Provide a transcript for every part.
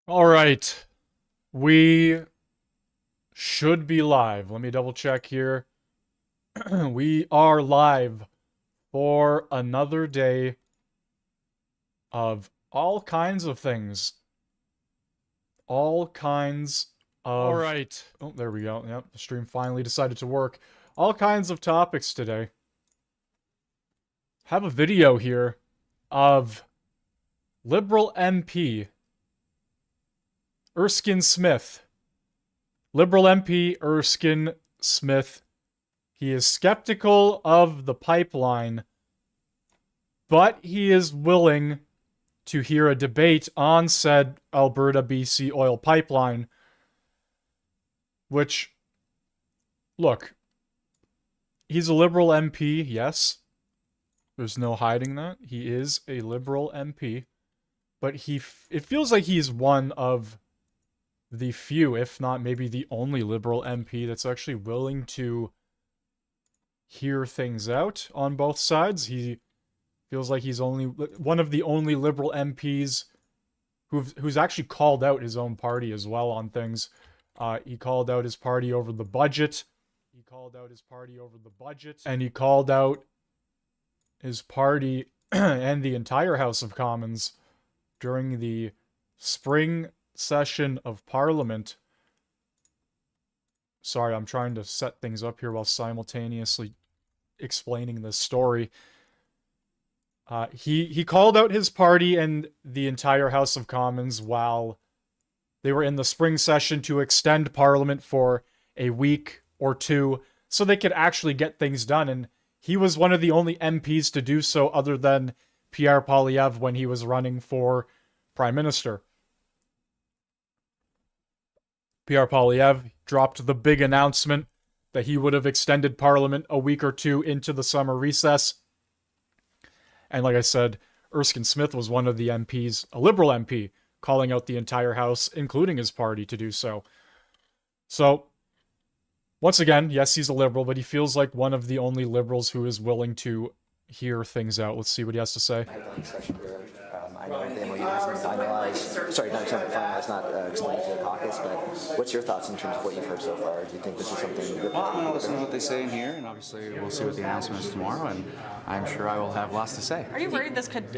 All right, we should be live. Let me double check here. We are live for another day of all kinds of things. All kinds of. All right. Oh, there we go. Yep, the stream finally decided to work. All kinds of topics today. Have a video here of Liberal MP Erskine Smith. Liberal MP Erskine Smith. He is skeptical of the pipeline, but he is willing to hear a debate on said Alberta-BC oil pipeline. Which, look, he's a Liberal MP, yes. There's no hiding that. He is a Liberal MP. But it feels like he's one of the few, if not maybe the only Liberal MP that's actually willing to hear things out on both sides. He feels like he's only one of the only Liberal MPs who's actually called out his own party as well on things. He called out his party over the budget. And he called out his party and the entire House of Commons during the spring session of Parliament. Sorry, I'm trying to set things up here while simultaneously explaining this story. He called out his party and the entire House of Commons while they were in the spring session to extend Parliament for a week or two so they could actually get things done. And he was one of the only MPs to do so other than Pierre Poilievre when he was running for Prime Minister. Pierre Poilievre dropped the big announcement that he would have extended Parliament a week or two into the summer recess. And like I said, Erskine Smith was one of the MPs, a Liberal MP, calling out the entire House, including his party, to do so. So, once again, yes, he's a Liberal, but he feels like one of the only Liberals who is willing to hear things out. Let's see what he has to say. I know the MOU hasn't been finalized. Sorry, not finalized, not explained to the caucus, but what's your thoughts in terms of what you've heard so far? Do you think this is something that... Well, I'm going to listen to what they say in here, and obviously we'll see what the announcement is tomorrow, and I'm sure I will have lots to say. Are you worried this could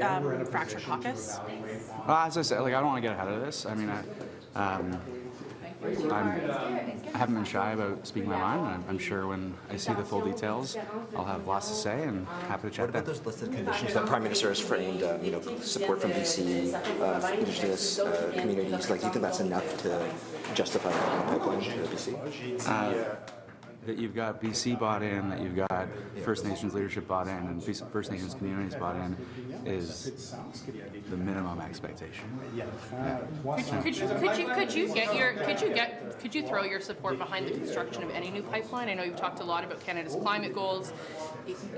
fracture caucus? As I said, I don't want to get ahead of this. I mean, I haven't been shy about speaking my mind. I'm sure when I see the full details, I'll have lots to say and happy to chat. What about those listed conditions that Prime Minister has framed? Support from BC, Indigenous communities. Like, do you think that's enough to justify the pipeline to BC? That you've got BC bought in, that you've got First Nations leadership bought in, and First Nations communities bought in, is the minimum expectation. Could you throw your support behind the construction of any new pipeline? I know you've talked a lot about Canada's climate goals.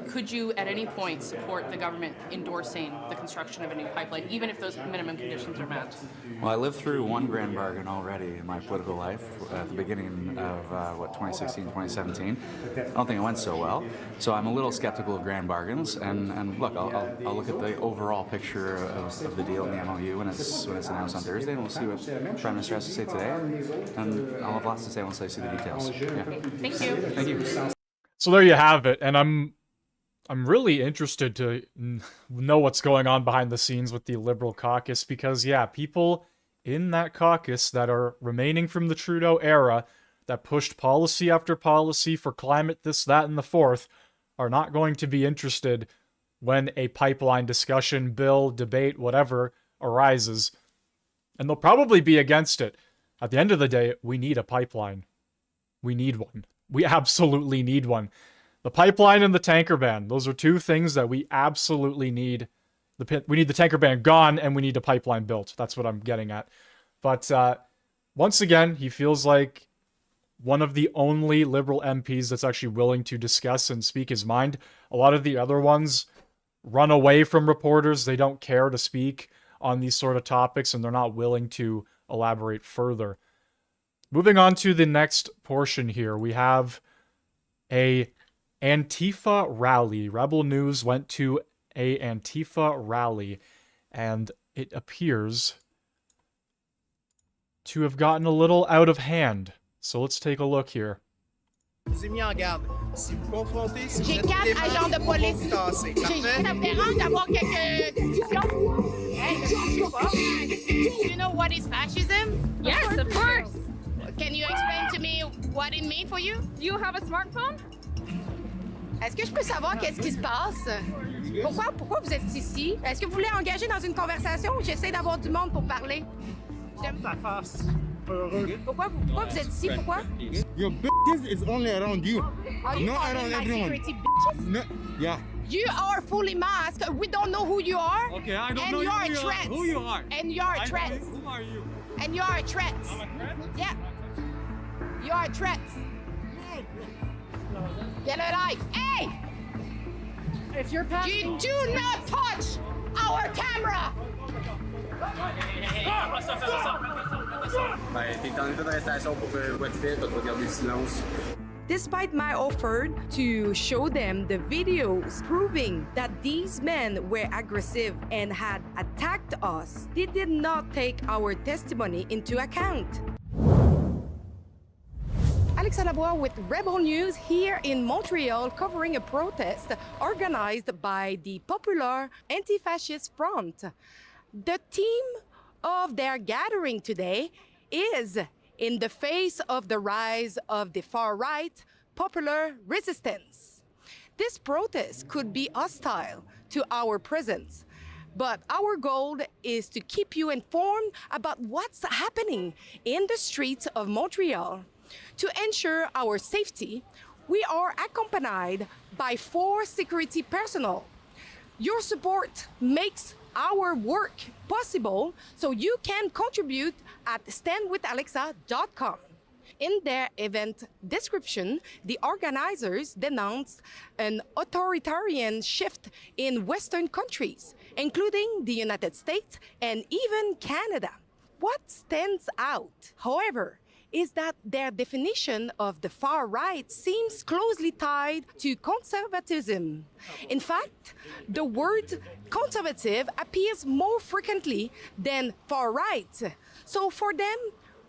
Could you at any point support the government endorsing the construction of a new pipeline, even if those minimum conditions are met? Well, I lived through one grand bargain already in my political life at the beginning of 2016, 2017. I don't think it went so well, so I'm a little skeptical of grand bargains. And look, I'll look at the overall picture of the deal in the MOU when it's announced on Thursday, and we'll see what Prime Minister has to say today, and I'll have lots to say once I see the details. Yeah. Thank you. Thank you. So there you have it, and I'm really interested to know what's going on behind the scenes with the Liberal caucus, because yeah, people in that caucus that are remaining from the Trudeau era that pushed policy after policy for climate, this, that, and the fourth, are not going to be interested when a pipeline discussion, bill, debate, whatever, arises. And they'll probably be against it. At the end of the day, we need a pipeline. We need one. We absolutely need one. The pipeline and the tanker ban. Those are two things that we absolutely need. We need the tanker ban gone, and we need a pipeline built. That's what I'm getting at. But once again, he feels like one of the only Liberal MPs that's actually willing to discuss and speak his mind. A lot of the other ones run away from reporters. They don't care to speak on these sort of topics, and they're not willing to elaborate further. Moving on to the next portion here, we have a Antifa rally. Rebel News went to a Antifa rally, and it appears to have gotten a little out of hand. So let's take a look here. Je vous ai mis en garde. Si vous confrontez, si vous J'ai êtes 4 témoin, agents de police. vous tassez. Ça Parfait? me dérange d'avoir quelques discussions. Hey, je sais pas. Do you know what is fascism? Yes, of course. Can you explain to me what it means for you? Do you have a smartphone? Est-ce que je peux savoir qu'est-ce qui se passe? Pourquoi vous êtes ici? Est-ce que vous voulez engager dans une conversation? J'essaie d'avoir du monde pour parler. Ta face. Heureux. Pourquoi vous êtes ici? Pourquoi? Your business is only around you, Are you not calling around my everyone. security bitches? No, yeah. You are fully masked. We don't know who you are. Okay, I don't and know you are who a you are. threat. Who you are. And you are a threat. Who are you? And you are a threat. I'm a threat? Yeah. You are a threat. Get it right. Hey! If you're past You do not touch our camera! Ben, t'es en état d'arrestation pour votre fait, tu vas garder le silence. Despite my offer to show them the videos proving that these men were aggressive and had attacked us, they did not take our testimony into account. Alexa Labois with Rebel News here in Montreal covering a protest organized by the popular anti-fascist front. The theme of their gathering today is in the face of the rise of the far-right popular resistance. This protest could be hostile to our presence, but our goal is to keep you informed about what's happening in the streets of Montreal. To ensure our safety, we are accompanied by 4 security personnel. Your support makes our work possible, so you can contribute at standwithalexa.com. In their event description, the organizers denounced an authoritarian shift in Western countries, including the United States and even Canada. What stands out, however, is that their definition of the far right seems closely tied to conservatism. In fact, the word conservative appears more frequently than far right. So for them,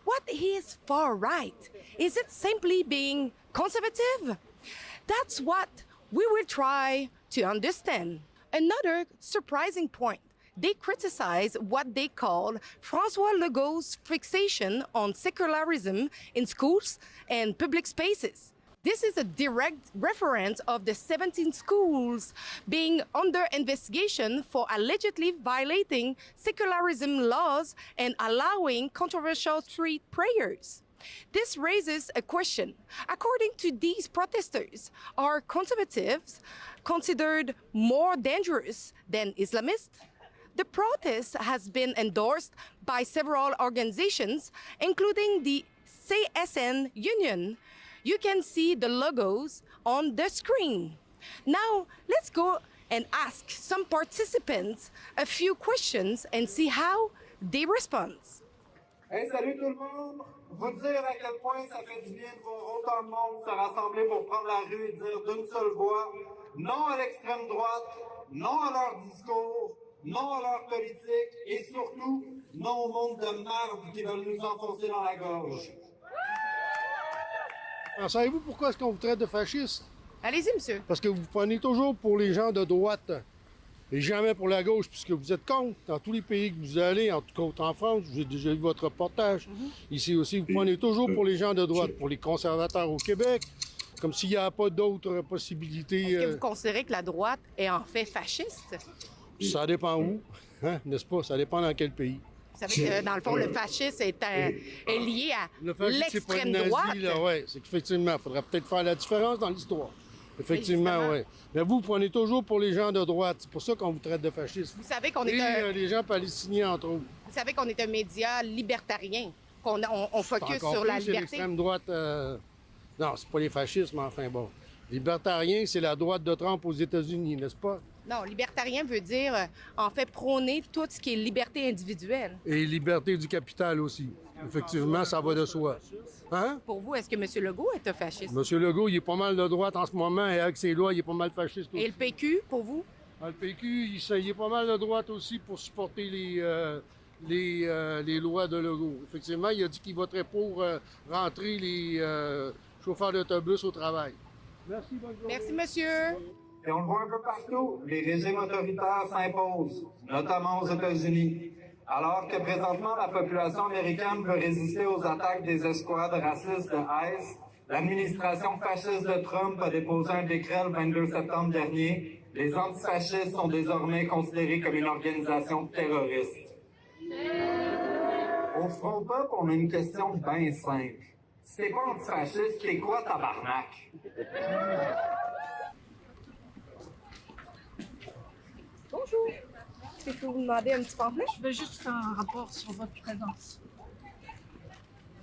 what is far right? Is it simply being conservative? That's what we will try to understand. Another surprising point. They criticize what they call François Legault's fixation on secularism in schools and public spaces. This is a direct reference of the 17 schools being under investigation for allegedly violating secularism laws and allowing controversial street prayers. This raises a question. According to these protesters, are conservatives considered more dangerous than Islamists? The protest has been endorsed by several organizations, including the CSN Union. You can see the logos on the screen. Now, let's go and ask some participants a few questions and see how they respond. Hey, salut tout le monde! Vous dire à quel point ça fait du bien de voir autant de monde se rassembler pour prendre la rue et dire d'une seule voix non à l'extrême droite, non à leur discours, non à leur politique et surtout non au monde de merde qui veulent nous enfoncer dans la gorge. Alors, savez-vous pourquoi est-ce qu'on vous traite de fasciste? Allez-y, monsieur. Parce que vous prenez toujours pour les gens de droite et jamais pour la gauche, puisque vous êtes contre. Dans tous les pays que vous allez, en tout cas en France, j'ai déjà vu votre reportage. Ici aussi, vous prenez toujours pour les gens de droite, pour les conservateurs au Québec, comme s'il n'y a pas d'autres possibilités. Est-ce que vous considérez que la droite est en fait fasciste? Ça dépend où, hein, n'est-ce pas? Ça dépend dans quel pays. Vous savez que, dans le fond, le fascisme est lié à l'extrême droite. Oui, c'est qu'effectivement, il faudrait peut-être faire la différence dans l'histoire. Effectivement, oui. Mais vous prenez toujours pour les gens de droite. C'est pour ça qu'on vous traite de fascistes. Vous savez qu'on est les gens palestiniens, entre autres. Vous savez qu'on est un média libertarien, qu'on focus sur la C'est liberté. l'extrême droite. Non, c'est pas les fascistes, mais enfin bon. Libertarien, c'est la droite de Trump aux États-Unis, n'est-ce pas? Non, libertarien veut dire, en fait, prôner tout ce qui est liberté individuelle. Et liberté du capital aussi. Effectivement, ça va de soi. Hein? Pour vous, est-ce que M. Legault est un fasciste? M. Legault, il est pas mal de droite en ce moment et avec ses lois, il est pas mal fasciste aussi. Et le PQ, pour vous? Le PQ, il est pas mal de droite aussi pour supporter les lois de Legault. Effectivement, il a dit qu'il voterait pour rentrer les chauffeurs d'autobus au travail. Merci, bonne journée. Merci, monsieur. Et on le voit un peu partout, les régimes autoritaires s'imposent, notamment aux États-Unis. Alors que présentement, la population américaine veut résister aux attaques des escouades racistes de ICE, l'administration fasciste de Trump a déposé un décret le 22 septembre dernier. Les antifascistes sont désormais considérés comme une organisation terroriste. Au Front Pop, on a une question bien simple. Si t'es pas antifasciste, t'es quoi, tabarnak? Bonjour. Est-ce que je peux vous demander un petit pamphlet? Je veux juste faire un rapport sur votre présence.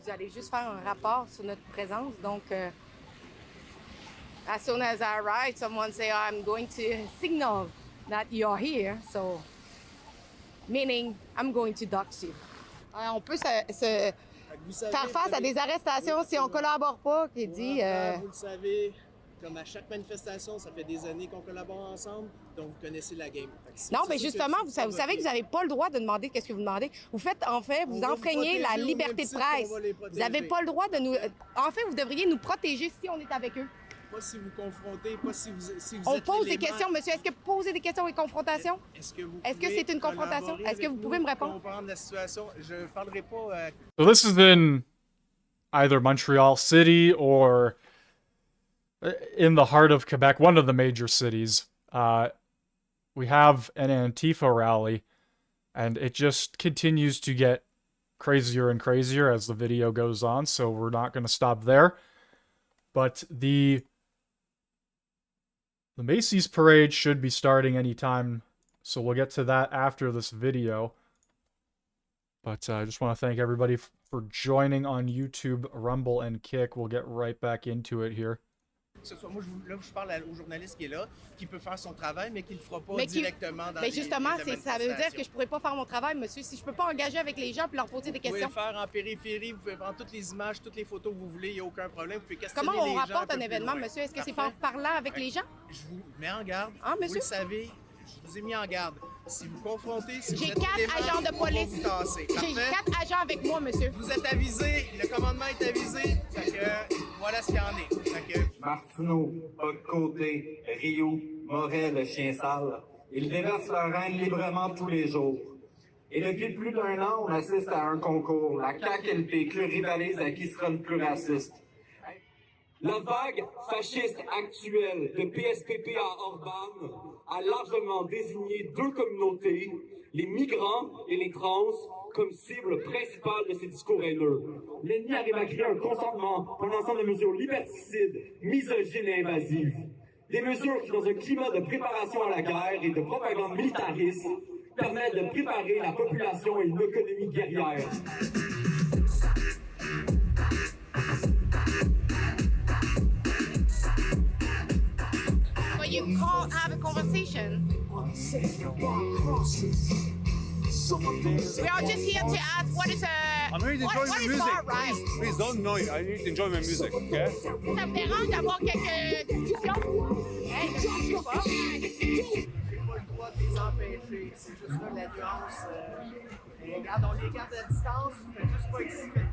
Vous allez juste faire un rapport sur notre présence. Donc, as soon as I arrive, someone say, I'm going to signal that you're here. So, meaning, I'm going to dox you. On peut se faire face à des arrestations si on ne collabore pas, qui dit... Vous le savez, comme à chaque manifestation, ça fait des années qu'on collabore ensemble, donc vous connaissez la game. Non, mais justement, vous savez que vous n'avez pas le droit de demander qu'est-ce que vous demandez. Vous faites, en fait, vous enfreignez la liberté de presse. Vous n'avez pas le droit de nous... En fait, vous devriez nous protéger si on est avec eux. Pas si vous confrontez, pas si vous On êtes pose des l'élément. questions, monsieur. Est-ce que poser des questions est confrontation? Est-ce que c'est une confrontation? Est-ce que vous pouvez me répondre? Comprendre la situation. Je ne parlerai pas... So this is in either Montreal City or in the heart of Quebec, one of the major cities. We have an Antifa rally, and it just continues to get crazier and crazier as the video goes on, so we're not going to stop there. But the Macy's parade should be starting anytime, so we'll get to that after this video. But I just want to thank everybody for joining on YouTube, Rumble, and Kick. We'll get right back into it here. Moi, je parle au journaliste qui est là, qui peut faire son travail, mais qui ne le fera pas Mais directement dans mais justement, les ça veut dire que je ne pourrais pas faire mon travail, monsieur. Si je ne peux pas engager avec les gens et leur poser des Vous pouvez questions. le faire en périphérie, vous pouvez prendre toutes les images, toutes les photos que vous voulez, il n'y a aucun problème. Vous pouvez questionner Comment les on gens rapporte peu un plus événement, loin. monsieur? Est-ce que c'est Parfait. par parlant avec les gens? Je vous mets en garde. Ah, Vous monsieur? le savez, je vous ai mis en garde. Si vous confrontez, si vous J'ai êtes 4 l'élément, agents de on va police. vous tasser. J'ai Parfait. 4 agents avec moi, monsieur. Vous êtes avisé, le commandement est avisé, fait que voilà ce qu'il y en est. Fait que Martineau, Côté, Rio, Moret, le chien sale, ils déversent leur haine librement tous les jours. Et depuis plus d'1 an, on assiste à un concours. La CAQ et le PQ rivalisent à qui sera le plus raciste. La vague fasciste actuelle de PSPP à Orban a largement désigné 2 communautés, les migrants et les trans, comme cible principale de ces discours haineux. L'ennemi arrive à créer un consentement pour un ensemble de mesures liberticides, misogynes et invasives. Des mesures qui, dans un climat de préparation à la guerre et de propagande militariste, permettent de préparer la population à une économie guerrière. But you can't have a conversation. We are just here to ask what is I'm here to enjoy my music. far right? Please don't annoy. I need to enjoy my music, okay? Ça me dérange d'avoir quelques discussions. Hey, je sais pas. j'ai pas le droit de les empêcher. C'est juste là la nuance. Et regarde, on les garde à distance. Faites pas exprès.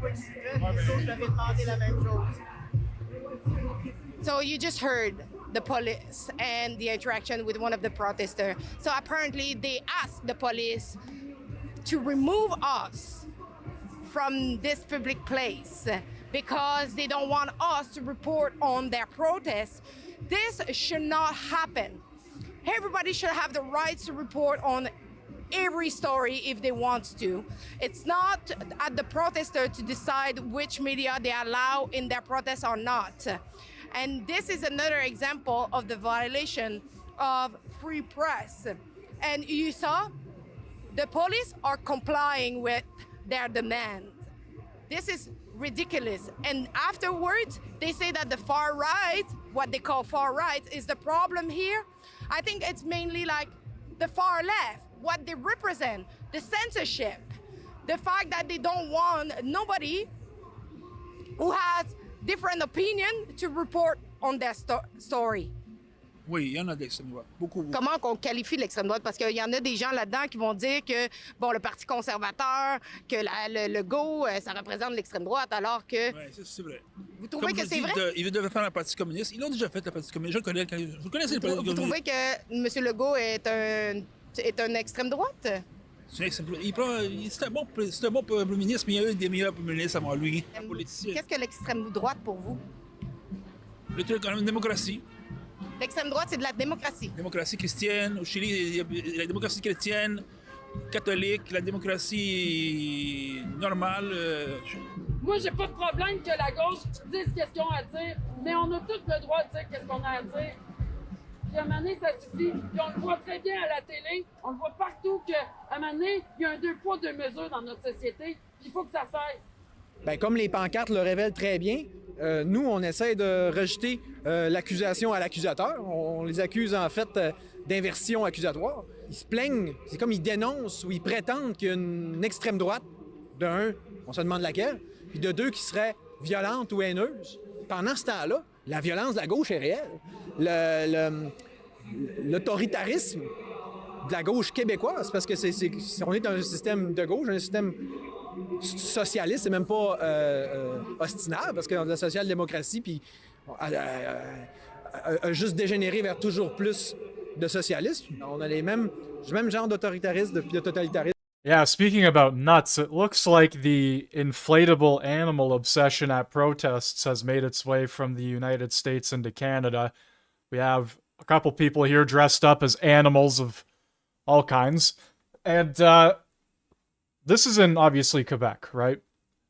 Les autres, j'avais demandé la même chose. So you just heard the police and the interaction with one of the protesters. So apparently they asked the police to remove us from this public place because they don't want us to report on their protests. This should not happen. Everybody should have the right to report on every story if they want to. It's not at the protester to decide which media they allow in their protests or not. And this is another example of the violation of free press. And you saw the police are complying with their demands. This is ridiculous. And afterwards, they say that the far right, what they call far right, is the problem here. I think it's mainly like the far left, what they represent, the censorship, the fact that they don't want nobody who has different opinion to report on their story. Oui, il y en a d'extrême droite. Beaucoup. Comment on qualifie l'extrême droite? Parce qu'il y en a des gens là-dedans qui vont dire que, bon, le Parti conservateur, que le go, ça représente l'extrême droite, alors que... Oui, c'est vrai. Vous trouvez que c'est vrai? Ils devaient faire le Parti communiste. Ils l'ont déjà fait, le Parti communiste. Vous connaissez le Parti communiste? Vous trouvez que M. Legault est un extrême droite? C'est un bon premier ministre, mais il y a eu des meilleurs premiers ministres avant lui. Qu'est-ce que l'extrême droite pour vous? Le truc, quand même, démocratie. L'extrême droite, c'est de la démocratie. Démocratie chrétienne. Au Chili, il y a la démocratie chrétienne, catholique, la démocratie normale. Moi, j'ai pas de problème que la gauche dise qu'est-ce qu'ils ont à dire, mais on a tous le droit de dire qu'est-ce qu'on a à dire. Puis à un moment donné, ça suffit. Puis on le voit très bien à la télé, on le voit partout qu'à un moment donné, il y a un 2 poids, 2 mesures dans notre société, puis il faut que ça cesse. Bien, comme les pancartes le révèlent très bien, nous, on essaie de rejeter l'accusation à l'accusateur. On les accuse, en fait, d'inversion accusatoire. Ils se plaignent, c'est comme ils dénoncent ou ils prétendent qu'il y a une extrême droite, de un, on se demande laquelle, puis de deux, qui serait violente ou haineuse. Pendant ce temps-là, la violence de la gauche est réelle. L'autoritarisme de la gauche québécoise, parce que on est dans un système de gauche, un système socialiste, c'est même pas ostinable, parce que dans la social-démocratie, puis a juste dégénéré vers toujours plus de socialisme. On a le même genre d'autoritarisme depuis le totalitarisme. Yeah, speaking about nuts, it looks like the inflatable animal obsession at protests has made its way from the United States into Canada. We have a couple people here dressed up as animals of all kinds. And this is in, obviously, Quebec, right?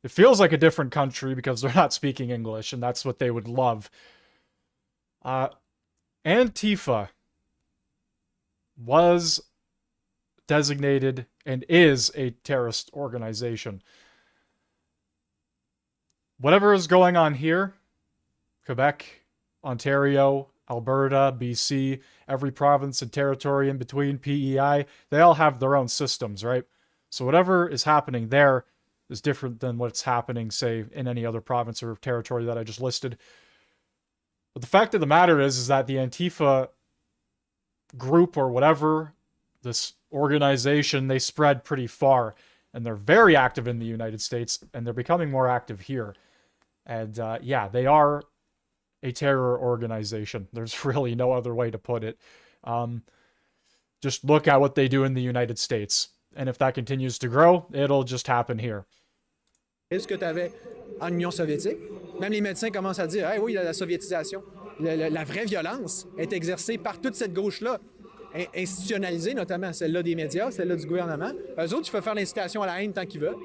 It feels like a different country because they're not speaking English, and that's what they would love. Antifa was designated and is a terrorist organization. Whatever is going on here, Quebec, Ontario, Alberta, BC, every province and territory in between, PEI, they all have their own systems, right? So whatever is happening there is different than what's happening, say, in any other province or territory that I just listed. But the fact of the matter is that the Antifa group or whatever, this organization, they spread pretty far. And they're very active in the United States, and they're becoming more active here. And yeah, they are a terror organization. There's really no other way to put it. Just look at what they do in the United States. And if that continues to grow, it'll just happen here. Ce que tu avais en Union soviétique, même les médecins commencent à dire hey, oui, la soviétisation. La vraie violence est exercée par toute cette gauche-là, institutionnalisée notamment, celle-là des médias, celle-là du gouvernement. Eux autres, ils peuvent faire l'incitation à la haine tant qu'ils veulent.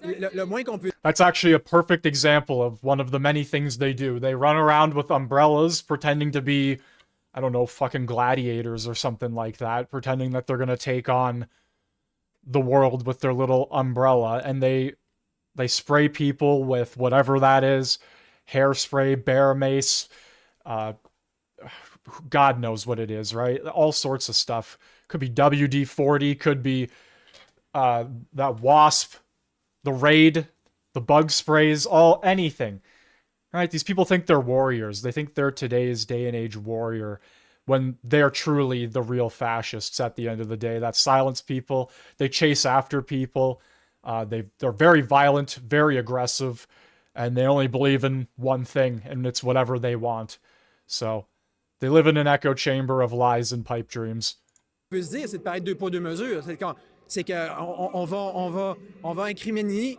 Le moins qu'on peut... That's actually a perfect example of one of the many things they do. They run around with umbrellas pretending to be, I don't know, fucking gladiators or something like that, pretending that they're going to take on the world with their little umbrella, and they spray people with whatever that is, hairspray, bear mace, God knows what it is, right? All sorts of stuff. Could be WD-40, could be that wasp, the raid, the bug sprays, anything. Right? These people think they're warriors. They think they're today's day and age warrior, when they are truly the real fascists at the end of the day that silence people. They chase after people. They're very violent, very aggressive, and they only believe in one thing, and it's whatever they want. So they live in an echo chamber of lies and pipe dreams. On peut se dire, c'est de paraître 2 poids 2 mesures. C'est qu'on va incriminer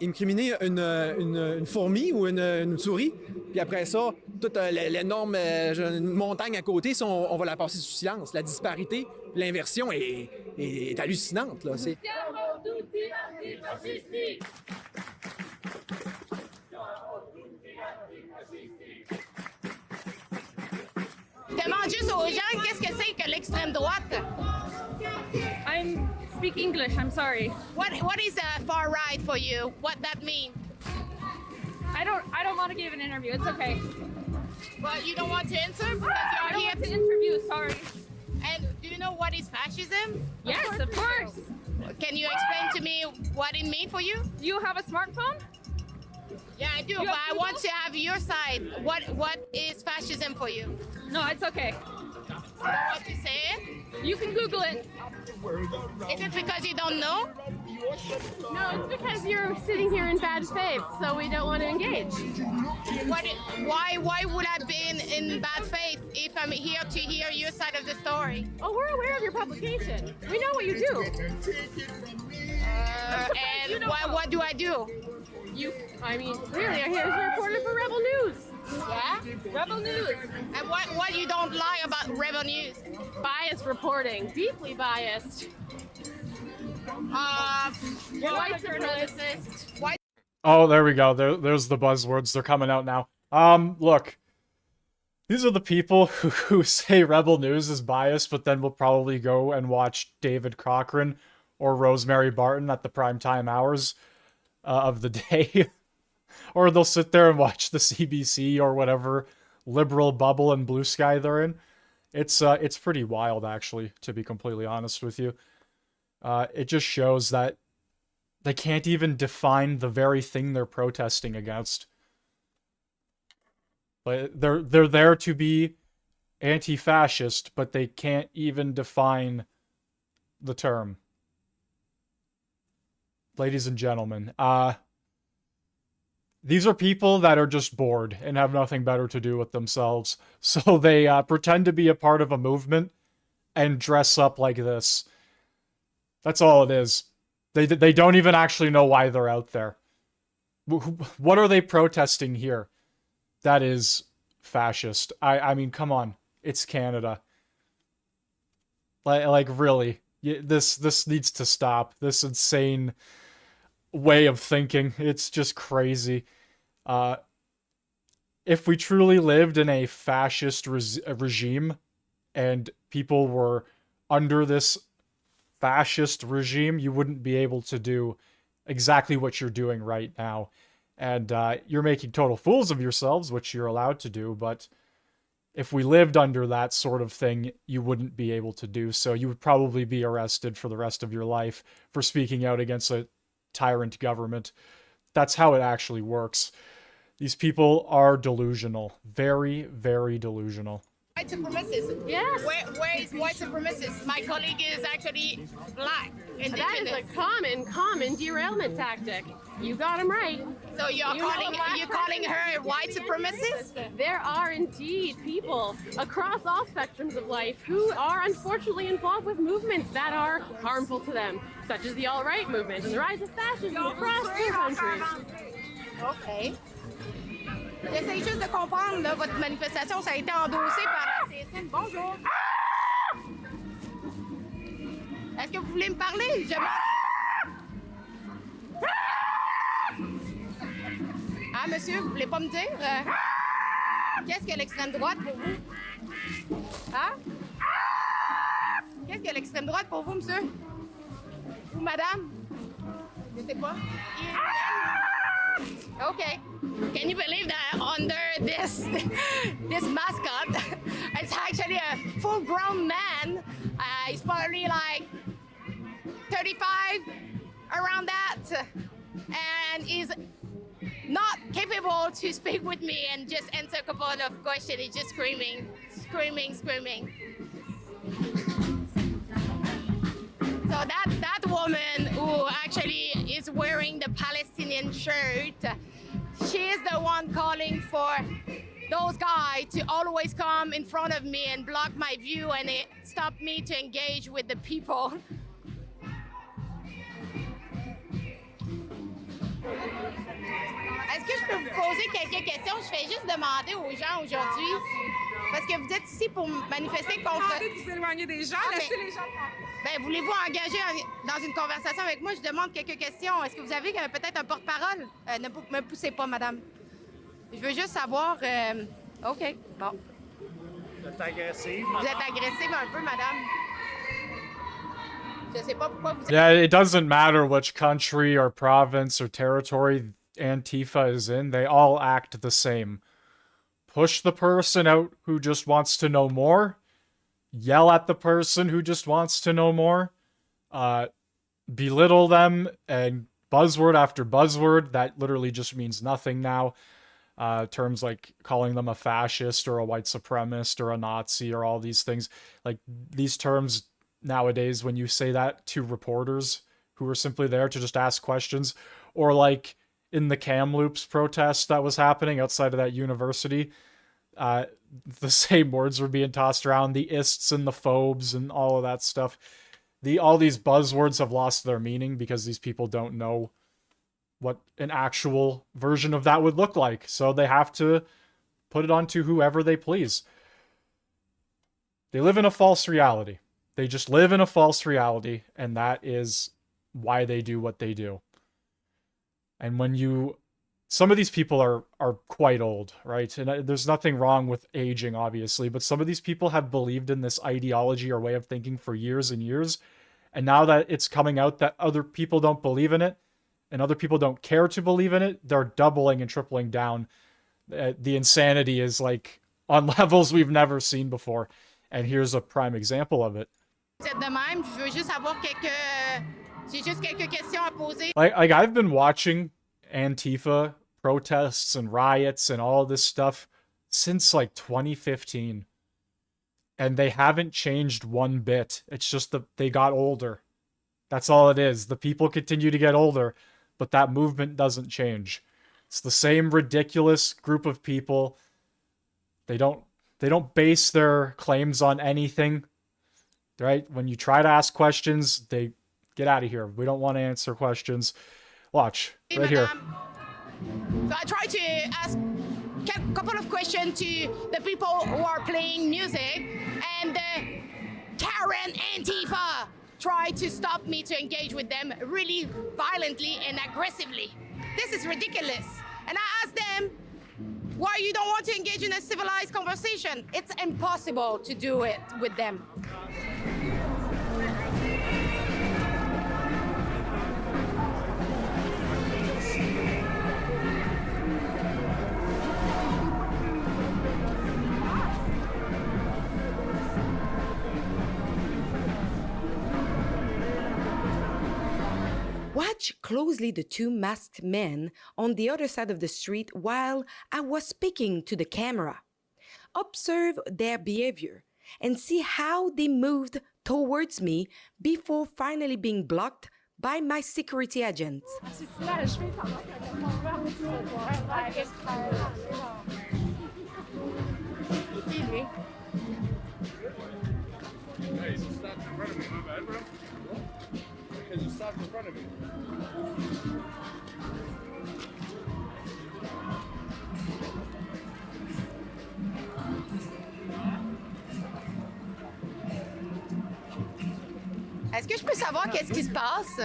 une fourmi ou une souris, puis après ça, toute l'énorme montagne à côté, on va la passer sous silence. La disparité, l'inversion est hallucinante. Là. C'est... Demande juste aux gens qu'est-ce que c'est que l'extrême droite. I speak English, I'm sorry. What is far right for you? What that mean? I don't want to give an interview. It's okay. Well, you don't want to answer because I you're don't here want to interview. Sorry. And do you know what is fascism? Yes, of course. Can you explain to me what it means for you? Do you have a smartphone? Yeah, I do, but I want to have your side. What is fascism for you? No, it's okay. You don't want to say it? You can Google it. Is it because you don't know? No, it's because you're sitting here in bad faith, so we don't want to engage. Why would I be in bad faith if I'm here to hear your side of the story? Oh, we're aware of your publication. We know what you do. And what do I do? Clearly, here's a reporter for Rebel News. Yeah? Rebel News. And what you don't lie about Rebel News? Biased reporting. Deeply biased. White supremacist. White. Oh, there we go. There's the buzzwords. They're coming out now. Look. These are the people who say Rebel News is biased, but then will probably go and watch David Cochran or Rosemary Barton at the primetime hours of the day. Or they'll sit there and watch the CBC or whatever liberal bubble and blue sky they're in. It's pretty wild, actually, to be completely honest with you. It just shows that they can't even define the very thing they're protesting against. But they're there to be anti-fascist, but they can't even define the term. Ladies and gentlemen, these are people that are just bored and have nothing better to do with themselves. So they pretend to be a part of a movement and dress up like this. That's all it is. They don't even actually know why they're out there. What are they protesting here? That is fascist. I mean, come on. It's Canada. Like really. This needs to stop. This insane way of thinking. It's just crazy. If we truly lived in a fascist regime and people were under this fascist regime, you wouldn't be able to do exactly what you're doing right now. And you're making total fools of yourselves, which you're allowed to do, but if we lived under that sort of thing, you wouldn't be able to do so. You would probably be arrested for the rest of your life for speaking out against a tyrant government. That's how it actually works. These people are delusional. Very, very delusional. White supremacists. Yes. Where is white supremacists? My colleague is actually black. That is a common derailment tactic. You got him right. So you're calling her a white supremacist? There are indeed people across all spectrums of life who are unfortunately involved with movements that are harmful to them, such as the alt-right movement and the rise of fascism across the country. OK. J'essaie juste de comprendre, là, votre manifestation, ça a été endossé par la CSN. Bonjour. Est-ce que vous voulez me parler? Ah, monsieur, vous voulez pas me dire? Qu'est-ce que l'extrême droite pour vous? Hein? Qu'est-ce que l'extrême droite pour vous, monsieur? Ou madame? Je sais pas. Okay. Can you believe that under this mascot, it's actually a full-grown man. He's probably like 35, around that, and he's not capable to speak with me and just answer a couple of questions. He's just screaming. So that woman who actually is wearing the Palestinian shirt, she is the one calling for those guys to always come in front of me and block my view and stop me to engage with the people. Est-ce que je peux vous poser quelques questions? Je fais juste demander aux gens aujourd'hui, parce que vous êtes ici pour manifester contre... Demandez de vous éloigner des gens, laissez les gens tranquilles. Ben, voulez-vous engager dans une conversation avec moi? Je demande quelques questions. Est-ce que vous avez peut-être un porte-parole? Ne me poussez pas, madame. Je veux juste savoir... OK, bon. Vous êtes agressive, Vous êtes agressive un peu, madame. Je sais pas pourquoi vous... Yeah, it doesn't matter which country or province or territory Antifa is in. They all act the same. Push the person out who just wants to know more. Yell at the person who just wants to know more. Belittle them and buzzword after buzzword. That literally just means nothing now. terms like calling them a fascist or a white supremacist or a Nazi or all these things. Like these terms nowadays, when you say that to reporters who are simply there to just ask questions, or like in the Kamloops protest that was happening outside of that university, the same words were being tossed around, the ists and the phobes and all of that stuff. All these buzzwords have lost their meaning because these people don't know what an actual version of that would look like. So they have to put it onto whoever they please. They live in a false reality. They just live in a false reality, and that is why they do what they do. And when some of these people are quite old, right? And there's nothing wrong with aging, obviously, but some of these people have believed in this ideology or way of thinking for years and years. And now that it's coming out that other people don't believe in it, and other people don't care to believe in it, they're doubling and tripling down. The insanity is like on levels we've never seen before. And here's a prime example of it. Like I've been watching Antifa protests and riots and all this stuff since like 2015. And they haven't changed one bit. It's just that they got older. That's all it is. The people continue to get older, but that movement doesn't change. It's the same ridiculous group of people. They don't base their claims on anything, right? When you try to ask questions, they get out of here. We don't want to answer questions. Watch, right here. So I try to ask a couple of questions to the people who are playing music, and the Karen Antifa tried to stop me to engage with them really violently and aggressively. This is ridiculous. And I asked them, why you don't want to engage in a civilized conversation? It's impossible to do it with them. Watch closely the two masked men on the other side of the street while I was speaking to the camera. Observe their behavior and see how they moved towards me before finally being blocked by my security agents. Because you stopped in front of me. Est-ce que je peux savoir qu'est-ce qui se passe?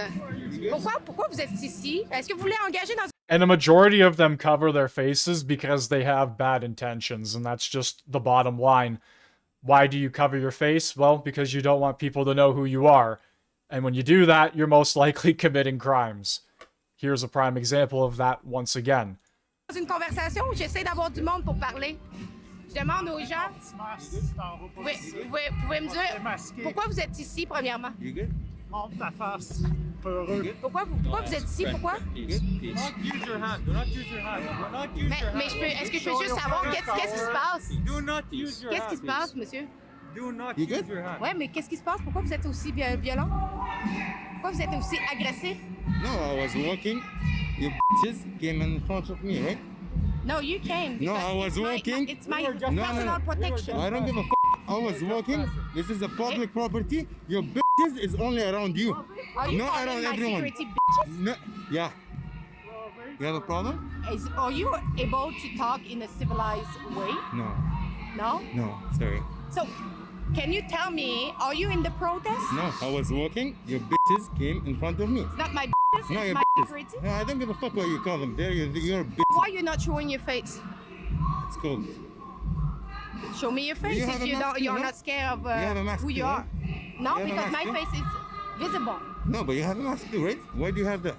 Pourquoi vous êtes ici? Est-ce que vous voulez engager dans... And a majority of them cover their faces because they have bad intentions, and that's just the bottom line. Why do you cover your face? Well, because you don't want people to know who you are. And when you do that, you're most likely committing crimes. Here's a prime example of that once again. Dans une conversation où j'essaie d'avoir du monde pour parler. Je demande aux gens, pouvez me dire pourquoi vous êtes ici, premièrement? Montre ta face. Peureux. Pourquoi vous êtes ici? Pourquoi? Mais est-ce que je peux juste savoir qu'est-ce qui se passe? Qu'est-ce qui se passe, monsieur? Ouais, mais qu'est-ce qui se passe? Pourquoi vous êtes aussi violent? Pourquoi vous êtes aussi agressif? No, I was walking. You bitches came in front of me, right? No, you came. No, I was walking. It's my personal protection. I don't give a f***. I was walking. This is a public property. Your bitches is only around you. Are you not calling around my everyone. security bitches? No, yeah. You have a problem? Are you able to talk in a civilized way? No. No? No, sorry. So, can you tell me, are you in the protest? No, I was walking. Your bitches came in front of me. It's not my bitches, No, it's your my bitches. security. No, I don't give a fuck what you call them. You're a bitch. Why are you not showing your face? It's cold. Show me your face You if have a you're mask, not scared of have a mask who you too, are. No, You have a because mask my too? face is visible. No, but you have a mask too, right? Why do you have that?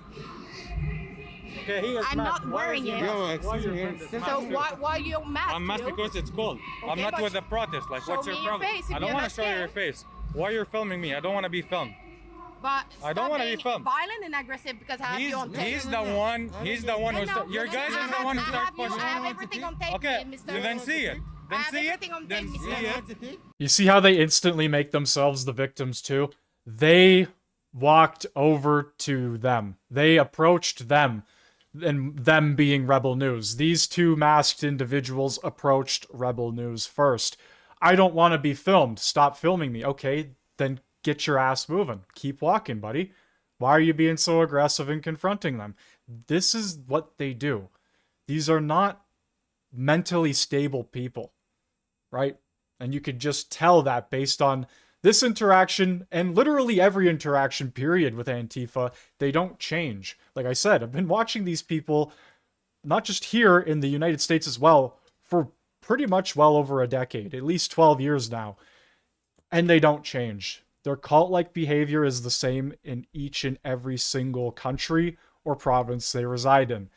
Okay, he has I'm mask. not Why wearing is he it. masked? Yo, Why excuse you me. wearing this So mask? why you masked? I'm masked you? because it's cold. I'm Okay, not but with the protest. Like, show what's your me your problem? face if I don't you're want not to show you your scared. face. Why you're filming me? I don't want to be filmed. But I don't want to be being filmed. violent and aggressive because I have you on tape. He's the one who your guys is the one who started pushing. I have everything on tape, Okay, Mr. then see it. Then see it. Then see it. You see how they instantly make themselves the victims too? They walked over to them. They approached them, and them being Rebel News. These two masked individuals approached Rebel News first. I don't want to be filmed. Stop filming me. Okay, then get your ass moving. Keep walking, buddy. Why are you being so aggressive and confronting them? This is what they do. These are not mentally stable people, right? And you could just tell that based on this interaction and literally every interaction period with Antifa. They don't change. Like I said, I've been watching these people, not just here in the United States as well, for pretty much well over a decade, at least 12 years now. And they don't change. Their cult-like behavior is the same in each and every single country or province they reside in.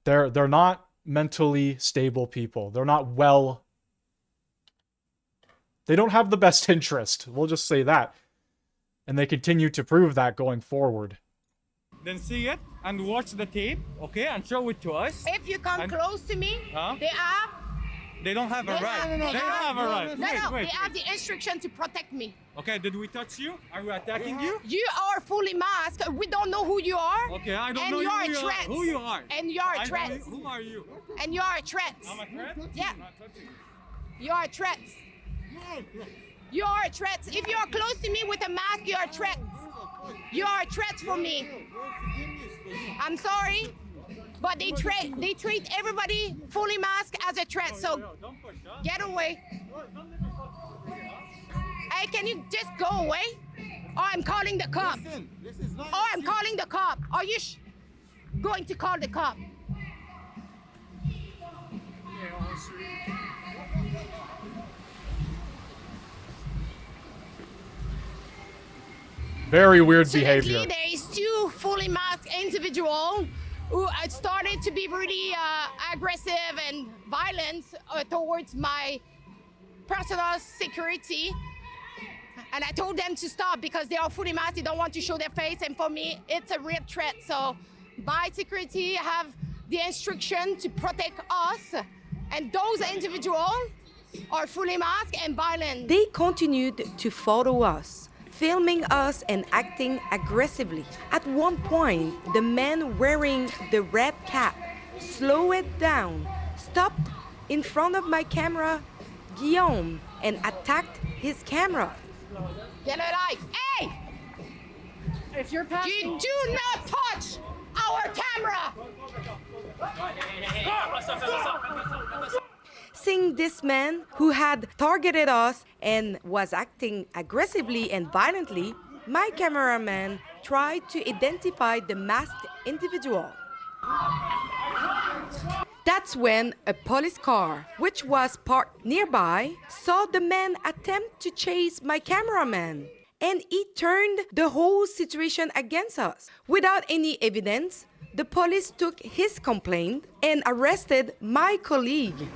They're not mentally stable people. They're not well. They don't have the best interest. We'll just say that. And they continue to prove that going forward. Then see it and watch the tape, okay, and show it to us. If you come close to me, they don't have a right. They don't have a right. They have the instruction to protect me. Okay, did we touch you? Are we attacking you? You are fully masked. We don't know who you are. Okay, I don't know who you are. And you are a threat. Who are you? And you are a threat. I'm a threat? Yeah. You are a threat. You are a threat. If you are close to me with a mask, you are a threat. You are a threat for me. I'm sorry, but they treat everybody fully masked as a threat. So get away. Hey, can you just go away? Or I'm calling the cop. Or I'm calling the cop. Are you going to call the cop? Very weird behavior. There is two fully masked individuals who had started to be really aggressive and violent towards my personal security. And I told them to stop because they are fully masked, they don't want to show their face, and for me, it's a real threat. So my security have the instruction to protect us, and those individuals are fully masked and violent. They continued to follow us, filming us and acting aggressively. At one point, the man wearing the red cap slowed down, stopped in front of my camera, Guillaume, and attacked his camera. Get it right. Hey! If you're passing... You do not touch our camera! Seeing this man who had targeted us and was acting aggressively and violently, my cameraman tried to identify the masked individual. That's when a police car, which was parked nearby, saw the man attempt to chase my cameraman, and he turned the whole situation against us. Without any evidence, the police took his complaint and arrested my colleague.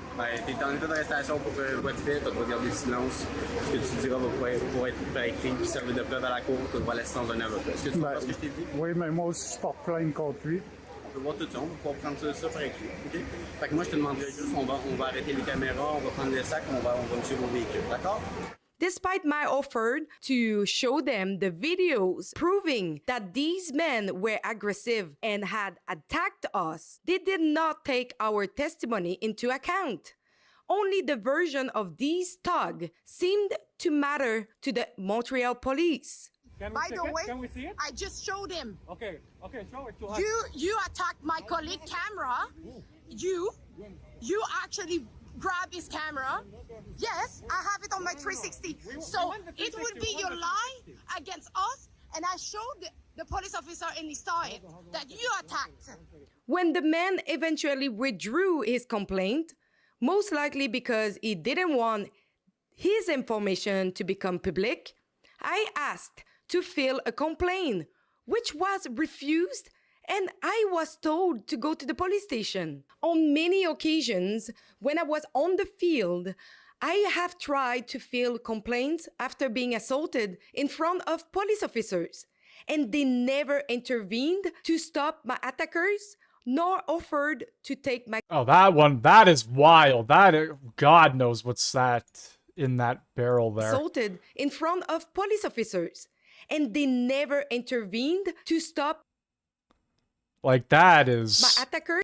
T'es en état d'arrestation pour voie de fait, t'as le droit de garder le silence. Ce que tu diras va pouvoir être écrit puis servir de preuve à la cour, t'as le droit à l'assistance d'un avocat. Est-ce que tu comprends ce que je t'ai dit? Oui, mais moi aussi, je porte plainte contre lui. On peut voir tout ça, on va pouvoir prendre ça par écrit. OK? Fait que moi, je te demanderais juste, on va arrêter les caméras, on va prendre les sacs, on va me suivre au véhicule. D'accord? Despite my offer to show them the videos proving that these men were aggressive and had attacked us, they did not take our testimony into account. Only the version of these thugs seemed to matter to the Montreal police. By the way, can we see it? I just showed him. Okay, show it to us. You attacked my colleague camera. You actually grabbed his camera. Yes, I have it on my 360. So it would be your lie against us, and I showed the police officer in his side that you attacked. When the man eventually withdrew his complaint, most likely because he didn't want his information to become public, I asked to fill a complaint, which was refused, and I was told to go to the police station. On many occasions, when I was on the field, I have tried to file complaints after being assaulted in front of police officers, and they never intervened to stop my attackers, nor offered to take my Oh, that one, that is wild. God knows what's that in that barrel there. assaulted in front of police officers, and they never intervened to stop Like, that my is attackers.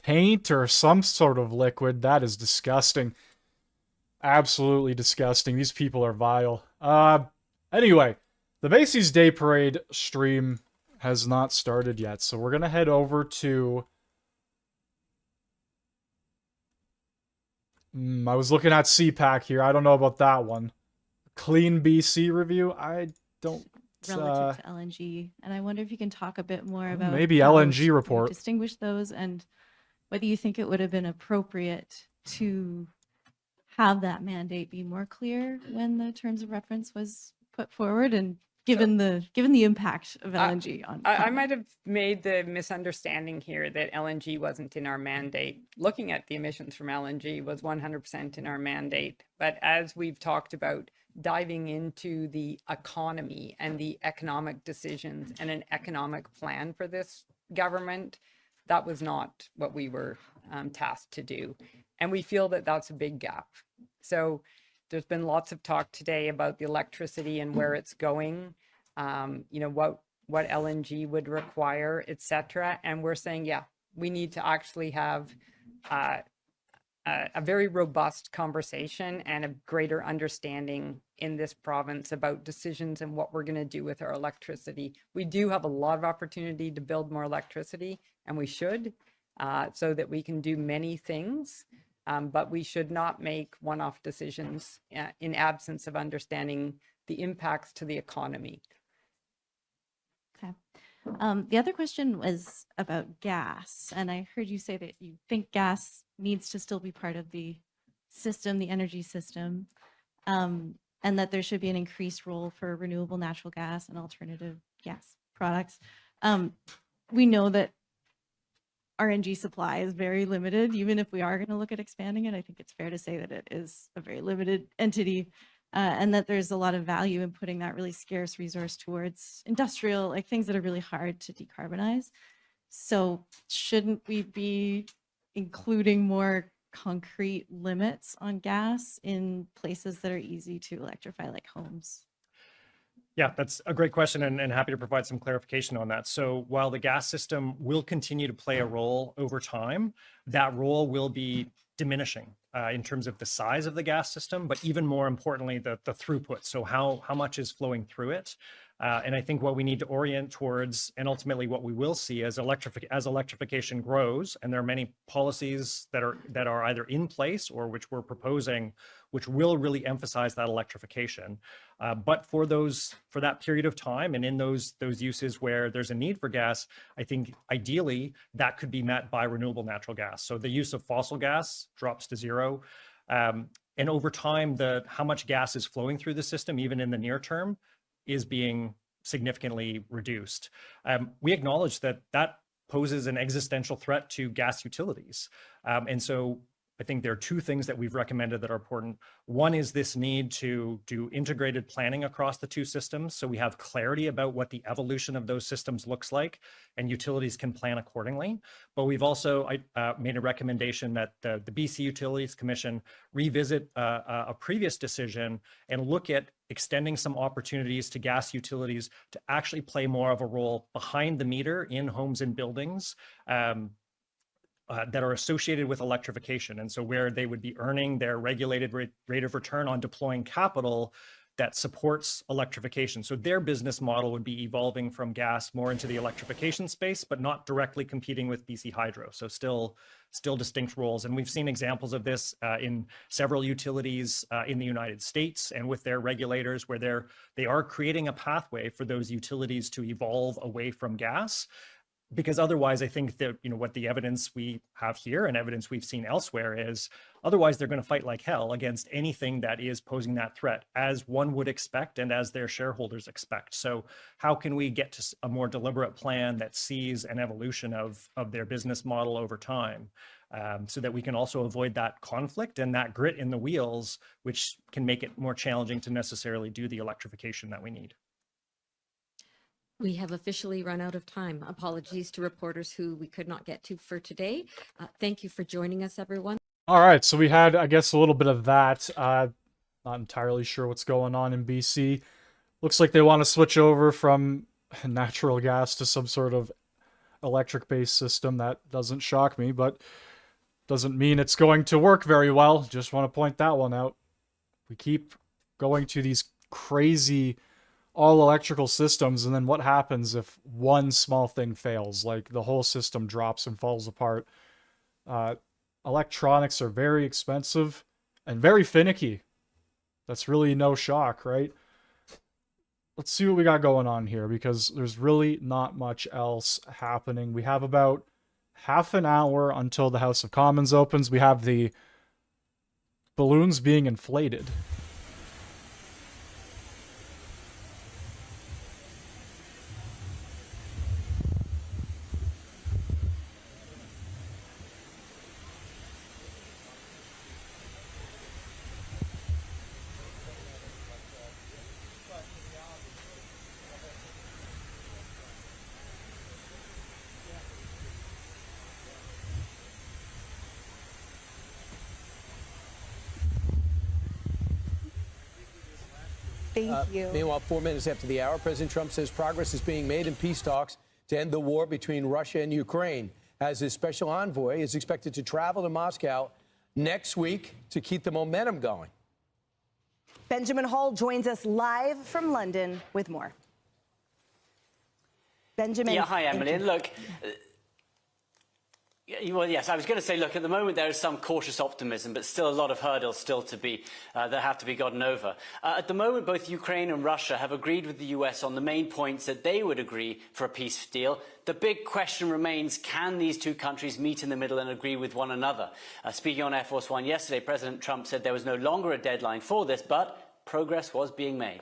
paint or some sort of liquid. That is disgusting. Absolutely disgusting. These people are vile. Anyway, the Macy's Day Parade stream has not started yet, so we're gonna head over to... I was looking at CPAC here. I don't know about that one. Clean BC review? I don't... relative to LNG, and I wonder if you can talk a bit more about maybe how LNG to report. distinguish those, and whether you think it would have been appropriate to have that mandate be more clear when the terms of reference was put forward, and given the impact of LNG on. I might have made the misunderstanding here that LNG wasn't in our mandate. Looking at the emissions from LNG was 100% in our mandate, but as we've talked about, diving into the economy and the economic decisions and an economic plan for this government, that was not what we were tasked to do. And we feel that that's a big gap. So there's been lots of talk today about the electricity and where it's going, you know, what LNG would require, etc. And we're saying, yeah, we need to actually have a very robust conversation and a greater understanding in this province about decisions and what we're going to do with our electricity. We do have a lot of opportunity to build more electricity, and we should, so that we can do many things, but we should not make one-off decisions in absence of understanding the impacts to the economy. Okay. The other question was about gas, and I heard you say that you think gas needs to still be part of the system, the energy system, and that there should be an increased role for renewable natural gas and alternative gas products. We know that RNG supply is very limited. Even if we are going to look at expanding it, I think it's fair to say that it is a very limited entity, and that there's a lot of value in putting that really scarce resource towards industrial, like things that are really hard to decarbonize. So shouldn't we be including more concrete limits on gas in places that are easy to electrify, like homes? Yeah, that's a great question, and happy to provide some clarification on that. So while the gas system will continue to play a role over time, that role will be diminishing in terms of the size of the gas system, but even more importantly, the throughput. So how much is flowing through it. And I think what we need to orient towards, and ultimately what we will see as electrification grows, and there are many policies that are either in place or which we're proposing, which will really emphasize that electrification. But for that period of time, and in those uses where there's a need for gas, I think ideally that could be met by renewable natural gas. So the use of fossil gas drops to zero. And over time, how much gas is flowing through the system, even in the near term, is being significantly reduced. We acknowledge that poses an existential threat to gas utilities. And so I think there are two things that we've recommended that are important. One is this need to do integrated planning across the two systems, so we have clarity about what the evolution of those systems looks like, and utilities can plan accordingly. But we've also made a recommendation that the BC Utilities Commission revisit a previous decision and look at extending some opportunities to gas utilities to actually play more of a role behind the meter in homes and buildings, that are associated with electrification. And so where they would be earning their regulated rate of return on deploying capital that supports electrification. So their business model would be evolving from gas more into the electrification space, but not directly competing with BC Hydro. So still distinct roles. And we've seen examples of this in several utilities in the United States and with their regulators, where they are creating a pathway for those utilities to evolve away from gas. Because otherwise, I think that, what the evidence we have here and evidence we've seen elsewhere is, otherwise they're going to fight like hell against anything that is posing that threat, as one would expect and as their shareholders expect. So how can we get to a more deliberate plan that sees an evolution of their business model over time? so that we can also avoid that conflict and that grit in the wheels, which can make it more challenging to necessarily do the electrification that we need. We have officially run out of time. Apologies to reporters who we could not get to for today. Thank you for joining us, everyone. All right, so we had, I guess, a little bit of that. Not entirely sure what's going on in BC. Looks like they want to switch over from natural gas to some sort of electric-based system. That doesn't shock me, but doesn't mean it's going to work very well. Just want to point that one out. We keep going to these crazy all-electrical systems, and then what happens if one small thing fails? Like, the whole system drops and falls apart. Electronics are very expensive and very finicky. That's really no shock, right? Let's see what we got going on here, because there's really not much else happening. We have about half an hour until the House of Commons opens. We have the balloons being inflated. Thank you. Meanwhile, 4 minutes after the hour, President Trump says progress is being made in peace talks to end the war between Russia and Ukraine, as his special envoy is expected to travel to Moscow next week to keep the momentum going. Benjamin Hall joins us live from London with more. Benjamin. Yeah, hi, Emily. And look, well, yes, I was going to say, look, at the moment there is some cautious optimism, but still a lot of hurdles still to be that have to be gotten over. At the moment, both Ukraine and Russia have agreed with the US on the main points that they would agree for a peace deal. The big question remains, can these two countries meet in the middle and agree with one another? Speaking on Air Force One yesterday, President Trump said there was no longer a deadline for this, but progress was being made.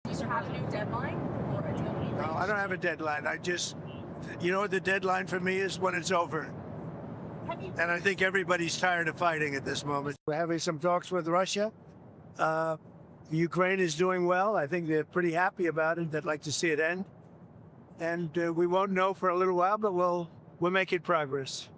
Does you have a new deadline for a deal? No, I don't have a deadline. You know what the deadline for me is? When it's over. And I think everybody's tired of fighting at this moment. We're having some talks with Russia. Ukraine is doing well. I think they're pretty happy about it. They'd like to see it end. And we won't know for a little while, but we're making progress.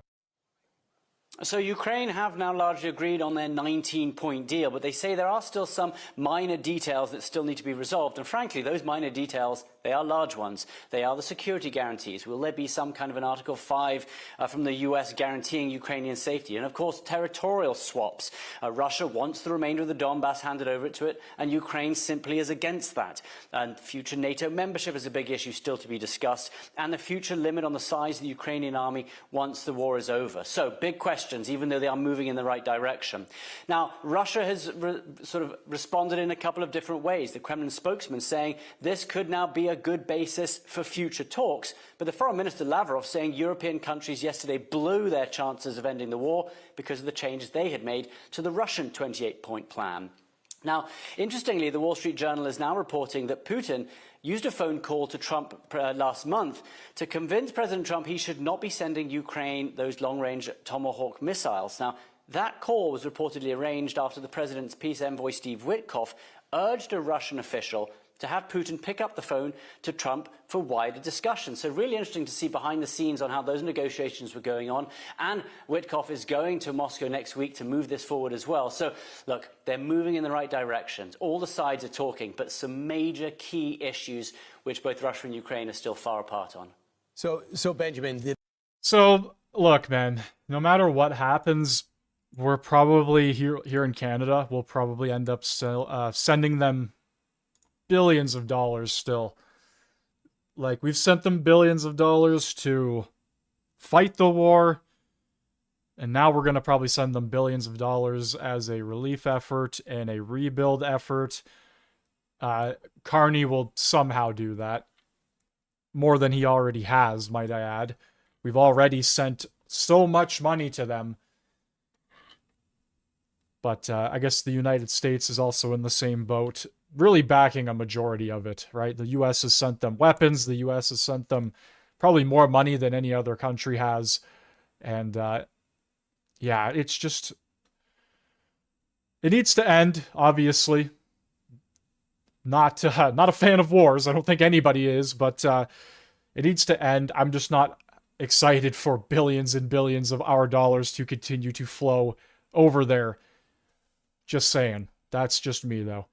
So Ukraine have now largely agreed on their 19-point deal, but they say there are still some minor details that still need to be resolved. And frankly, those minor details, they are large ones. They are the security guarantees. Will there be some kind of an Article 5 from the US guaranteeing Ukrainian safety? And of course, territorial swaps. Russia wants the remainder of the Donbass handed over to it, and Ukraine simply is against that. And future NATO membership is a big issue still to be discussed, and the future limit on the size of the Ukrainian army once the war is over. So, big questions, even though they are moving in the right direction. Now, Russia has sort of responded in a couple of different ways. The Kremlin spokesman saying this could now be a good basis for future talks, but the Foreign Minister Lavrov saying European countries yesterday blew their chances of ending the war because of the changes they had made to the Russian 28-point plan. Now, interestingly, the Wall Street Journal is now reporting that Putin used a phone call to Trump last month to convince President Trump he should not be sending Ukraine those long-range Tomahawk missiles. Now, that call was reportedly arranged after the president's peace envoy, Steve Witkoff, urged a Russian official to have Putin pick up the phone to Trump for wider discussion. So really interesting to see behind the scenes on how those negotiations were going on. And Witkoff is going to Moscow next week to move this forward as well. So, look, they're moving in the right direction. All the sides are talking, but some major key issues which both Russia and Ukraine are still far apart on. So Benjamin... So, look, man, no matter what happens, we're probably, here in Canada, we'll probably end up sending them billions of dollars still. Like, we've sent them billions of dollars to fight the war, and now we're going to probably send them billions of dollars as a relief effort and a rebuild effort. Carney will somehow do that. More than he already has, might I add. We've already sent so much money to them. But I guess the United States is also in the same boat, really backing a majority of it, right? The U.S. has sent them weapons. The U.S. has sent them probably more money than any other country has. And yeah, it's just, it needs to end, obviously. Not a fan of wars. I don't think anybody is, but it needs to end. I'm just not excited for billions and billions of our dollars to continue to flow over there. Just saying. That's just me, though.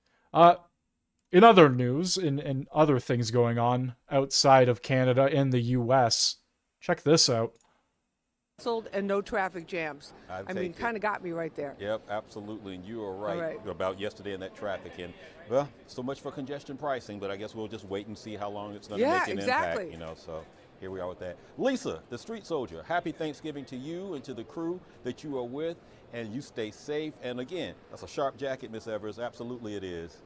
In other news, in other things going on outside of Canada and the US, check this out. And no traffic jams. I mean, kind of got me right there. Yep, absolutely. And you are right, right. about yesterday and that traffic. And, well, so much for congestion pricing, but I guess we'll just wait and see how long it's going to make an impact. You know, so here we are with that. Lisa, the street soldier, happy Thanksgiving to you and to the crew that you are with, and you stay safe. And again, that's a sharp jacket, Miss Evers. Absolutely it is.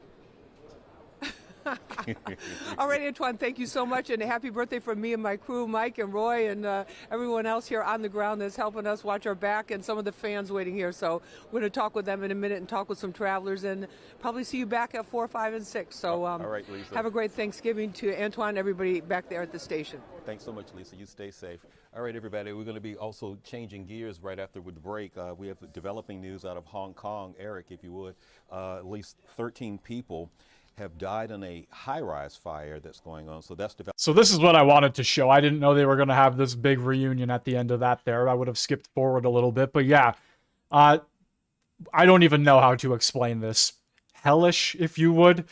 All right, Antoine, thank you so much, and happy birthday from me and my crew, Mike and Roy, and everyone else here on the ground that's helping us watch our back, and some of the fans waiting here. So we're going to talk with them in a minute and talk with some travelers, and probably see you back at 4, 5, and 6. So all right, Lisa. Have a great Thanksgiving to Antoine and everybody back there at the station. Thanks so much, Lisa. You stay safe. All right, everybody, we're going to be also changing gears right after with the break. We have developing news out of Hong Kong. Eric, if you would, at least 13 people have died in a high-rise fire that's going on. So that's So this is what I wanted to show. I didn't know they were going to have this big reunion at the end of that there. I would have skipped forward a little bit. But yeah, I don't even know how to explain this. Hellish, if you would.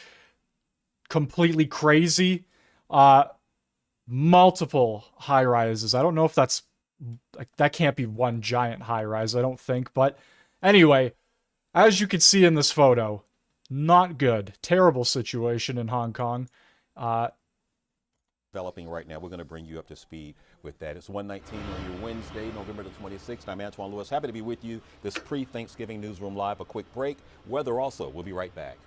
Completely crazy. Multiple high-rises. I don't know if that's... that can't be one giant high-rise, I don't think. But anyway, as you can see in this photo... not good. Terrible situation in Hong Kong. Developing right now. We're going to bring you up to speed with that. It's 1:19 on your Wednesday, November the 26th. I'm Antoine Lewis. Happy to be with you. This pre-Thanksgiving Newsroom Live. A quick break. Weather also. We'll be right back.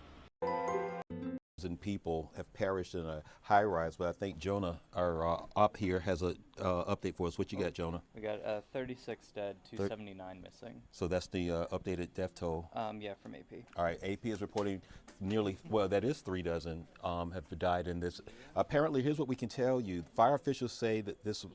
And people have perished in a high-rise, but I think Jonah, our op here, has a update for us. What you got, Jonah? We got 36 dead, 279 missing. So that's the updated death toll? Yeah, from AP. All right, AP is reporting nearly, well, that is 3 dozen have died in this. Apparently, here's what we can tell you. Fire officials say that this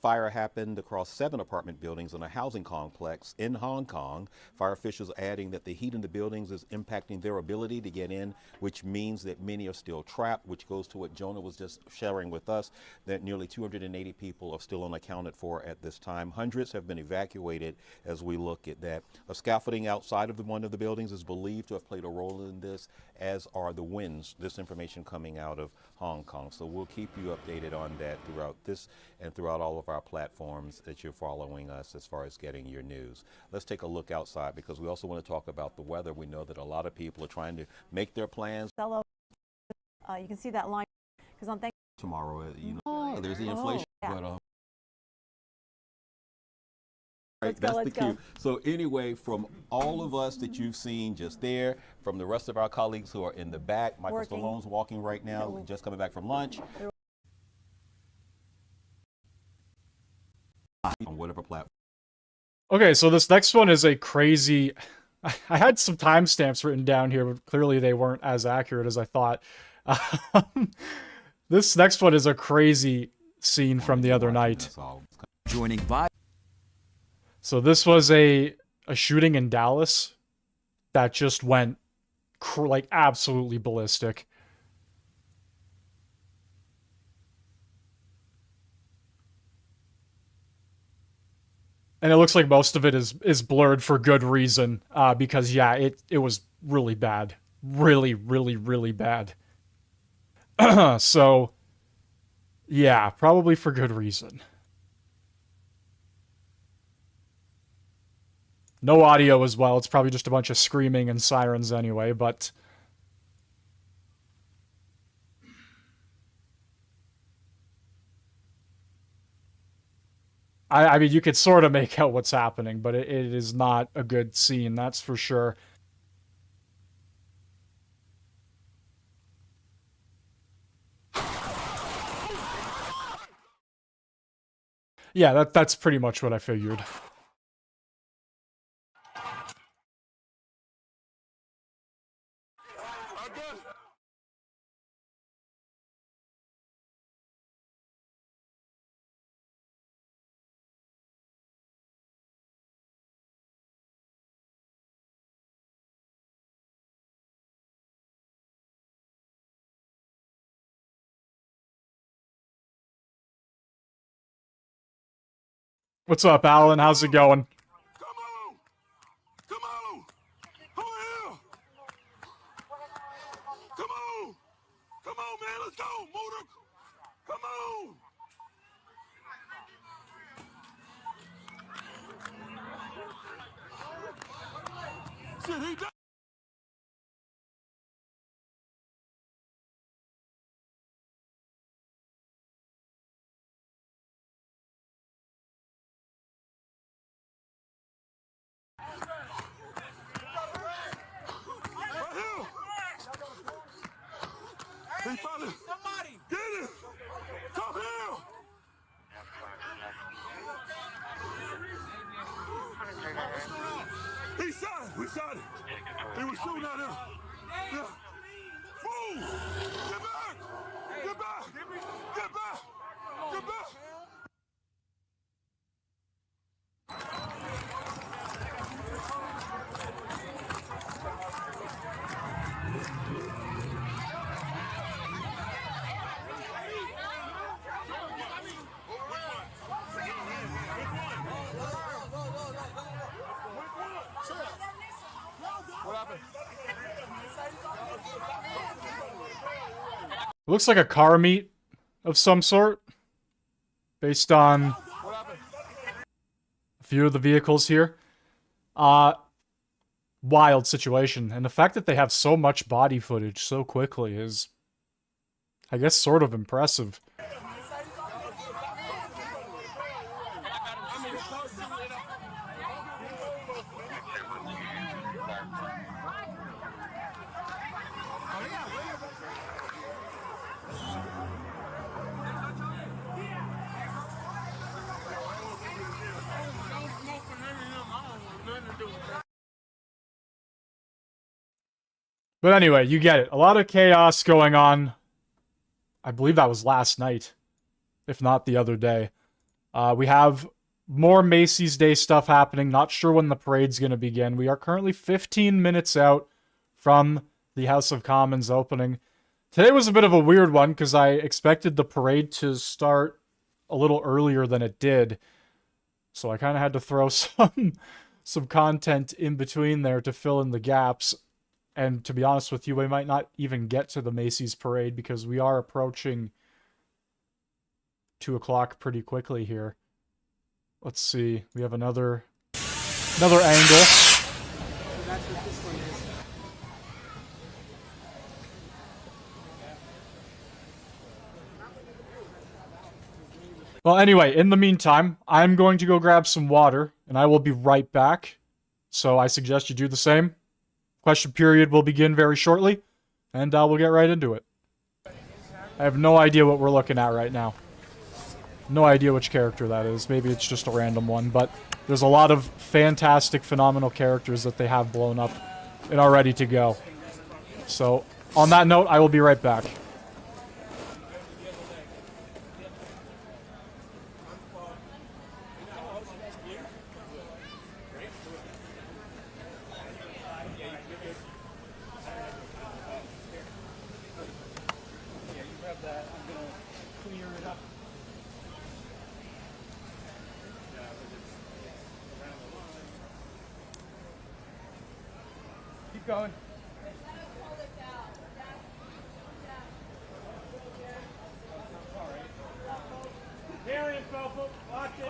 fire happened across 7 apartment buildings in a housing complex in Hong Kong. Fire officials adding that the heat in the buildings is impacting their ability to get in, which means that many are still trapped, which goes to what Jonah was just sharing with us, that nearly 280 people are still unaccounted for at this time. Hundreds have been evacuated as we look at that. A scaffolding outside of one of the buildings is believed to have played a role in this, as are the winds. This information coming out of Hong Kong. So we'll keep you updated on that throughout this and throughout all of our platforms that you're following us as far as getting your news. Let's take a look outside, because we also want to talk about the weather. We know that a lot of people are trying to make their plans. You can see that line, because on tomorrow, you know, there's the inflation. Yeah. But, right, that's the cue. So anyway, from all of us that you've seen just there, from the rest of our colleagues who are in the back, Michael Stallone's walking right now, just coming back from lunch. On whatever platform. Okay, so this next one is a crazy... I had some timestamps written down here, but clearly they weren't as accurate as I thought. This next one is a crazy scene from the other night. Joining by. So this was a shooting in Dallas that just went like absolutely ballistic. And it looks like most of it is blurred for good reason, because yeah, it was really bad. Really, really, really bad. So, yeah, probably for good reason. No audio as well. It's probably just a bunch of screaming and sirens anyway, but... I mean, you could sort of make out what's happening, but it is not a good scene, that's for sure. Yeah, that's pretty much what I figured. What's up, Alan? How's it going? Somebody! Get him! Come here! He shot it! We shot it! He was shooting at him! Yeah. Move! Get back! Get back! Get back! Get back! It looks like a car meet of some sort, based on a few of the vehicles here. Wild situation. And the fact that they have so much body footage so quickly is, I guess, sort of impressive. But anyway, you get it. A lot of chaos going on. I believe that was last night, if not the other day. We have more Macy's Day stuff happening. Not sure when the parade's going to begin. We are currently 15 minutes out from the House of Commons opening. Today was a bit of a weird one because I expected the parade to start a little earlier than it did. So I kind of had to throw some content in between there to fill in the gaps. And to be honest with you, we might not even get to the Macy's parade because we are approaching 2 o'clock pretty quickly here. Let's see. We have another angle. Well, anyway, in the meantime, I'm going to go grab some water, and I will be right back. So I suggest you do the same. Question period will begin very shortly, and we'll get right into it. I have no idea what we're looking at right now. No idea which character that is. Maybe it's just a random one, but there's a lot of fantastic, phenomenal characters that they have blown up and are ready to go. So, on that note, I will be right back. Keep going. Darian, Phelps, watch it.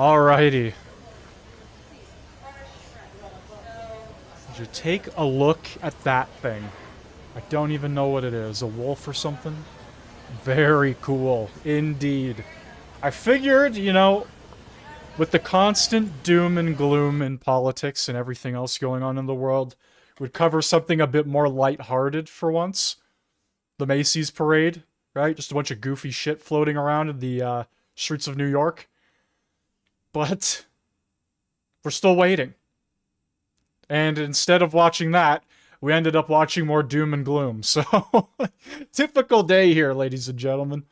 Alrighty. Did you take a look at that thing? I don't even know what it is. A wolf or something? Very cool. Indeed. I figured, you know, with the constant doom and gloom in politics and everything else going on in the world, we'd cover something a bit more lighthearted for once. The Macy's parade, right? Just a bunch of goofy shit floating around in the streets of New York. But we're still waiting. And instead of watching that, we ended up watching more doom and gloom. So, typical day here, ladies and gentlemen.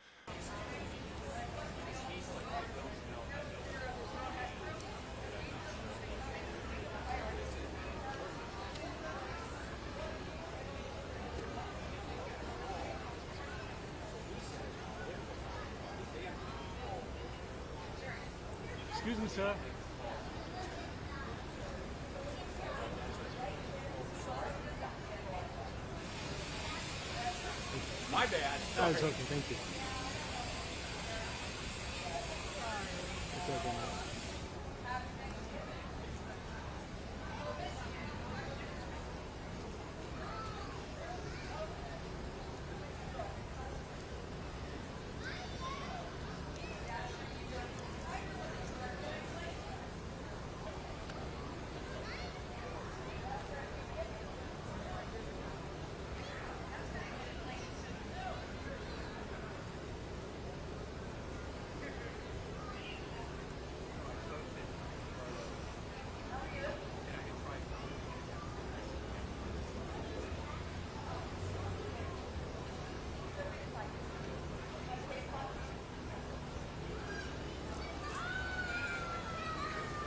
Excuse me, sir. My bad. Oh, it's okay, thank you. It's okay.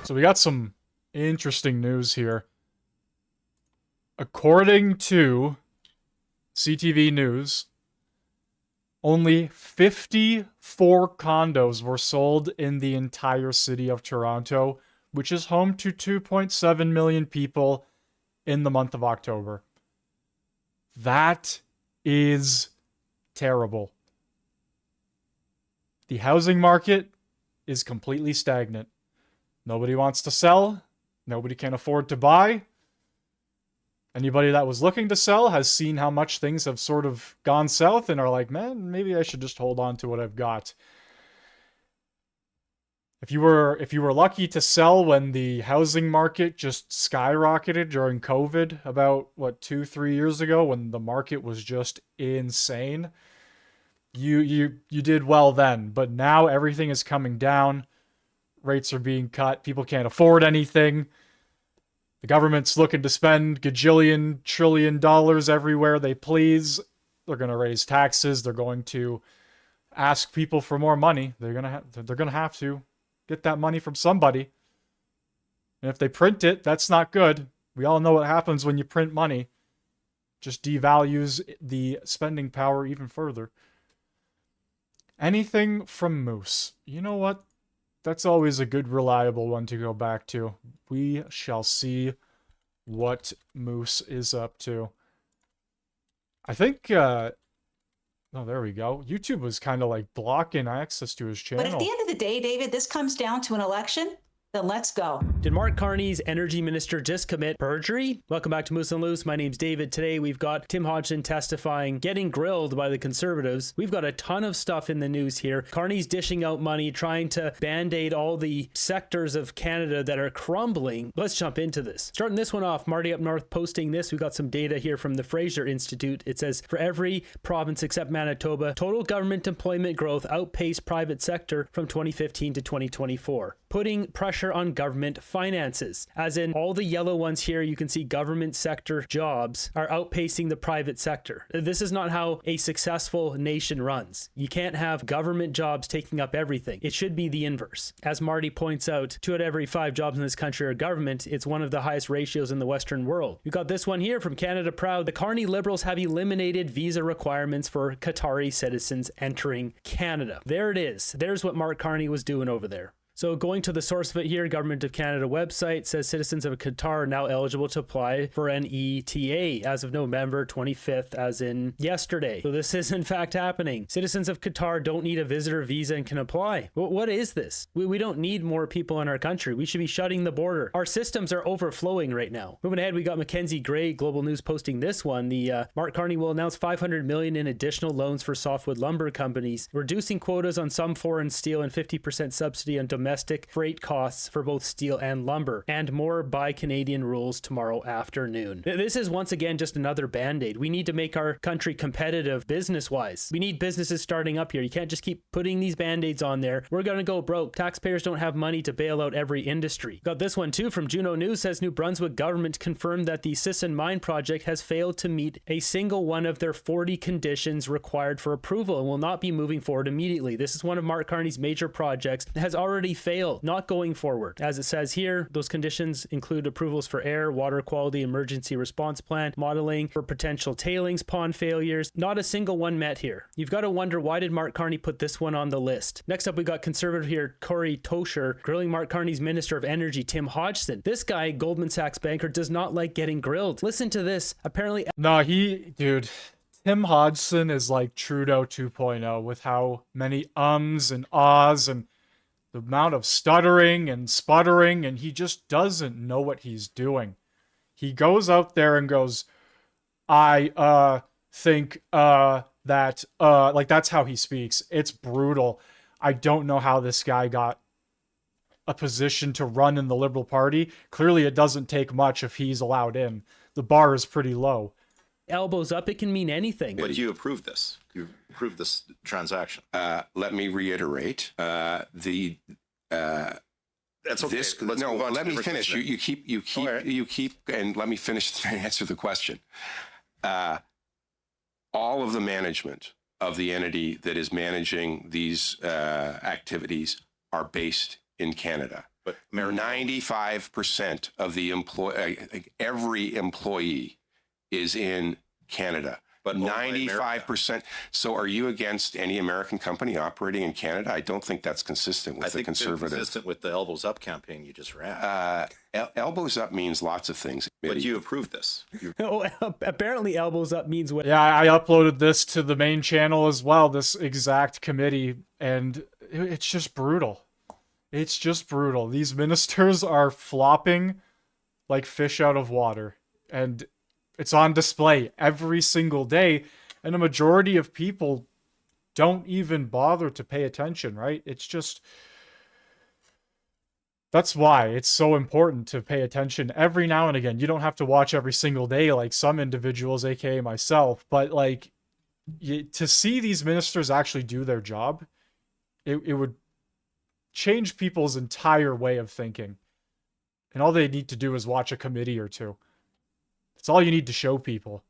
So we got some interesting news here. According to CTV News, only 54 condos were sold in the entire city of Toronto, which is home to 2.7 million people in the month of October. That is terrible. The housing market is completely stagnant. Nobody wants to sell. Nobody can afford to buy. Anybody that was looking to sell has seen how much things have sort of gone south and are like, man, maybe I should just hold on to what I've got. If you were lucky to sell when the housing market just skyrocketed during COVID about, 2-3 years ago when the market was just insane, you did well then. But now everything is coming down. Rates are being cut. People can't afford anything. The government's looking to spend gajillion, trillion dollars everywhere they please. They're going to raise taxes. They're going to ask people for more money. They're going to have to get that money from somebody. And if they print it, that's not good. We all know what happens when you print money. Just devalues the spending power even further. Anything from Moose. You know what? That's always a good, reliable one to go back to. We shall see what Moose is up to. I think, oh, there we go. YouTube was kind of like blocking access to his channel. But at the end of the day, David, this comes down to an election. Then let's go. Did Mark Carney's energy minister just commit perjury? Welcome back to Moose and Loose. My name's David. Today we've got Tim Hodgson testifying, getting grilled by the Conservatives. We've got a ton of stuff in the news here. Carney's dishing out money, trying to band-aid all the sectors of Canada that are crumbling. Let's jump into this. Starting this one off, Marty up north posting this. We've got some data here from the Fraser Institute. It says, for every province except Manitoba, total government employment growth outpaced private sector from 2015 to 2024, putting pressure on government finances. As in all the yellow ones here, you can see government sector jobs are outpacing the private sector. This is not how a successful nation runs. You can't have government jobs taking up everything. It should be the inverse. As Marty points out, 2 out of every 5 jobs in this country are government. It's one of the highest ratios in the Western world. We've got this one here from Canada Proud. The Carney Liberals have eliminated visa requirements for Qatari citizens entering Canada. There it is. There's what Mark Carney was doing over there. So going to the source of it here, Government of Canada website says citizens of Qatar are now eligible to apply for an ETA as of November 25th, as in yesterday. So this is in fact happening. Citizens of Qatar don't need a visitor visa and can apply. What is this? We don't need more people in our country. We should be shutting the border. Our systems are overflowing right now. Moving ahead, we got Mackenzie Gray, Global News, posting this one. The Mark Carney will announce $500 million in additional loans for softwood lumber companies, reducing quotas on some foreign steel and 50% subsidy on domestic freight costs for both steel and lumber, and more Buy Canadian rules tomorrow afternoon. This is once again just another band-aid. We need to make our country competitive business-wise. We need businesses starting up here. You can't just keep putting these band-aids on there. We're gonna go broke. Taxpayers don't have money to bail out every industry. Got this one too from Juno News, says New Brunswick government confirmed that the Sisson Mine project has failed to meet a single one of their 40 conditions required for approval and will not be moving forward immediately. This is one of Mark Carney's major projects that has already failed, not going forward. As it says here, those conditions include approvals for air, water quality, emergency response plan, modeling for potential tailings pond failures. Not a single one met here. You've got to wonder, why did Mark Carney put this one on the list? Next up, we got conservative here, Corey Tosher, grilling Mark Carney's Minister of Energy, Tim Hodgson. This guy, Goldman Sachs banker, does not like getting grilled. Listen to this. Apparently... No, dude, Tim Hodgson is like Trudeau 2.0 with how many ums and ahs and the amount of stuttering and sputtering, and he just doesn't know what he's doing. He goes out there and goes, I think that like that's how he speaks. It's brutal. I don't know how this guy got a position to run in the Liberal Party. Clearly it doesn't take much if he's allowed in. The bar is pretty low. Elbows up, it can mean anything. But you approved this. You approved this transaction. Let me reiterate. That's okay. Let's move on let to me the finish. question. You keep, and let me finish to answer the question. All of the management of the entity that is managing these activities are based in Canada. But 95% of the every employee is in Canada. But 95%. So are you against any American company operating in Canada? I don't think that's consistent with the conservative. Consistent with the Elbows Up campaign you just ran. Elbows up means lots of things. But you approved this. Oh, apparently elbows up means what? Yeah, I uploaded this to the main channel as well, this exact committee, and it's just brutal. It's just brutal. These ministers are flopping like fish out of water, and it's on display every single day, and a majority of people don't even bother to pay attention, right? It's just... That's why it's so important to pay attention every now and again. You don't have to watch every single day like some individuals, aka myself, but like to see these ministers actually do their job, it would change people's entire way of thinking. And all they need to do is watch a committee or two. That's all you need to show people.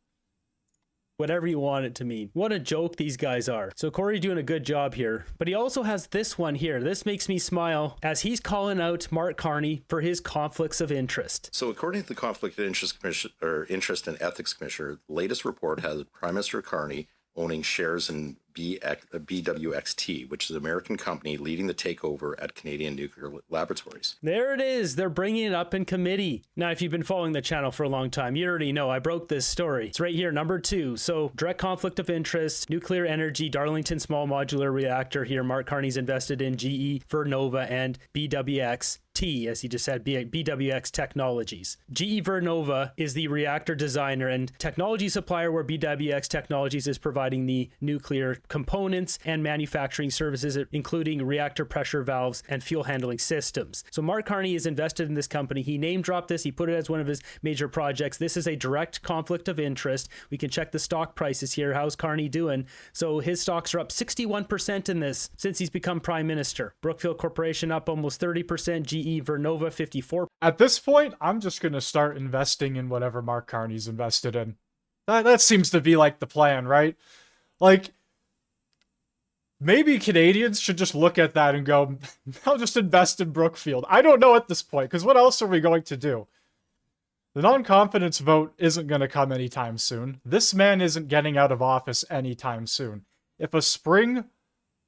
Whatever you want it to mean. What a joke these guys are. So Corey doing a good job here, but he also has this one here. This makes me smile as he's calling out Mark Carney for his conflicts of interest. So according to the Conflict of Interest Commission, or Interest and Ethics Commissioner, the latest report has Prime Minister Carney owning shares in BWXT, which is an American company leading the takeover at Canadian Nuclear Laboratories. There it is. They're bringing it up in committee. Now, if you've been following the channel for a long time, you already know I broke this story. It's right here, number 2. So direct conflict of interest, nuclear energy, Darlington small modular reactor here. Mark Carney's invested in GE, Vernova, and BWXT, as he just said, BWX Technologies. GE Vernova is the reactor designer and technology supplier, where BWX Technologies is providing the nuclear components and manufacturing services, including reactor pressure valves and fuel handling systems. So Mark Carney is invested in this company. He name dropped this. He put it as one of his major projects. This is a direct conflict of interest. We can check the stock prices here. How's Carney doing? So his stocks are up 61% in this since he's become prime minister. Brookfield Corporation up almost 30%. GE Vernova 54%. At this point, I'm just going to start investing in whatever Mark Carney's invested in. That seems to be like the plan, right? Like, maybe Canadians should just look at that and go, I'll just invest in Brookfield. I don't know at this point, because what else are we going to do? The non-confidence vote isn't going to come anytime soon. This man isn't getting out of office anytime soon. If a spring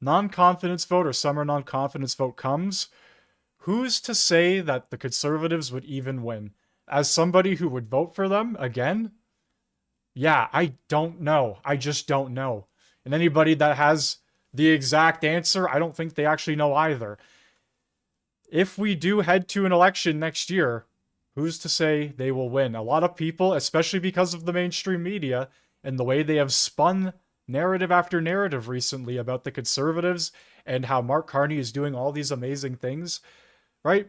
non-confidence vote or summer non-confidence vote comes, who's to say that the Conservatives would even win? As somebody who would vote for them again, yeah, I don't know. I just don't know. And anybody that has the exact answer, I don't think they actually know either. If we do head to an election next year, who's to say they will win? A lot of people, especially because of the mainstream media and the way they have spun narrative after narrative recently about the Conservatives and how Mark Carney is doing all these amazing things, right?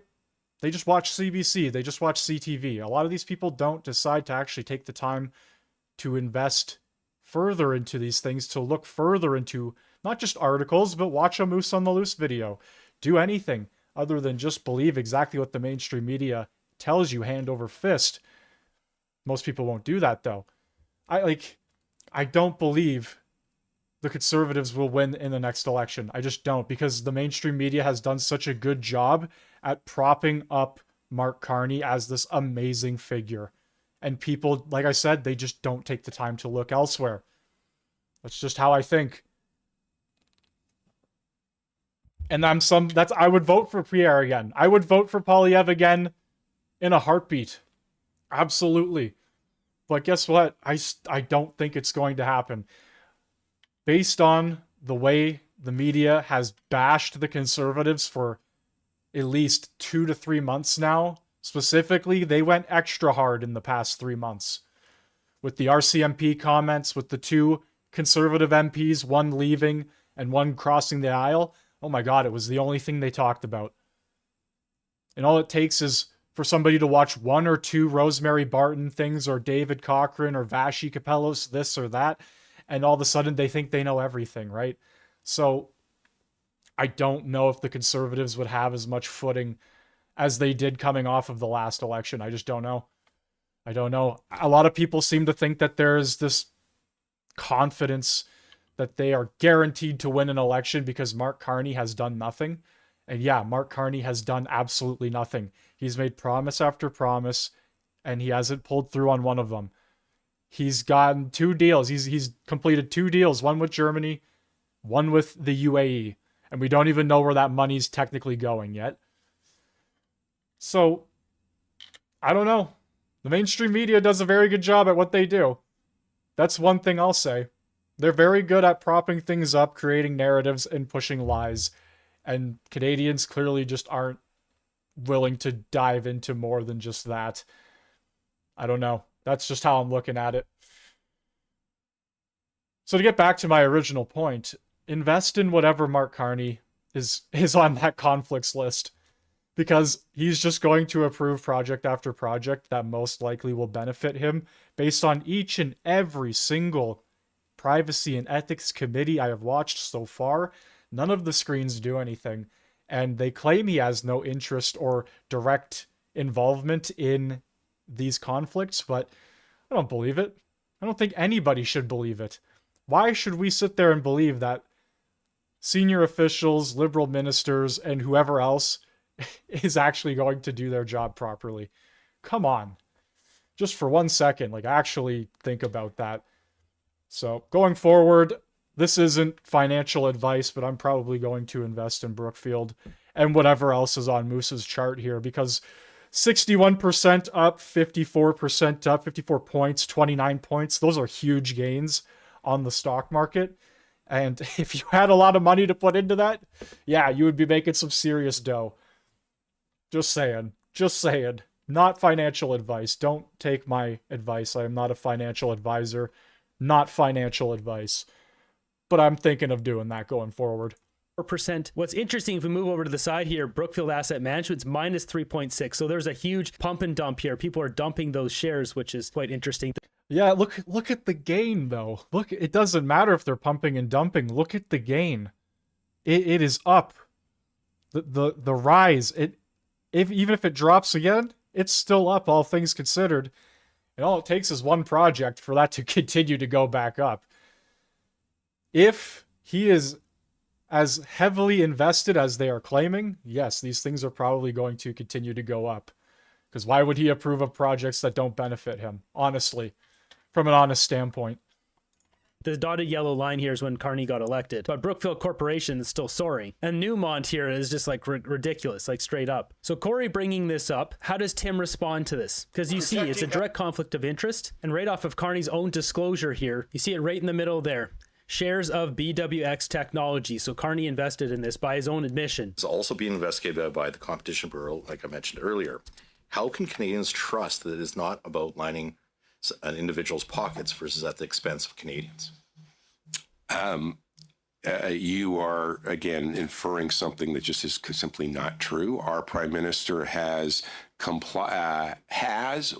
They just watch CBC, they just watch CTV. A lot of these people don't decide to actually take the time to invest further into these things, to look further into not just articles, but watch a Moose on the Loose video. Do anything other than just believe exactly what the mainstream media tells you hand over fist. Most people won't do that, though. I don't believe the Conservatives will win in the next election. I just don't, because the mainstream media has done such a good job at propping up Mark Carney as this amazing figure. And people, like I said, they just don't take the time to look elsewhere. That's just how I think. And I would vote for Pierre again. I would vote for Poilievre again in a heartbeat. Absolutely. But guess what? I don't think it's going to happen. Based on the way the media has bashed the Conservatives for at least 2 to 3 months now, specifically, they went extra hard in the past 3 months. With the RCMP comments, with the 2 Conservative MPs, one leaving and one crossing the aisle. Oh my God, it was the only thing they talked about. And all it takes is for somebody to watch 1 or 2 Rosemary Barton things or David Cochrane or Vashi Capellos, this or that, and all of a sudden they think they know everything, right? So I don't know if the Conservatives would have as much footing as they did coming off of the last election. I just don't know. I don't know. A lot of people seem to think that there's this confidence that they are guaranteed to win an election because Mark Carney has done nothing. And yeah, Mark Carney has done absolutely nothing. He's made promise after promise, and he hasn't pulled through on one of them. He's gotten 2 deals. He's completed 2 deals, one with Germany, one with the UAE. And we don't even know where that money's technically going yet. So, I don't know. The mainstream media does a very good job at what they do. That's one thing I'll say. They're very good at propping things up, creating narratives, and pushing lies. And Canadians clearly just aren't willing to dive into more than just that. I don't know. That's just how I'm looking at it. So to get back to my original point, invest in whatever Mark Carney is on that conflicts list, because he's just going to approve project after project that most likely will benefit him based on each and every single privacy and ethics committee I have watched so far. None of the screens do anything, and they claim he has no interest or direct involvement in these conflicts, but I don't believe it. I don't think anybody should believe it. Why should we sit there and believe that senior officials, liberal ministers, and whoever else is actually going to do their job properly? Come on. Just for 1 second, actually think about that. So, going forward, this isn't financial advice, but I'm probably going to invest in Brookfield and whatever else is on Moose's chart here, because 61% up, 54% up, 54 points, 29 points. Those are huge gains on the stock market. And if you had a lot of money to put into that, yeah, you would be making some serious dough. Just saying. Just saying. Not financial advice. Don't take my advice. I am not a financial advisor. Not financial advice. But I'm thinking of doing that going forward. 4%. What's interesting, if we move over to the side here, Brookfield Asset Management's minus 3.6. So there's a huge pump and dump here. People are dumping those shares, which is quite interesting. Yeah, look at the gain though. Look, it doesn't matter if they're pumping and dumping. Look at the gain. It is up. The rise. Even if it drops again, it's still up, all things considered. And all it takes is one project for that to continue to go back up. If he is as heavily invested as they are claiming, yes, these things are probably going to continue to go up. Because why would he approve of projects that don't benefit him? Honestly, from an honest standpoint. The dotted yellow line here is when Carney got elected, but Brookfield Corporation is still soaring. And Newmont here is just like ridiculous, like straight up. So Corey bringing this up, how does Tim respond to this? Because you see, it's a direct conflict of interest. And right off of Carney's own disclosure here, you see it right in the middle there. Shares of BWX Technology. So Carney invested in this by his own admission. It's also being investigated by the Competition Bureau, like I mentioned earlier. How can Canadians trust that it is not about lining an individual's pockets versus at the expense of Canadians? You are, again, inferring something that just is simply not true. Our Prime Minister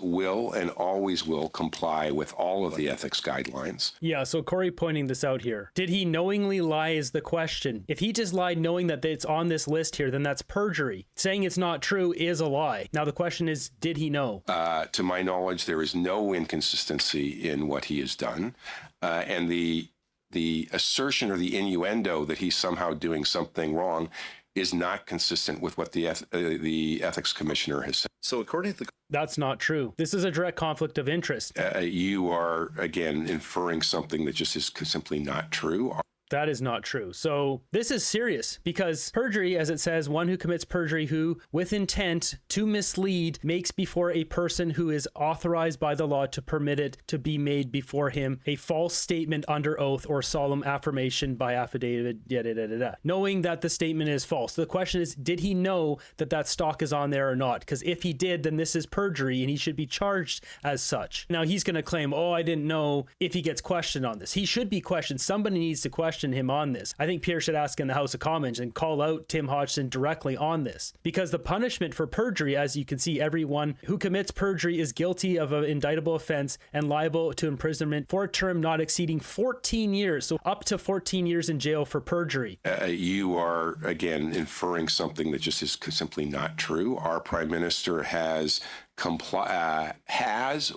will, and always will comply with all of the ethics guidelines. Yeah, so Corey pointing this out here. Did he knowingly lie is the question. If he just lied knowing that it's on this list here, then that's perjury. Saying it's not true is a lie. Now the question is, did he know? To my knowledge, there is no inconsistency in what he has done. And the assertion or the innuendo that he's somehow doing something wrong is not consistent with what the ethics commissioner has said. So according to that's not true. This is a direct conflict of interest. You are, again, inferring something that just is simply not true. That is not true. So this is serious because perjury, as it says, one who commits perjury who, with intent to mislead, makes before a person who is authorized by the law to permit it to be made before him a false statement under oath or solemn affirmation by affidavit, knowing that the statement is false. The question is, did he know that that stock is on there or not? Because if he did, then this is perjury and he should be charged as such. Now he's going to claim, oh, I didn't know, if he gets questioned on this. He should be questioned. Somebody needs to question him on this. I think Pierre should ask in the House of Commons and call out Tim Hodgson directly on this, because the punishment for perjury, as you can see, everyone who commits perjury is guilty of an indictable offense and liable to imprisonment for a term not exceeding 14 years. So up to 14 years in jail for perjury. You are, again, inferring something that just is simply not true. Our Prime Minister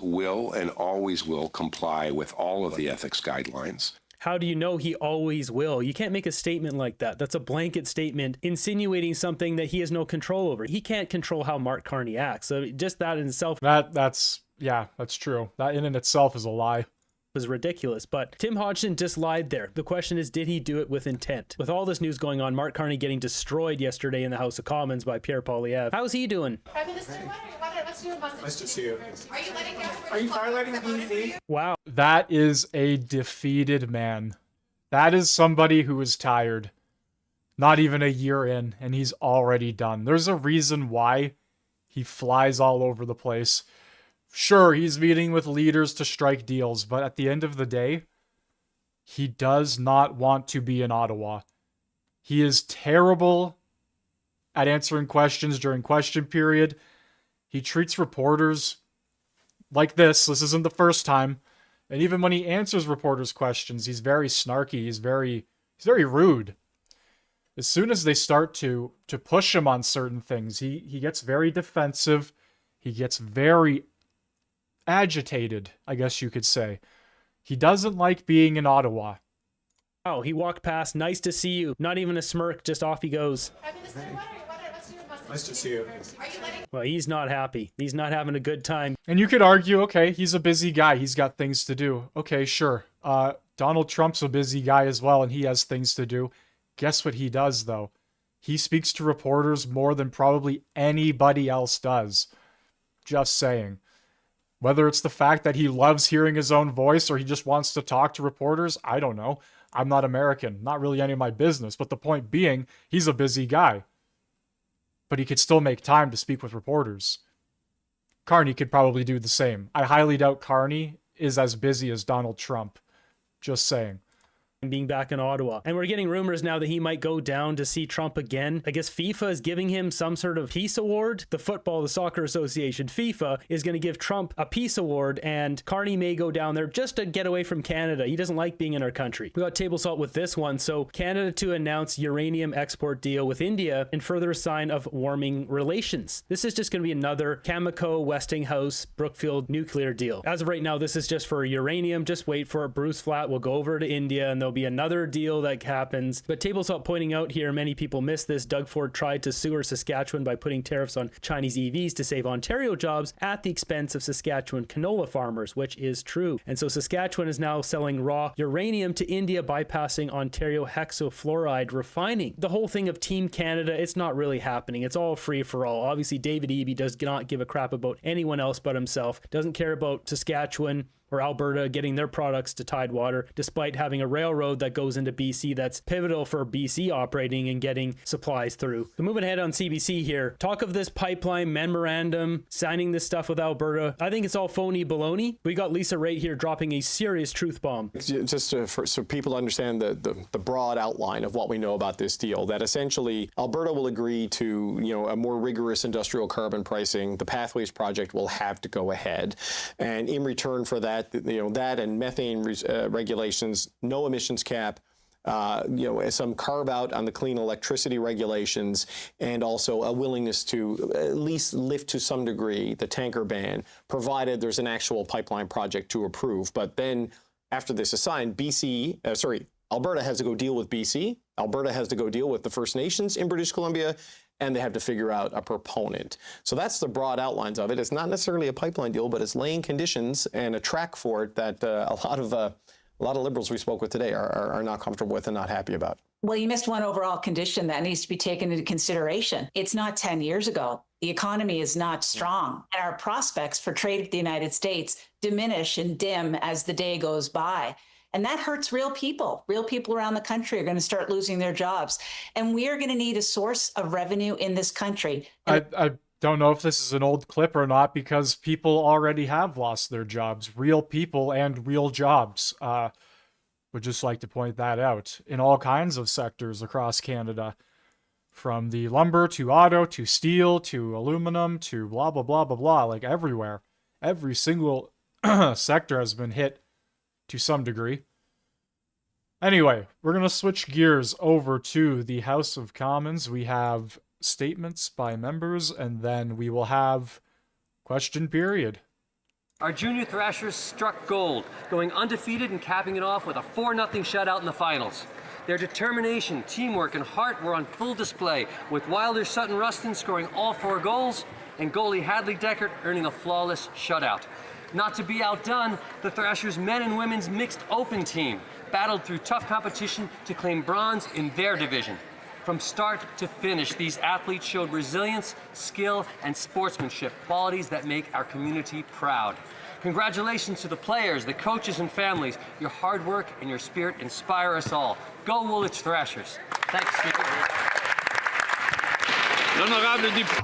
will, and always will comply with all of the ethics guidelines. How do you know he always will? You can't make a statement like that. That's a blanket statement insinuating something that he has no control over. He can't control how Mark Carney acts. So just that in itself. That's true. That in and itself is a lie. Was ridiculous, but Tim Hodgson just lied there. The question is, did he do it with intent? With all this news going on, Mark Carney getting destroyed yesterday in the House of Commons by Pierre Poilievre. How's he doing? Nice to see you. Are you violating DC? Wow. That is a defeated man. That is somebody who is tired. Not even a year in, and he's already done. There's a reason why he flies all over the place. Sure, he's meeting with leaders to strike deals, but at the end of the day, he does not want to be in Ottawa. He is terrible at answering questions during question period. He treats reporters like this. This isn't the first time. And even when he answers reporters' questions, he's very snarky. He's very rude. As soon as they start to push him on certain things, he gets very defensive. He gets very agitated, I guess you could say. He doesn't like being in Ottawa. Oh, he walked past. Nice to see you. Not even a smirk, just off he goes. Nice to see you. Well, he's not happy. He's not having a good time. And you could argue, okay, he's a busy guy. He's got things to do. Okay, sure. Donald Trump's a busy guy as well, and he has things to do. Guess what he does, though? He speaks to reporters more than probably anybody else does. Just saying. Whether it's the fact that he loves hearing his own voice or he just wants to talk to reporters, I don't know. I'm not American. Not really any of my business. But the point being, he's a busy guy. But he could still make time to speak with reporters. Carney could probably do the same. I highly doubt Carney is as busy as Donald Trump. Just saying. Being back in Ottawa. And we're getting rumors now that he might go down to see Trump again. I guess FIFA is giving him some sort of peace award. The Soccer Association, FIFA, is going to give Trump a peace award, and Carney may go down there just to get away from Canada. He doesn't like being in our country. We got table salt with this one. So Canada to announce uranium export deal with India and further sign of warming relations. This is just going to be another Cameco, Westinghouse, Brookfield nuclear deal. As of right now, this is just for uranium. Just wait for it. Bruce Flatt will go over to India and they'll there'll be another deal that happens. But tabletop pointing out here, many people miss this. Doug Ford tried to sue Saskatchewan by putting tariffs on Chinese EVs to save Ontario jobs at the expense of Saskatchewan canola farmers, which is true. And so Saskatchewan is now selling raw uranium to India, bypassing Ontario hexafluoride refining. The whole thing of Team Canada, it's not really happening. It's all free for all. Obviously, David Eby does not give a crap about anyone else but himself, doesn't care about Saskatchewan or Alberta getting their products to Tidewater, despite having a railroad that goes into BC that's pivotal for BC operating and getting supplies through. So moving ahead on CBC here, talk of this pipeline memorandum, signing this stuff with Alberta. I think it's all phony baloney. We got Lisa Raitt here dropping a serious truth bomb. Just so people understand the broad outline of what we know about this deal, that essentially Alberta will agree to, a more rigorous industrial carbon pricing. The Pathways project will have to go ahead. And in return for that, that and methane regulations, no emissions cap, some carve out on the clean electricity regulations, and also a willingness to at least lift to some degree the tanker ban, provided there's an actual pipeline project to approve. But then after this is signed, Alberta has to go deal with BC. Alberta has to go deal with the First Nations in British Columbia, and they have to figure out a proponent. So that's the broad outlines of it. It's not necessarily a pipeline deal, but it's laying conditions and a track for it that a lot of Liberals we spoke with today are not comfortable with and not happy about. Well, you missed one overall condition that needs to be taken into consideration. It's not 10 years ago. The economy is not strong, and our prospects for trade with the United States diminish and dim as the day goes by. And that hurts real people. Real people around the country are going to start losing their jobs. And we are going to need a source of revenue in this country. I don't know if this is an old clip or not, because people already have lost their jobs. Real people and real jobs. Would just like to point that out. In all kinds of sectors across Canada. From the lumber to auto to steel to aluminum to blah, blah, blah, blah, blah. Like everywhere. Every single sector has been hit to some degree. Anyway, we're going to switch gears over to the House of Commons. We have statements by members, and then we will have question period. Our junior Thrashers struck gold, going undefeated and capping it off with a 4-0 shutout in the finals. Their determination, teamwork, and heart were on full display, with Wilder Sutton Rustin scoring all 4 goals and goalie Hadley Deckert earning a flawless shutout. Not to be outdone, the Thrashers' men and women's mixed open team battled through tough competition to claim bronze in their division. From start to finish, these athletes showed resilience, skill, and sportsmanship, qualities that make our community proud. Congratulations to the players, the coaches, and families. Your hard work and your spirit inspire us all. Go Woolwich Thrashers. Thanks, Speaker.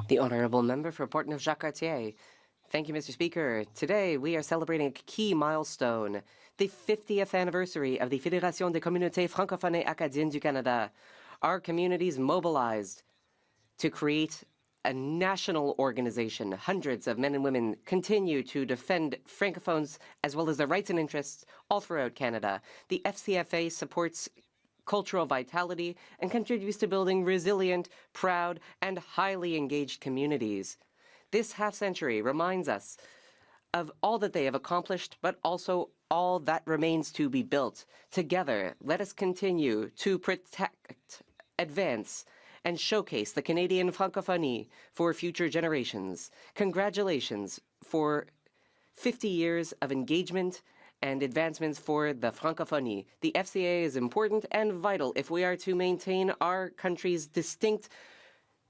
The Honourable Member for Portneuf-Jacques-Cartier. Thank you, Mr. Speaker. Today, we are celebrating a key milestone, the 50th anniversary of the Fédération des Communautés Francophones et Acadiennes du Canada. Our communities mobilized to create a national organization. Hundreds of men and women continue to defend Francophones as well as their rights and interests all throughout Canada. The FCFA supports cultural vitality and contributes to building resilient, proud, and highly engaged communities. This half-century reminds us of all that they have accomplished, but also all that remains to be built. Together, let us continue to protect, advance, and showcase the Canadian Francophonie for future generations. Congratulations for 50 years of engagement and advancements for the Francophonie. The FCA is important and vital if we are to maintain our country's distinct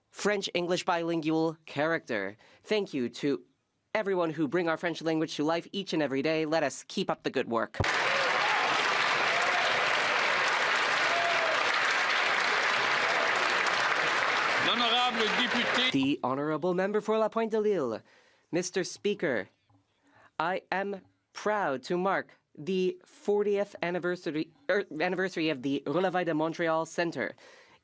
French-English bilingual character. Thank you to everyone who bring our French language to life each and every day. Let us keep up the good work. The Honourable Member for La Pointe-de-L'Île. Mr. Speaker, I am proud to mark the 40th anniversary of the Relève de Montréal Centre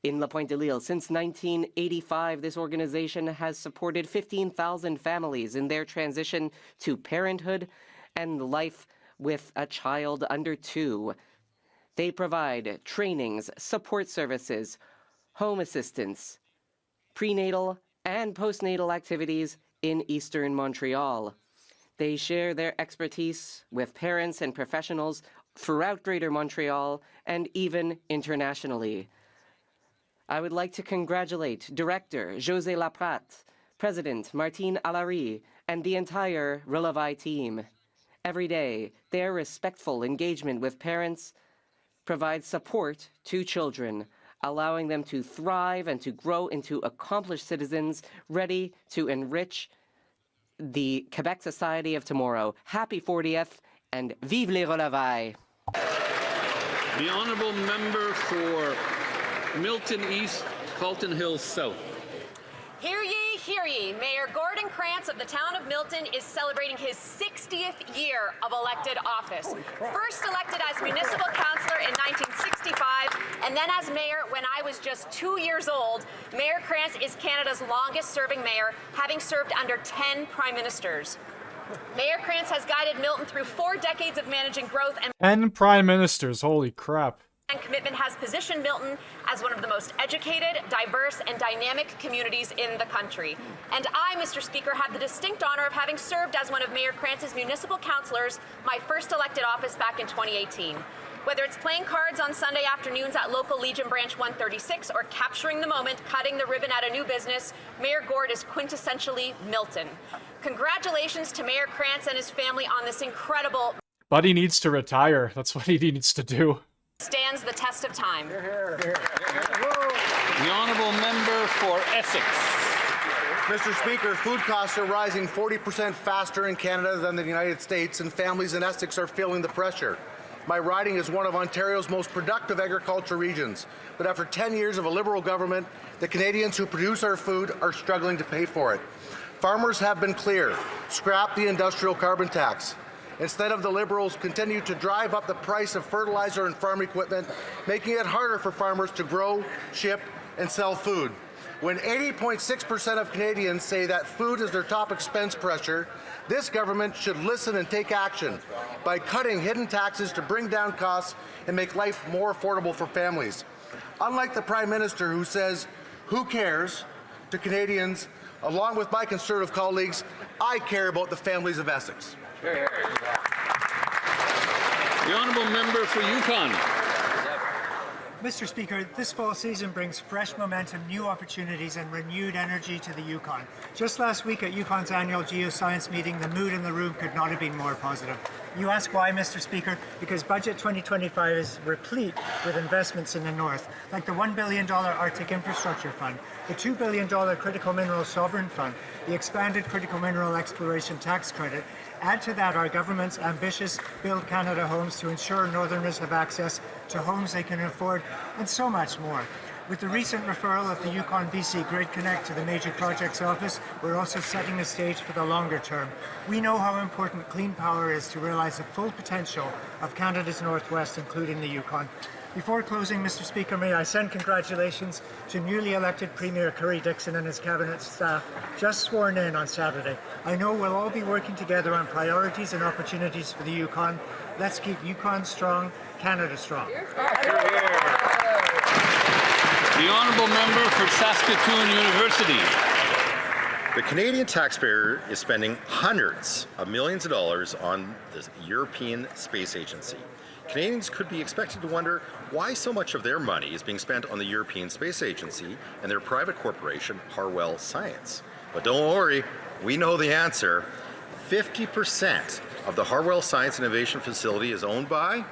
in La Pointe-de-L'Île. Since 1985, this organization has supported 15,000 families in their transition to parenthood and life with a child under 2. They provide trainings, support services, home assistance, prenatal and postnatal activities in Eastern Montreal. They share their expertise with parents and professionals throughout Greater Montreal, and even internationally. I would like to congratulate Director José Laprate, President Martine Allary, and the entire Relavai team. Every day, their respectful engagement with parents provides support to children, allowing them to thrive and to grow into accomplished citizens ready to enrich the Quebec society of tomorrow. Happy 40th, and vive les Relavai! The honourable member for Milton East, Carlton Hills South. Hear ye, hear ye. Mayor Gordon Krantz of the town of Milton is celebrating his 60th year of elected office. First elected as municipal councillor in 1965, and then as mayor when I was just 2 years old. Mayor Krantz is Canada's longest-serving mayor, having served under 10 prime ministers. Mayor Krantz has guided Milton through 4 decades of managing growth and 10 prime ministers, holy crap. commitment has positioned Milton as one of the most educated, diverse, and dynamic communities in the country. And I, Mr. Speaker, have the distinct honor of having served as one of Mayor Krantz's municipal councillors, my first elected office back in 2018. Whether it's playing cards on Sunday afternoons at local Legion Branch 136 or capturing the moment, cutting the ribbon at a new business, Mayor Gord is quintessentially Milton. Congratulations to Mayor Krantz and his family on this incredible... Buddy needs to retire. That's what he needs to do. ...stands the test of time. The honourable member for Essex. Mr. Speaker, food costs are rising 40% faster in Canada than the United States, and families in Essex are feeling the pressure. My riding is one of Ontario's most productive agriculture regions, but after 10 years of a Liberal government, the Canadians who produce our food are struggling to pay for it. Farmers have been clear. Scrap the industrial carbon tax. Instead of the Liberals continue to drive up the price of fertilizer and farm equipment, making it harder for farmers to grow, ship, and sell food. When 80.6% of Canadians say that food is their top expense pressure, this government should listen and take action by cutting hidden taxes to bring down costs and make life more affordable for families. Unlike the Prime Minister who says, "Who cares?" to Canadians, along with my Conservative colleagues, I care about the families of Essex. The honourable member for Yukon. Mr. Speaker, this fall season brings fresh momentum, new opportunities, and renewed energy to the Yukon. Just last week at Yukon's annual Geoscience meeting, the mood in the room could not have been more positive. You ask why, Mr. Speaker? Because Budget 2025 is replete with investments in the North, like the $1 billion Arctic Infrastructure Fund, the $2 billion Critical Mineral Sovereign Fund, the expanded Critical Mineral Exploration Tax Credit. Add to that our government's ambitious Build Canada homes to ensure Northerners have access to homes they can afford, and so much more. With the recent referral of the Yukon BC Grid Connect to the Major Projects Office, we're also setting the stage for the longer term. We know how important clean power is to realize the full potential of Canada's Northwest, including the Yukon. Before closing, Mr. Speaker, may I send congratulations to newly elected Premier Curry Dixon and his cabinet staff, just sworn in on Saturday. I know we'll all be working together on priorities and opportunities for the Yukon. Let's keep Yukon strong, Canada strong. The honourable member for Saskatoon University. The Canadian taxpayer is spending hundreds of millions of dollars on the European Space Agency. Canadians could be expected to wonder why so much of their money is being spent on the European Space Agency and their private corporation, Harwell Science. But don't worry, we know the answer. 50% of the Harwell Science Innovation Facility is owned by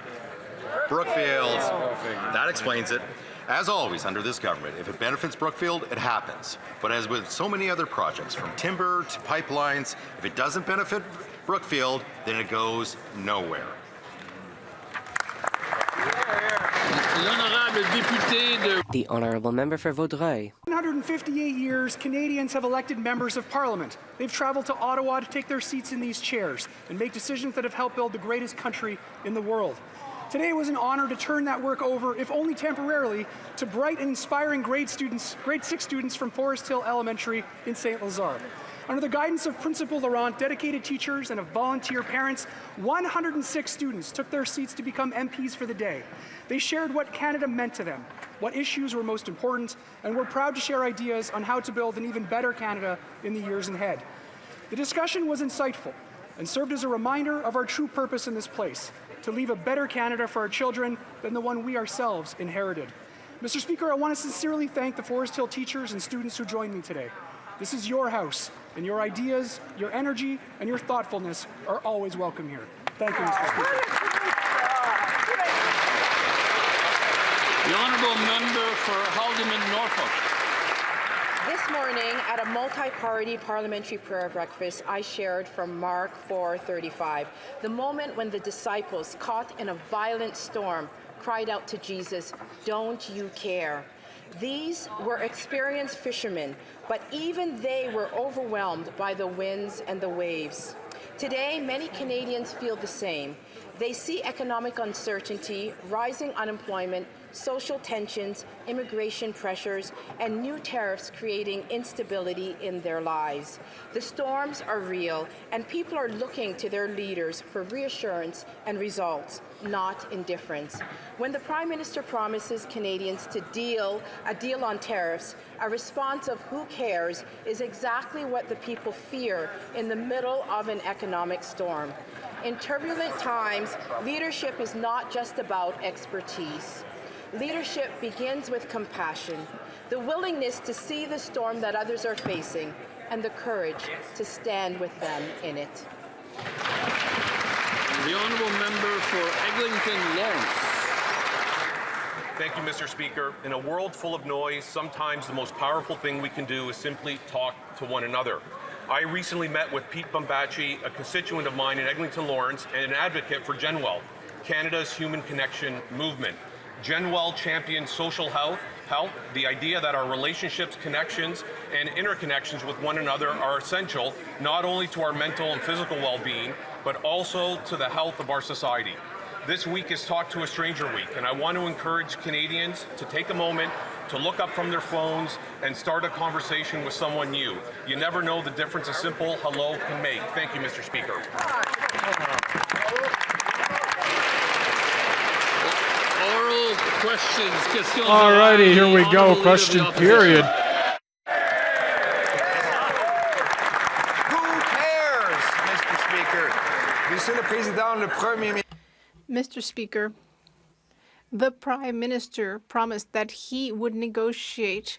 Brookfield. That explains it. As always, under this government, if it benefits Brookfield, it happens. But as with so many other projects, from timber to pipelines, if it doesn't benefit Brookfield, then it goes nowhere. The honourable member for Vaudreuil. 158 years, Canadians have elected members of Parliament. They've travelled to Ottawa to take their seats in these chairs and make decisions that have helped build the greatest country in the world. Today was an honour to turn that work over, if only temporarily, to bright and inspiring grade 6 students from Forest Hill Elementary in St. Lazare. Under the guidance of Principal Laurent, dedicated teachers, and of volunteer parents, 106 students took their seats to become MPs for the day. They shared what Canada meant to them, what issues were most important, and we're proud to share ideas on how to build an even better Canada in the years ahead. The discussion was insightful and served as a reminder of our true purpose in this place, to leave a better Canada for our children than the one we ourselves inherited. Mr. Speaker, I want to sincerely thank the Forest Hill teachers and students who joined me today. This is your house, and your ideas, your energy, and your thoughtfulness are always welcome here. Thank you, Mr. Speaker. The honourable member for Haldimand Norfolk. This morning, at a multi-party parliamentary prayer breakfast, I shared from Mark 4:35, the moment when the disciples, caught in a violent storm, cried out to Jesus, "Don't you care?" These were experienced fishermen, but even they were overwhelmed by the winds and the waves. Today, many Canadians feel the same. They see economic uncertainty, rising unemployment, social tensions, immigration pressures, and new tariffs creating instability in their lives. The storms are real, and people are looking to their leaders for reassurance and results, not indifference. When the Prime Minister promises Canadians a deal on tariffs, a response of "who cares" is exactly what the people fear in the middle of an economic storm. In turbulent times, leadership is not just about expertise. Leadership begins with compassion, the willingness to see the storm that others are facing, and the courage to stand with them in it. The honourable member for Eglinton Lawrence. Thank you, Mr. Speaker. In a world full of noise, sometimes the most powerful thing we can do is simply talk to one another. I recently met with Pete Bumbachi, a constituent of mine in Eglinton Lawrence and an advocate for GenWell, Canada's Human Connection movement. GenWell champions social health, the idea that our relationships, connections, and interconnections with one another are essential not only to our mental and physical well-being, but also to the health of our society. This week is Talk to a Stranger Week, and I want to encourage Canadians to take a moment to look up from their phones and start a conversation with someone new. You never know the difference a simple hello can make. Thank you, Mr. Speaker. Oral questions. Alrighty, here we go. Question period. Who cares, Mr. Speaker? Monsieur le Président, le Premier. Mr. Speaker, the Prime Minister promised that he would negotiate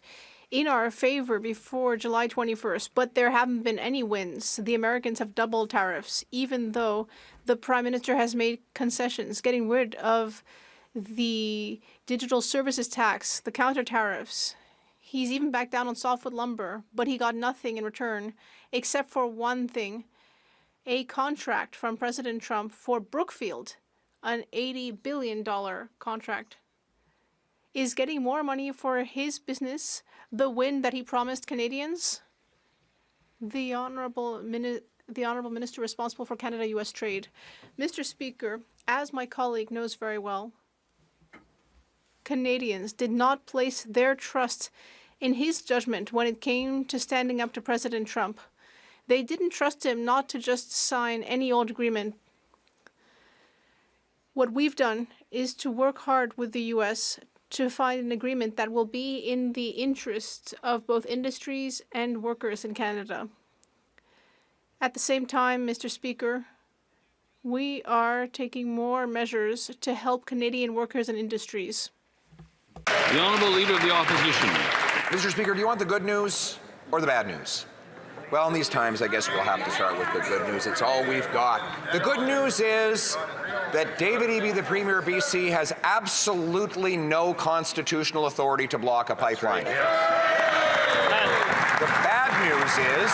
in our favor before July 21st, but there haven't been any wins. The Americans have doubled tariffs, even though the Prime Minister has made concessions, getting rid of the digital services tax, the counter tariffs. He's even backed down on softwood lumber, but he got nothing in return, except for one thing, a contract from President Trump for Brookfield, an $80 billion contract. Is getting more money for his business the win that he promised Canadians? The Honourable Minister responsible for Canada-US trade. Mr. Speaker, as my colleague knows very well, Canadians did not place their trust in his judgment when it came to standing up to President Trump. They didn't trust him not to just sign any old agreement. What we've done is to work hard with the U.S. to find an agreement that will be in the interest of both industries and workers in Canada. At the same time, Mr. Speaker, we are taking more measures to help Canadian workers and industries. The Honourable Leader of the Opposition. Mr. Speaker, do you want the good news or the bad news? Well, in these times, I guess we'll have to start with the good news. It's all we've got. The good news is that David Eby, the Premier of BC, has absolutely no constitutional authority to block a pipeline. The bad news is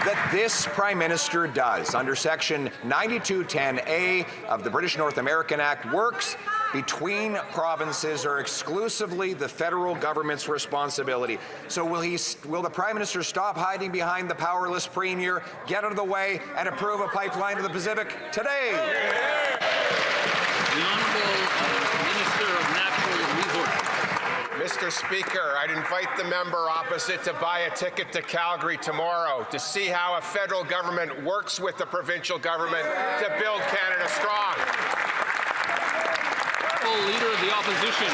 that this Prime Minister does. Under Section 9210A of the British North American Act, works between provinces are exclusively the federal government's responsibility. So will the Prime Minister stop hiding behind the powerless Premier, get out of the way, and approve a pipeline to the Pacific today? The Honourable Minister of Natural Resources. Mr. Speaker, I'd invite the member opposite to buy a ticket to Calgary tomorrow to see how a federal government works with the provincial government to build Canada strong. Leader of the Opposition.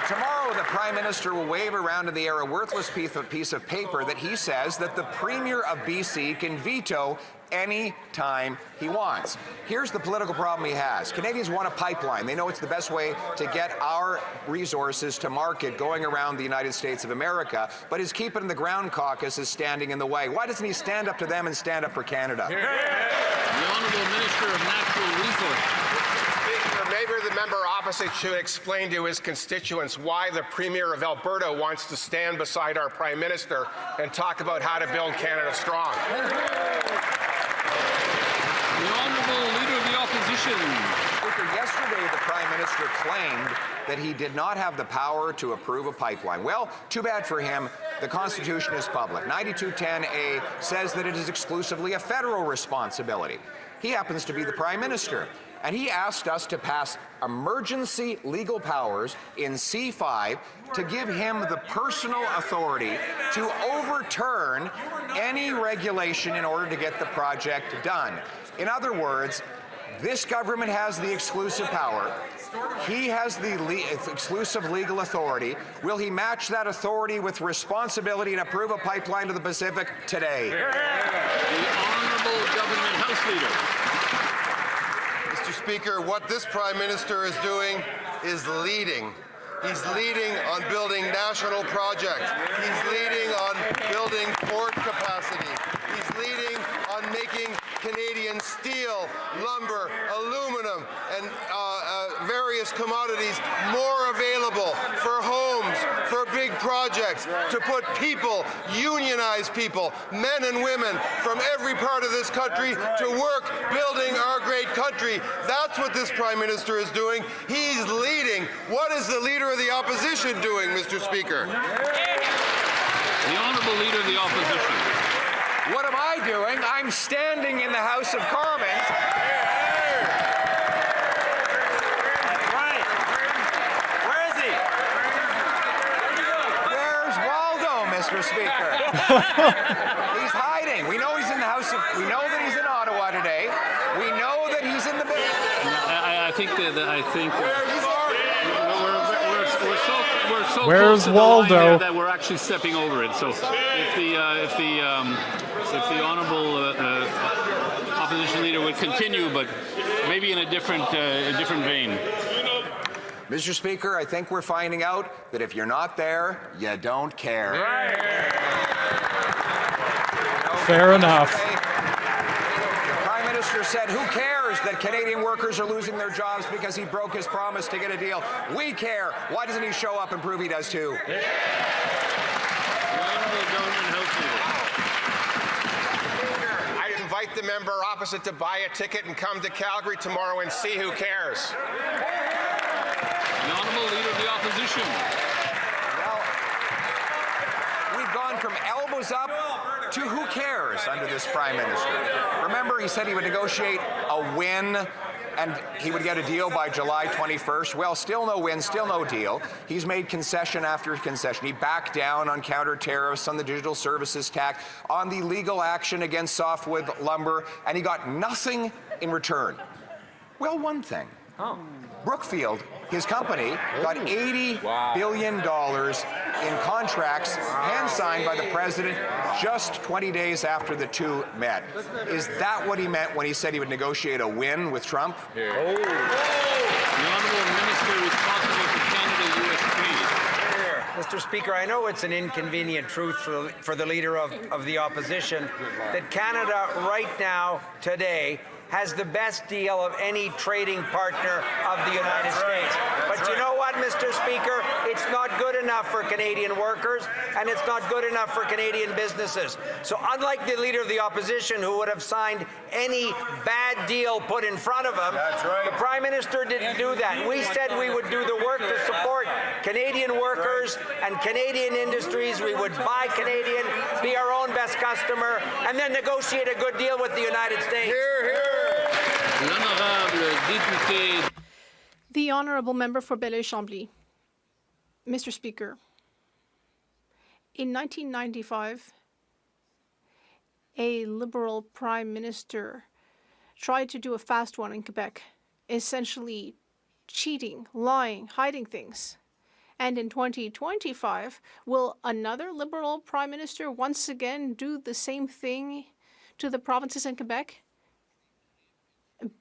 Tomorrow, the Prime Minister will wave around in the air a worthless piece of paper that he says that the Premier of BC can veto any time he wants. Here's the political problem he has. Canadians want a pipeline. They know it's the best way to get our resources to market going around the United States of America, but his Keep It in the Ground caucus is standing in the way. Why doesn't he stand up to them and stand up for Canada? The Honourable Minister of Natural Resources. Maybe the member opposite should explain to his constituents why the Premier of Alberta wants to stand beside our Prime Minister and talk about how to build Canada strong. The Honourable Leader of the Opposition. Yesterday, the Prime Minister claimed that he did not have the power to approve a pipeline. Well, too bad for him. The Constitution is public. 9210A says that it is exclusively a federal responsibility. He happens to be the Prime Minister, and he asked us to pass emergency legal powers in C5 to give him the personal authority to overturn any regulation in order to get the project done. In other words, this government has the exclusive power. He has the exclusive legal authority. Will he match that authority with responsibility and approve a pipeline to the Pacific today? The Honourable Government House Leader. Mr. Speaker, what this Prime Minister is doing is leading. He's leading on building national projects. He's leading on building port capacity. He's leading on making Canadian steel, lumber, aluminum, and various commodities more available for homes, for big projects, to put people, unionized people, men and women from every part of this country to work building our great country. That's what this Prime Minister is doing. He's leading. What is the Leader of the Opposition doing, Mr. Speaker? The Honourable Leader of the Opposition. What am I doing? I'm standing in the House of Commons. Right. Where is he? Where's Waldo, Mr. Speaker? He's hiding. We know he's in the House of. We know that he's in Ottawa today. We know that he's in the. I think we're so Where's close to the line Waldo? there that we're actually stepping over it. So if the Honourable Opposition Leader would continue, but maybe in a different vein. Mr. Speaker, I think we're finding out that if you're not there, you don't care. Fair enough. The Prime Minister said, who cares that Canadian workers are losing their jobs because he broke his promise to get a deal? We care. Why doesn't he show up and prove he does too? The Honourable Government House Leader. I invite the member opposite to buy a ticket and come to Calgary tomorrow and see who cares. The Honourable Leader of the Opposition. Well, we've gone from elbows up to who cares under this Prime Minister. Remember, he said he would negotiate a win and he would get a deal by July 21st. Well, still no win, still no deal. He's made concession after concession. He backed down on counter tariffs, on the digital services tax, on the legal action against softwood lumber, and he got nothing in return. Well, one thing. Brookfield, his company, got $80 billion in contracts hand-signed by the president just 20 days after the two met. Is that what he meant when he said he would negotiate a win with Trump? The Honourable Minister responsible for Canada-US trade. Mr. Speaker, I know it's an inconvenient truth for the Leader of the Opposition that Canada right now, today, has the best deal of any trading partner of the United States. But you know what, Mr. Speaker? It's not good enough for Canadian workers, and it's not good enough for Canadian businesses. So unlike the Leader of the Opposition, who would have signed any bad deal put in front of him, the Prime Minister didn't do that. We said we would do the work to support Canadian workers and Canadian industries. We would buy Canadian, be our own best customer, and then negotiate a good deal with the United States. The Honourable Member for Belleuil-Chambly. Mr. Speaker, in 1995, a Liberal Prime Minister tried to do a fast one in Quebec, essentially cheating, lying, hiding things. And in 2025, will another Liberal Prime Minister once again do the same thing to the provinces in Quebec?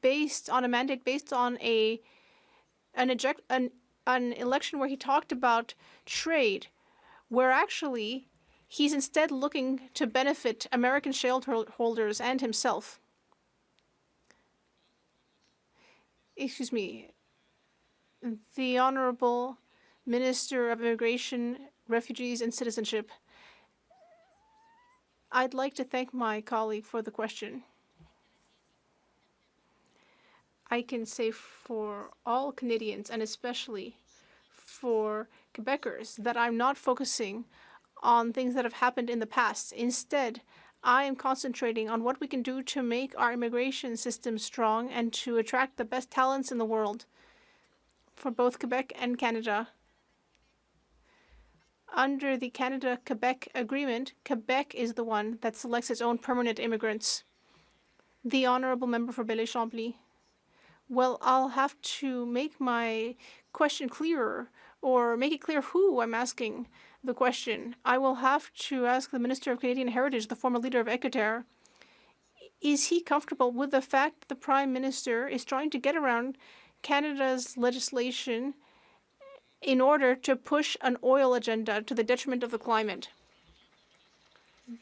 Based on a mandate, based on an election where he talked about trade, where actually he's instead looking to benefit American shareholders and himself. Excuse me, the Honorable Minister of Immigration, Refugees and Citizenship. I'd like to thank my colleague for the question. I can say for all Canadians, and especially for Quebecers, that I'm not focusing on things that have happened in the past. Instead, I am concentrating on what we can do to make our immigration system strong and to attract the best talents in the world for both Quebec and Canada. Under the Canada-Quebec agreement, Quebec is the one that selects its own permanent immigrants. The Honourable Member for Belleuil-Chambly. Well, I'll have to make my question clearer, or make it clear who I'm asking the question. I will have to ask the Minister of Canadian Heritage, the former leader of Équiterre, is he comfortable with the fact that the Prime Minister is trying to get around Canada's legislation in order to push an oil agenda to the detriment of the climate?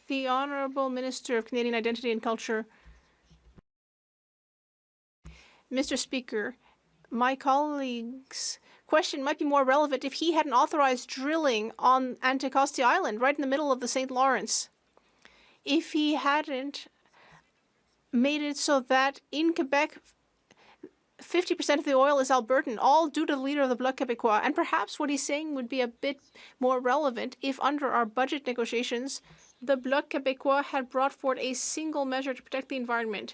The Honourable Minister of Canadian Identity and Culture. Mr. Speaker, my colleague's question might be more relevant if he hadn't authorized drilling on Anticosti Island, right in the middle of the St. Lawrence. If he hadn't made it so that in Quebec, 50% of the oil is Albertan, all due to the leader of the Bloc Québécois. And perhaps what he's saying would be a bit more relevant if under our budget negotiations, the Bloc Québécois had brought forward a single measure to protect the environment.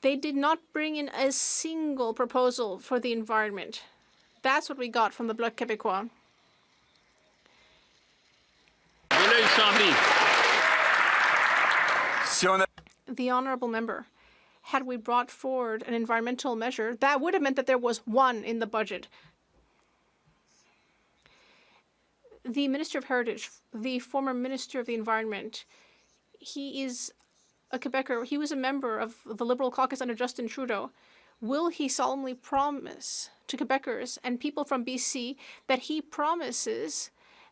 They did not bring in a single proposal for the environment. That's what we got from the Bloc Québécois. The Honourable Member, had we brought forward an environmental measure, that would have meant that there was one in the budget. The Minister of Heritage, the former Minister of the Environment, he is a Quebecer. He was a member of the Liberal caucus under Justin Trudeau. Will he solemnly promise to Quebecers and people from BC that he promises,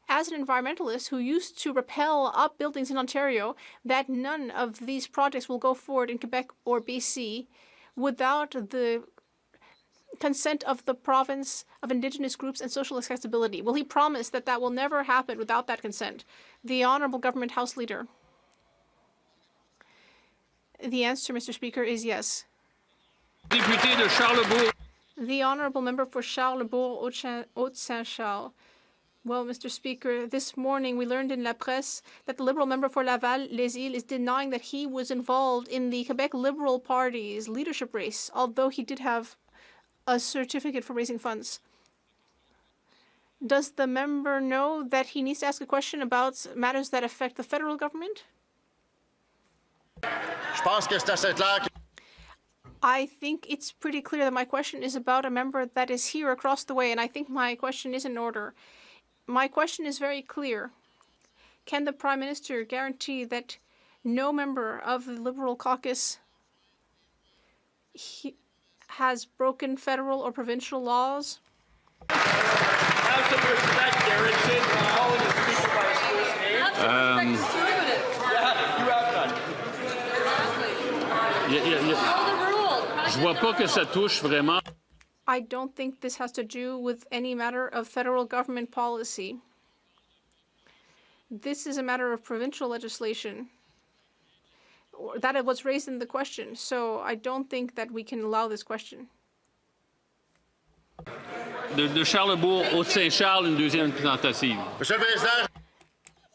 as an environmentalist who used to rappel up buildings in Ontario, that none of these projects will go forward in Quebec or BC without the consent of the province, of Indigenous groups and social accessibility? Will he promise that that will never happen without that consent? The Honourable Government House Leader. The answer, Mr. Speaker, is yes. Député de Charlebourg. The Honourable Member for Charlebourg, Haute-Saint-Charles. Well, Mr. Speaker, this morning we learned in La Presse that the Liberal member for Laval-Les-Îles is denying that he was involved in the Quebec Liberal Party's leadership race, although he did have a certificate for raising funds. Does the member know that he needs to ask a question about matters that affect the federal government? I think it's pretty clear that my question is about a member that is here across the way, and I think my question is in order. My question is very clear. Can the Prime Minister guarantee that no member of the Liberal caucus has broken federal or provincial laws? Have some respect, Darren. Calling the speaker by his first name. Yeah, you have done. Je vois pas que ça touche vraiment. I don't think this has to do with any matter of federal government policy. This is a matter of provincial legislation. That was raised in the question, so I don't think that we can allow this question. De Charlebourg, Haute-Saint-Charles, une deuxième tentative.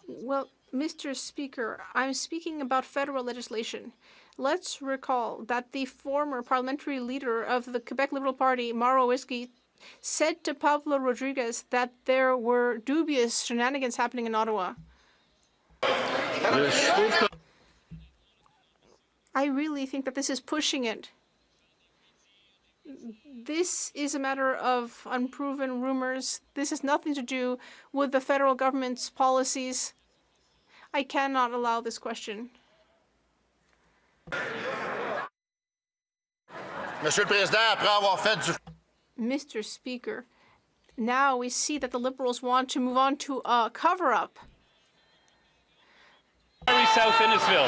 Well, Mr. Speaker, I'm speaking about federal legislation. Let's recall that the former parliamentary leader of the Quebec Liberal Party, Mauro Whiskey, said to Pablo Rodriguez that there were dubious shenanigans happening in Ottawa. I really think that this is pushing it. This is a matter of unproven rumors. This has nothing to do with the federal government's policies. I cannot allow this question. Mr. Speaker, now we see that the Liberals want to move on to a cover-up. South Innisfil.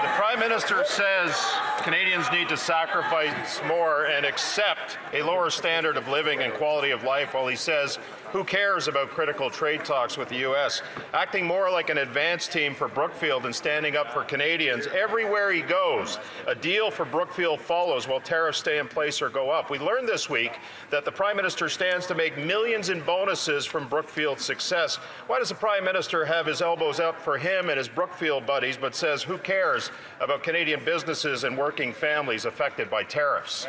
The Prime Minister says Canadians need to sacrifice more and accept a lower standard of living and quality of life, while he says, who cares about critical trade talks with the U.S., acting more like an advance team for Brookfield and standing up for Canadians. Everywhere he goes, a deal for Brookfield follows while tariffs stay in place or go up. We learned this week that the Prime Minister stands to make millions in bonuses from Brookfield's success. Why does the Prime Minister have his elbows up for him and his Brookfield buddies, but says who cares about Canadian businesses and working families affected by tariffs?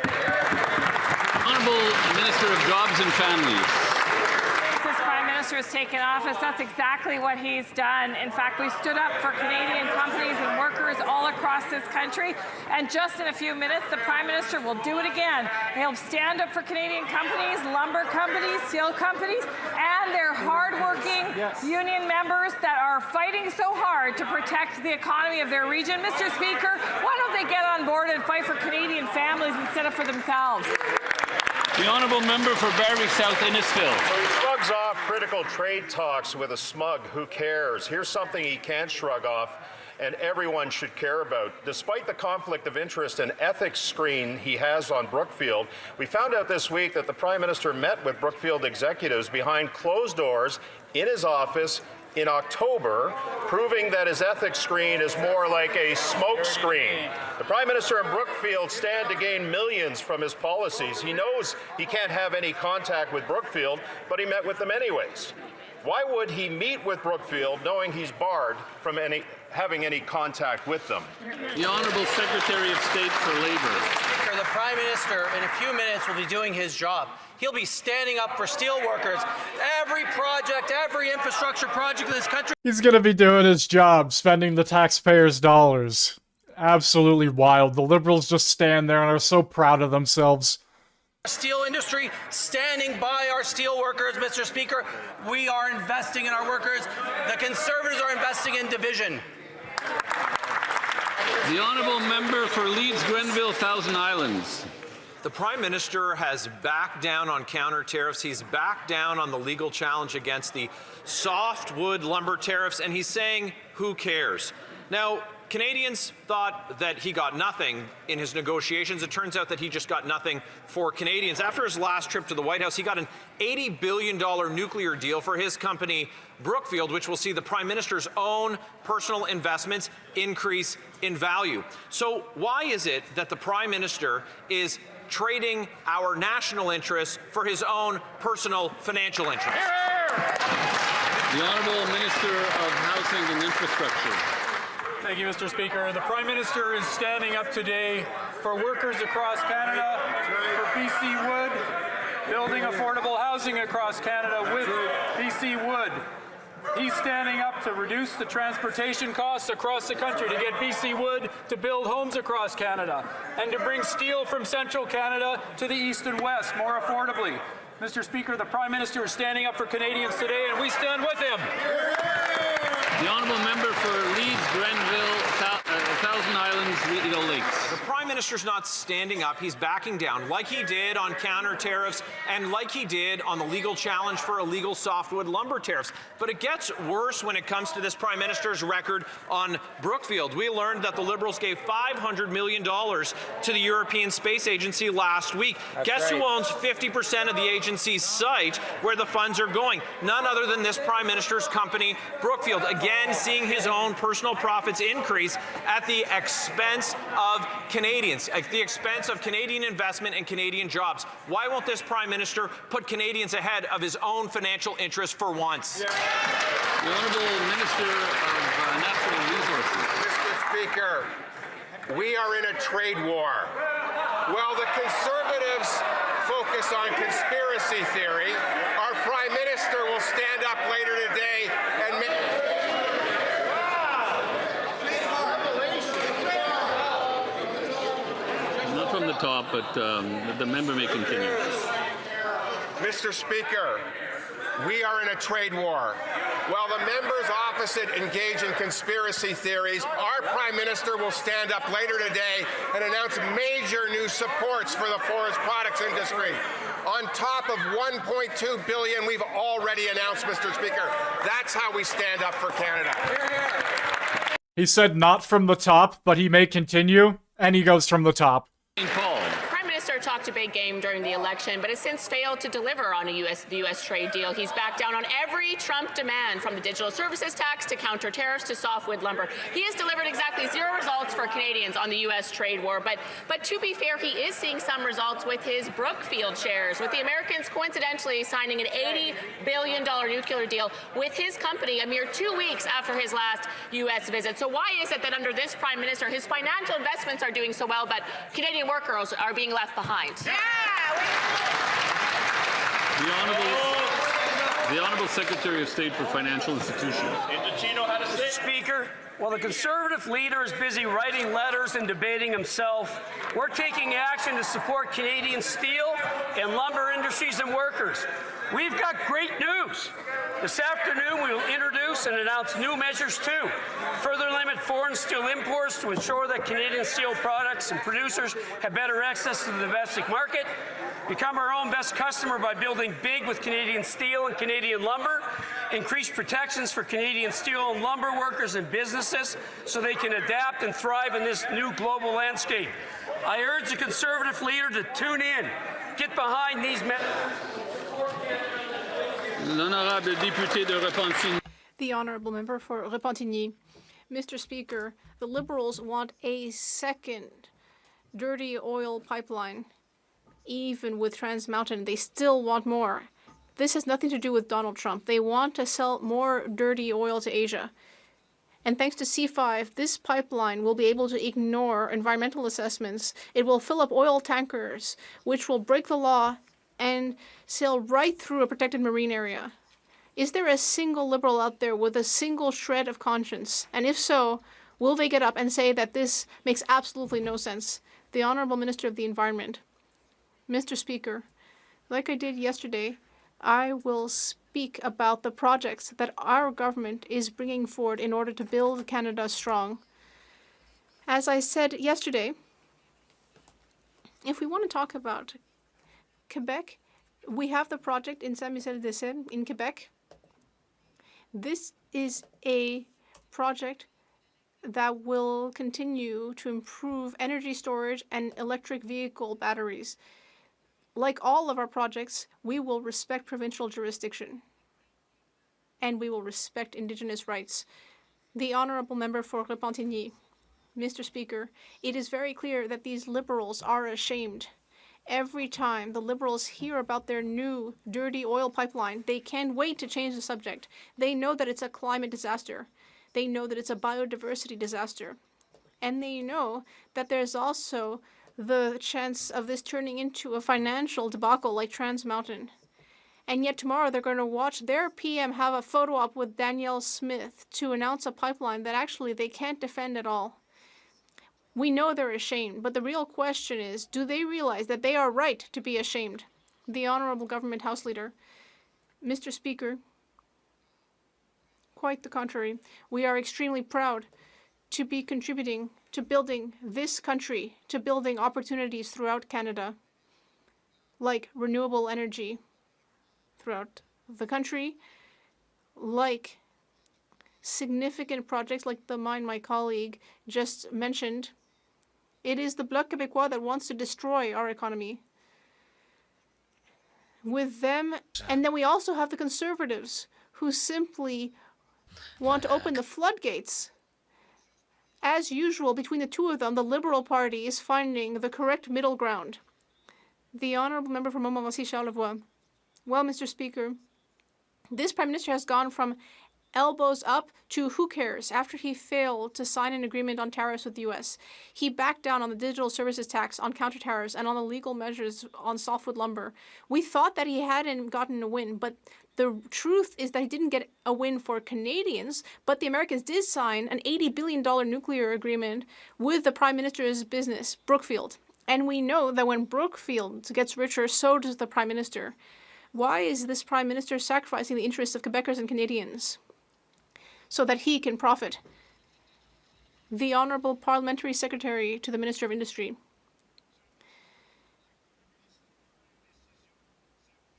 Honourable Minister of Jobs and Families. This Prime Minister has taken office, that's exactly what he's done. In fact, we stood up for Canadian companies and workers all across this country, and just in a few minutes, the Prime Minister will do it again. He'll stand up for Canadian companies, lumber companies, steel companies, and their hardworking union members that are fighting so hard to protect the economy of their region. Mr. Speaker, why don't they get on board and fight for Canadian families instead of for themselves? The Honourable Member for Berwick South Innisfil. So he shrugs off critical trade talks with a smug who cares. Here's something he can't shrug off and everyone should care about. Despite the conflict of interest and ethics screen he has on Brookfield, we found out this week that the Prime Minister met with Brookfield executives behind closed doors in his office in October, proving that his ethics screen is more like a smoke screen. The Prime Minister and Brookfield stand to gain millions from his policies. He knows he can't have any contact with Brookfield, but he met with them anyways. Why would he meet with Brookfield knowing he's barred from having any contact with them? The Honourable Secretary of State for Labour. Speaker, the Prime Minister in a few minutes will be doing his job. He'll be standing up for steel workers. Every project, every infrastructure project in this country. He's gonna be doing his job, spending the taxpayers' dollars. Absolutely wild. The Liberals just stand there and are so proud of themselves. Steel industry standing by our steel workers, Mr. Speaker. We are investing in our workers. The Conservatives are investing in division. The Honourable Member for Leeds Grenville Thousand Islands. The Prime Minister has backed down on counter tariffs. He's backed down on the legal challenge against the softwood lumber tariffs, and he's saying, who cares? Now, Canadians thought that he got nothing in his negotiations. It turns out that he just got nothing for Canadians. After his last trip to the White House, he got an $80 billion nuclear deal for his company, Brookfield, which will see the Prime Minister's own personal investments increase in value. So why is it that the Prime Minister is trading our national interests for his own personal financial interests? The Honourable Minister of Housing and Infrastructure. Thank you, Mr. Speaker. The Prime Minister is standing up today for workers across Canada, for BC Wood, building affordable housing across Canada with BC Wood. He's standing up to reduce the transportation costs across the country, to get BC Wood to build homes across Canada, and to bring steel from central Canada to the east and west more affordably. Mr. Speaker, the Prime Minister is standing up for Canadians today, and we stand with him. The Honourable Member for Leeds Grenville Thousand Islands, Rideau Lakes. The Prime Minister's not standing up, he's backing down, like he did on counter tariffs and like he did on the legal challenge for illegal softwood lumber tariffs. But it gets worse when it comes to this Prime Minister's record on Brookfield. We learned that the Liberals gave $500 million to the European Space Agency last week. Guess who owns 50% of the agency's site where the funds are going? None other than this Prime Minister's company, Brookfield. Again, seeing his own personal profits increase at the expense of Canadians, at the expense of Canadian investment and Canadian jobs. Why won't this Prime Minister put Canadians ahead of his own financial interests for once? The Honourable Minister of Natural Resources. Mr. Speaker, we are in a trade war. While the Conservatives focus on conspiracy theory, our Prime Minister will stand up later today and make... Not from the top, but the member may continue. Mr. Speaker, we are in a trade war. While the members opposite engage in conspiracy theories, our Prime Minister will stand up later today and announce major new supports for the forest products industry. On top of $1.2 billion we've already announced, Mr. Speaker. That's how we stand up for Canada. He said not from the top, but he may continue, and he goes from the top. Prime Minister talked a big game during the election, but has since failed to deliver on the U.S. trade deal. He's backed down on every Trump demand, from the digital services tax to counter tariffs to softwood lumber. He has delivered exactly 0 results for Canadians on the U.S. trade war. But to be fair, he is seeing some results with his Brookfield shares, with the Americans coincidentally signing an $80 billion nuclear deal with his company a mere 2 weeks after his last U.S. visit. So why is it that under this Prime Minister, his financial investments are doing so well, but Canadian workers are being left behind? The Honourable Secretary of State for Financial Institutions. Mr. Speaker, while the Conservative leader is busy writing letters and debating himself, we're taking action to support Canadian steel and lumber industries and workers. We've got great news. This afternoon, we will introduce and announce new measures to further limit foreign steel imports to ensure that Canadian steel products and producers have better access to the domestic market, become our own best customer by building big with Canadian steel and Canadian lumber, increase protections for Canadian steel and lumber workers and businesses so they can adapt and thrive in this new global landscape. I urge the Conservative leader to tune in, get behind these L'honorable député de Repentigny. The honourable member for Repentigny. Mr. Speaker, the Liberals want a second dirty oil pipeline. Even with Trans Mountain, they still want more. This has nothing to do with Donald Trump. They want to sell more dirty oil to Asia. And thanks to C5, this pipeline will be able to ignore environmental assessments. It will fill up oil tankers, which will break the law and sail right through a protected marine area. Is there a single Liberal out there with a single shred of conscience? And if so, will they get up and say that this makes absolutely no sense? The Honourable Minister of the Environment. Mr. Speaker, like I did yesterday, I will speak about the projects that our government is bringing forward in order to build Canada strong. As I said yesterday, if we want to talk about Quebec, we have the project in Saint-Michel-des-Seines in Quebec. This is a project that will continue to improve energy storage and electric vehicle batteries. Like all of our projects, we will respect provincial jurisdiction, and we will respect Indigenous rights. The Honourable Member for Repentigny. Mr. Speaker, it is very clear that these Liberals are ashamed. Every time the Liberals hear about their new dirty oil pipeline, they can't wait to change the subject. They know that it's a climate disaster. They know that it's a biodiversity disaster. And they know that there's also the chance of this turning into a financial debacle like Trans Mountain. And yet tomorrow they're going to watch their PM have a photo op with Danielle Smith to announce a pipeline that actually they can't defend at all. We know they're ashamed, but the real question is, do they realize that they are right to be ashamed? The Honourable Government House Leader. Mr. Speaker, quite the contrary. We are extremely proud to be contributing to building this country, to building opportunities throughout Canada, like renewable energy throughout the country, like significant projects like the mine my colleague just mentioned. It is the Bloc Québécois that wants to destroy our economy. With them, and then we also have the Conservatives who simply want to open the floodgates. As usual, between the two of them, the Liberal Party is finding the correct middle ground. The Honourable Member for Montmorency Charlevoix. Well, Mr. Speaker, this Prime Minister has gone from elbows up to who cares after he failed to sign an agreement on tariffs with the U.S. He backed down on the digital services tax, on counter tariffs, and on the legal measures on softwood lumber. We thought that he hadn't gotten a win, but the truth is that he didn't get a win for Canadians, but the Americans did sign an $80 billion nuclear agreement with the Prime Minister's business, Brookfield. And we know that when Brookfield gets richer, so does the Prime Minister. Why is this Prime Minister sacrificing the interests of Quebecers and Canadians so that he can profit? The Honourable Parliamentary Secretary to the Minister of Industry.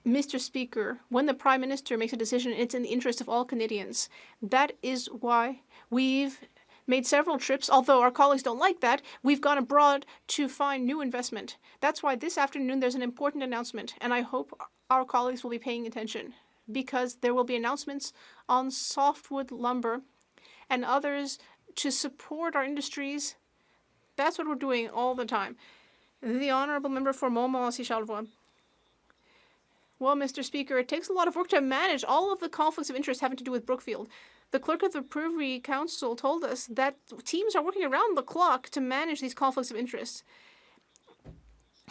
Mr. Speaker, when the Prime Minister makes a decision, it's in the interest of all Canadians. That is why we've made several trips, although our colleagues don't like that. We've gone abroad to find new investment. That's why this afternoon there's an important announcement, and I hope our colleagues will be paying attention, because there will be announcements on softwood lumber and others to support our industries. That's what we're doing all the time. The Honourable Member for Montmorency-Charlevoix. Well, Mr. Speaker, it takes a lot of work to manage all of the conflicts of interest having to do with Brookfield. The clerk of the Privy Council told us that teams are working around the clock to manage these conflicts of interest.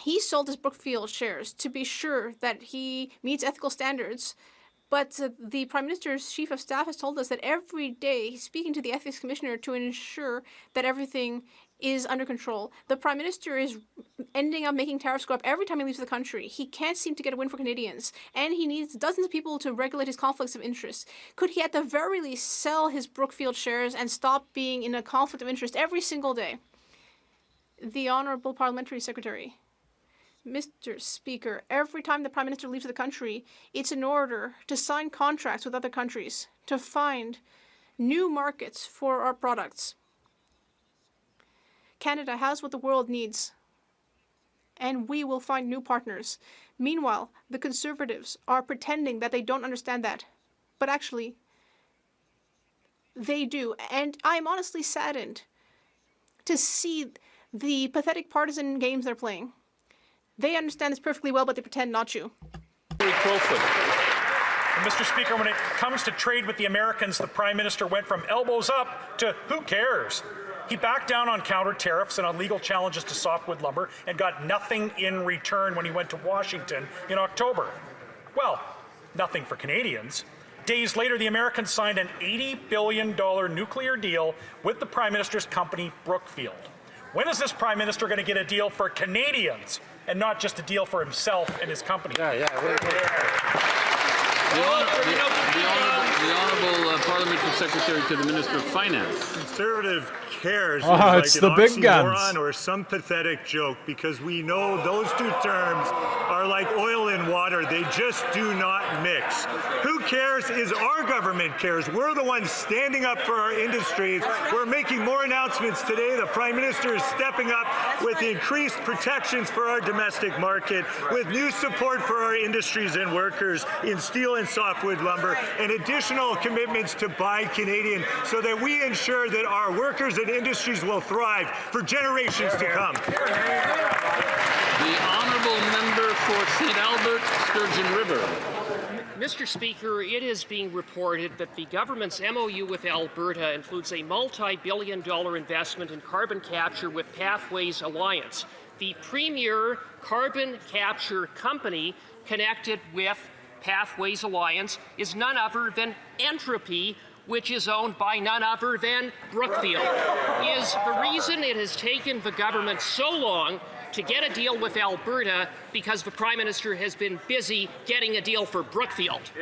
He sold his Brookfield shares to be sure that he meets ethical standards. But the Prime Minister's Chief of Staff has told us that every day he's speaking to the Ethics Commissioner to ensure that everything is under control. The Prime Minister is ending up making tariffs go up every time he leaves the country. He can't seem to get a win for Canadians, and he needs dozens of people to regulate his conflicts of interest. Could he at the very least sell his Brookfield shares and stop being in a conflict of interest every single day? The Honourable Parliamentary Secretary. Mr. Speaker, every time the Prime Minister leaves the country, it's in order to sign contracts with other countries to find new markets for our products. Canada has what the world needs, and we will find new partners. Meanwhile, the Conservatives are pretending that they don't understand that, but actually, they do. And I'm honestly saddened to see the pathetic partisan games they're playing. They understand this perfectly well, but they pretend not to. Mr. Speaker, when it comes to trade with the Americans, the Prime Minister went from elbows up to who cares? He backed down on counter tariffs and on legal challenges to softwood lumber and got nothing in return when he went to Washington in October. Well, nothing for Canadians. Days later, the Americans signed an $80 billion nuclear deal with the Prime Minister's company, Brookfield. When is this Prime Minister going to get a deal for Canadians and not just a deal for himself and his company? The Honourable Parliamentary Secretary to the Minister of Finance. Conservative cares is it's like the an big oxymoron guns. or some pathetic joke, because we know those two terms are like oil and water. They just do not mix. Who cares is our government cares. We're the ones standing up for our industries. We're making more announcements today. The Prime Minister is stepping up with increased protections for our domestic market, with new support for our industries and workers in steel and softwood lumber, and additional commitments to buy Canadian so that we ensure that our workers and industries will thrive for generations to come. The Honourable Member for St. Albert, Sturgeon River. Mr. Speaker, it is being reported that the government's MOU with Alberta includes a multi-billion-dollar investment in carbon capture with Pathways Alliance, the premier carbon capture company connected with Pathways Alliance is none other than Entropy, which is owned by none other than Brookfield. Is the reason it has taken the government so long to get a deal with Alberta because the Prime Minister has been busy getting a deal for Brookfield?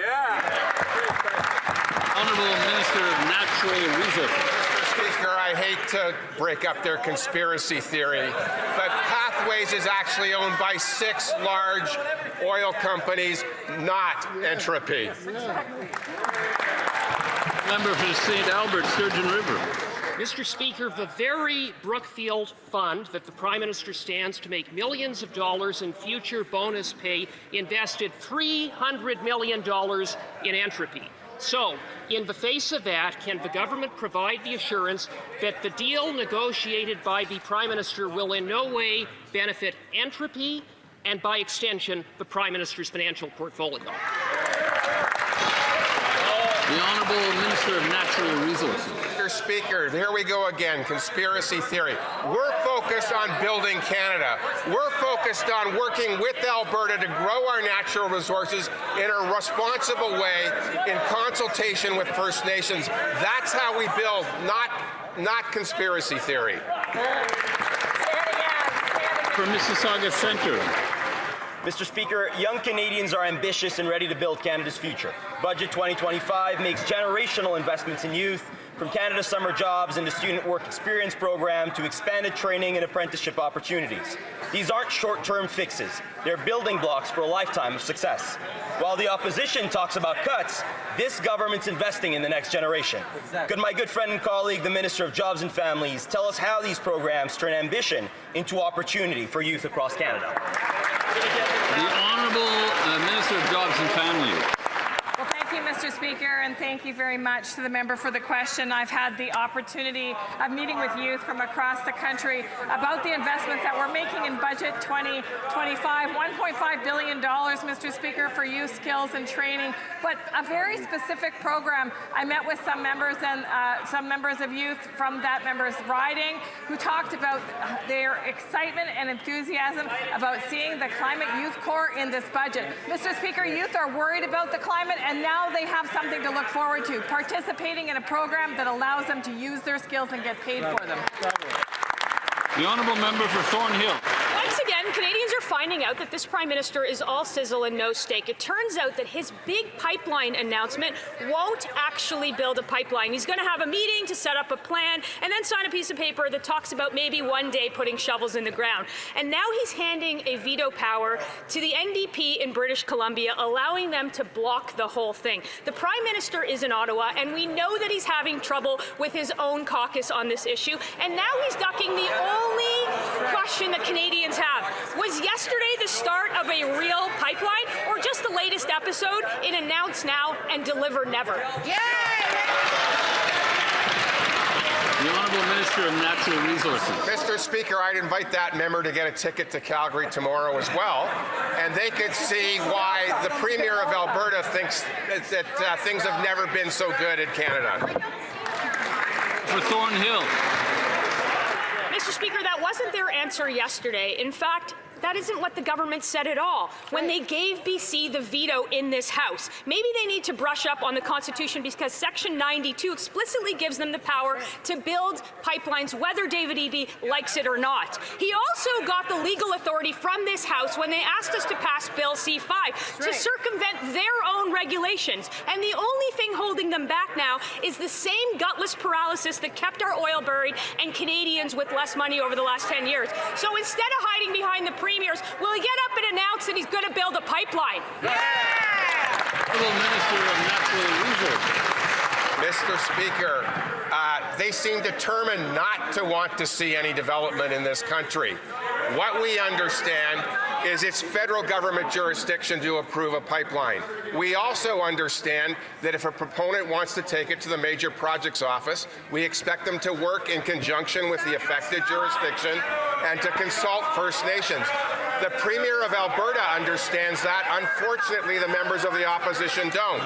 Honourable Minister of Natural Resources. Mr. Speaker, I hate to break up their conspiracy theory, but Pathways is actually owned by 6 large oil companies, not Entropy. Member for St. Albert, Sturgeon River. Mr. Speaker, the very Brookfield fund that the Prime Minister stands to make millions of dollars in future bonus pay invested $300 million in Entropy. So, in the face of that, can the government provide the assurance that the deal negotiated by the Prime Minister will in no way benefit Entropy and, by extension, the Prime Minister's financial portfolio? The Honourable Minister of Natural Resources. Mr. Speaker, here we go again, conspiracy theory. We're focused on building Canada. We're focused on working with Alberta to grow our natural resources in a responsible way in consultation with First Nations. That's how we build, not conspiracy theory. for Mississauga Centre. Mr. Speaker, young Canadians are ambitious and ready to build Canada's future. Budget 2025 makes generational investments in youth, from Canada Summer Jobs and the Student Work Experience Program to expanded training and apprenticeship opportunities. These aren't short-term fixes. They're building blocks for a lifetime of success. While the opposition talks about cuts, this government's investing in the next generation. Could my good friend and colleague, the Minister of Jobs and Families, tell us how these programs turn ambition into opportunity for youth across Canada? The Honourable Minister of Jobs and Families. Well, thank you, Mr. Speaker, and thank you very much to the member for the question. I've had the opportunity of meeting with youth from across the country about the investments that we're making in Budget 2025. $1.5 billion, Mr. Speaker, for youth skills and training, but a very specific program. I met with some members and some members of youth from that member's riding who talked about their excitement and enthusiasm about seeing the Climate Youth Corps in this budget. Mr. Speaker, youth are worried about the climate, and now they have something to look forward to, participating in a program that allows them to use their skills and get paid for them. The Honourable Member for Thornhill. Once again, Canadians are finding out that this Prime Minister is all sizzle and no steak. It turns out that his big pipeline announcement won't actually build a pipeline. He's going to have a meeting to set up a plan and then sign a piece of paper that talks about maybe one day putting shovels in the ground. And now he's handing a veto power to the NDP in British Columbia, allowing them to block the whole thing. The Prime Minister is in Ottawa, and we know that he's having trouble with his own caucus on this issue. And now he's ducking the only question that Canadians have. Was yesterday the start of a real pipeline, or just the latest episode in Announce Now and Deliver Never? The Honourable Minister of Natural Resources. Mr. Speaker, I'd invite that member to get a ticket to Calgary tomorrow as well, and they could see why the Premier of Alberta thinks that things have never been so good in Canada. For Thornhill. Mr. Speaker, that wasn't their answer yesterday. In fact, that isn't what the government said at all when they gave BC the veto in this House. Maybe they need to brush up on the Constitution, because Section 92 explicitly gives them the power to build pipelines, whether David Eby likes it or not. He also got the legal authority from this House when they asked us to pass Bill C-5 to circumvent their own regulations. And the only thing holding them back now is the same gutless paralysis that kept our oil buried and Canadians with less money over the last 10 years. So instead of hiding behind the premiers, will he get up and announce that he's going to build a pipeline? Minister of Natural Resources. Mr. Speaker, they seem determined not to want to see any development in this country. What we understand is it's federal government jurisdiction to approve a pipeline. We also understand that if a proponent wants to take it to the Major Projects Office, we expect them to work in conjunction with the affected jurisdiction and to consult First Nations. The Premier of Alberta understands that. Unfortunately, the members of the opposition don't.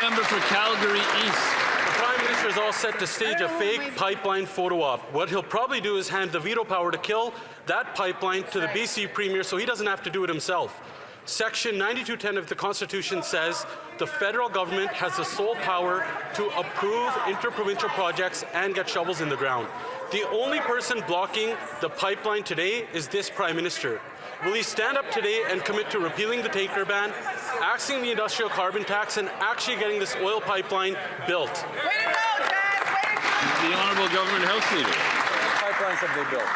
Member for Calgary East. The Prime Minister is all set to stage a fake pipeline photo op. What he'll probably do is hand the veto power to kill that pipeline to the BC Premier so he doesn't have to do it himself. Section 9210 of the Constitution says the federal government has the sole power to approve interprovincial projects and get shovels in the ground. The only person blocking the pipeline today is this Prime Minister. Will he stand up today and commit to repealing the tanker ban, axing the industrial carbon tax, and actually getting this oil pipeline built? Way to go, Dad! The Honourable Government House Leader. How many pipelines have they built?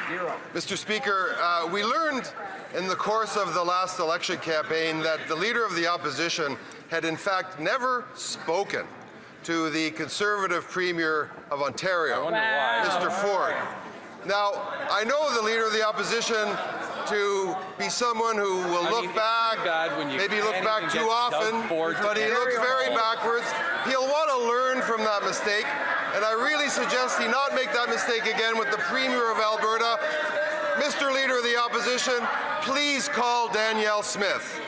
Zero. Mr. Speaker, we learned in the course of the last election campaign that the Leader of the Opposition had in fact never spoken to the Conservative Premier of Ontario, Mr. Ford. Now, I know the Leader of the Opposition to be someone who will look back, maybe look back too often, but he looks very backwards. He'll want to learn from that mistake, and I really suggest he not make that mistake again with the Premier of Alberta. Mr. Leader of the Opposition, please call Danielle Smith.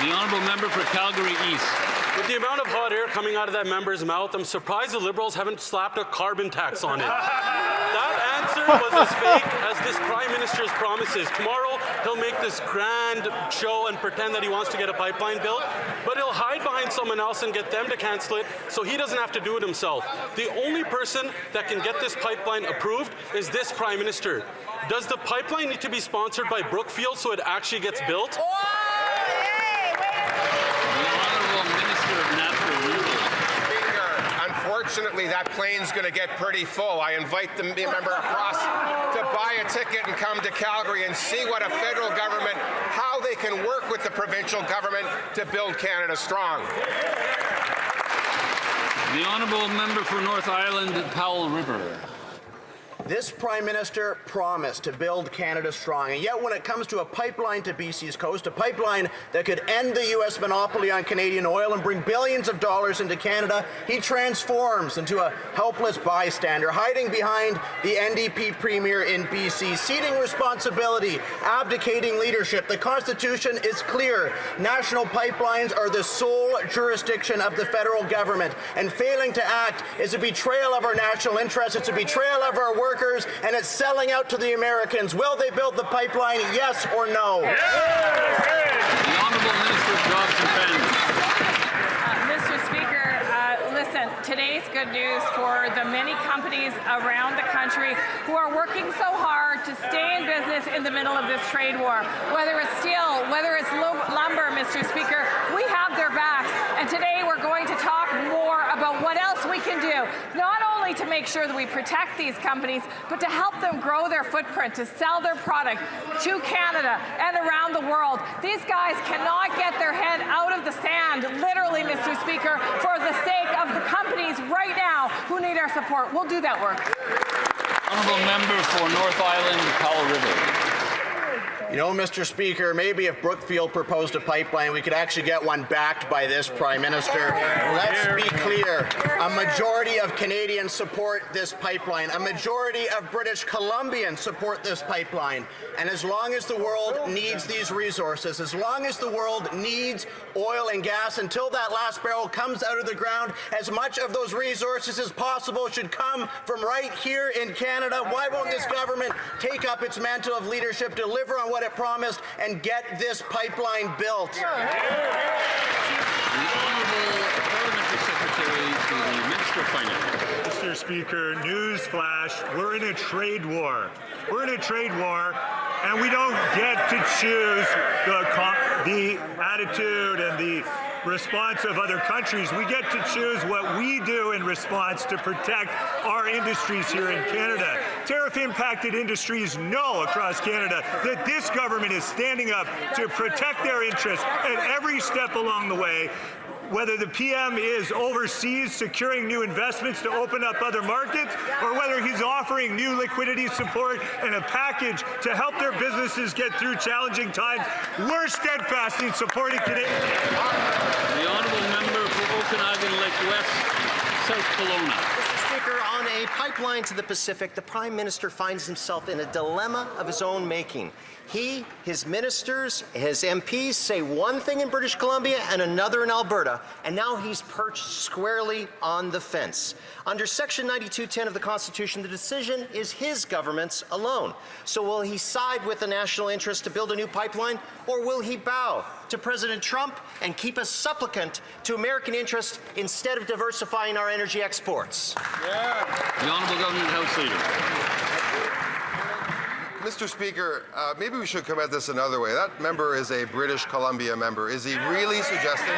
The Honourable Member for Calgary East. With the amount of hot air coming out of that member's mouth, I'm surprised the Liberals haven't slapped a carbon tax on it. That answer was as fake as this Prime Minister's promises. Tomorrow, he'll make this grand show and pretend that he wants to get a pipeline built, but he'll hide behind someone else and get them to cancel it so he doesn't have to do it himself. The only person that can get this pipeline approved is this Prime Minister. Does the pipeline need to be sponsored by Brookfield so it actually gets built? The Honourable Minister of Natural Resources. Speaker, unfortunately, that plane's going to get pretty full. I invite the member across to buy a ticket and come to Calgary and see what a federal government, how they can work with the provincial government to build Canada strong. The Honourable Member for North Island, Powell River. This Prime Minister promised to build Canada strong, and yet when it comes to a pipeline to BC's coast, a pipeline that could end the U.S. monopoly on Canadian oil and bring billions of dollars into Canada, he transforms into a helpless bystander, hiding behind the NDP Premier in BC, ceding responsibility, abdicating leadership. The Constitution is clear. National pipelines are the sole jurisdiction of the federal government, and failing to act is a betrayal of our national interests. It's a betrayal of our workers, and it's selling out to the Americans. Will they build the pipeline, yes or no? The Honourable Minister of Jobs and Families. Mr. Speaker, listen, today's good news for the many companies around the country who are working so hard to stay in business in the middle of this trade war. Whether it's steel, whether it's lumber, Mr. Speaker, we have their backs. And today we're going to talk more about what else we can do, not only to make sure that we protect these companies, but to help them grow their footprint, to sell their product to Canada and around the world. These guys cannot get their head out of the sand, literally, Mr. Speaker, for the sake of the companies right now who need our support. We'll do that work. Honourable Member for North Island, Powell River. You know, Mr. Speaker, maybe if Brookfield proposed a pipeline, we could actually get one backed by this Prime Minister. Let's be clear. A majority of Canadians support this pipeline. A majority of British Columbians support this pipeline. And as long as the world needs these resources, as long as the world needs oil and gas, until that last barrel comes out of the ground, as much of those resources as possible should come from right here in Canada. Why won't this government take up its mantle of leadership, deliver on what it promised, and get this pipeline built? The Honourable Parliamentary Secretary to the Minister of Finance. Mr. Speaker, news flash, we're in a trade war. We're in a trade war, and we don't get to choose the attitude and the response of other countries. We get to choose what we do in response to protect our industries here in Canada. Tariff-impacted industries know across Canada that this government is standing up to protect their interests at every step along the way. Whether the PM is overseas securing new investments to open up other markets, or whether he's offering new liquidity support and a package to help their businesses get through challenging times, we're steadfast in supporting Canadians. The Honourable Member for Okanagan Lake West, South Kelowna. Mr. Speaker, on a pipeline to the Pacific, the Prime Minister finds himself in a dilemma of his own making. He, his ministers, his MPs say one thing in British Columbia and another in Alberta, and now he's perched squarely on the fence. Under Section 9210 of the Constitution, the decision is his government's alone. So will he side with the national interest to build a new pipeline, or will he bow to President Trump and keep a supplicant to American interests instead of diversifying our energy exports? The Honourable Government House Leader. Mr. Speaker, maybe we should come at this another way. That member is a British Columbia member. Is he really suggesting,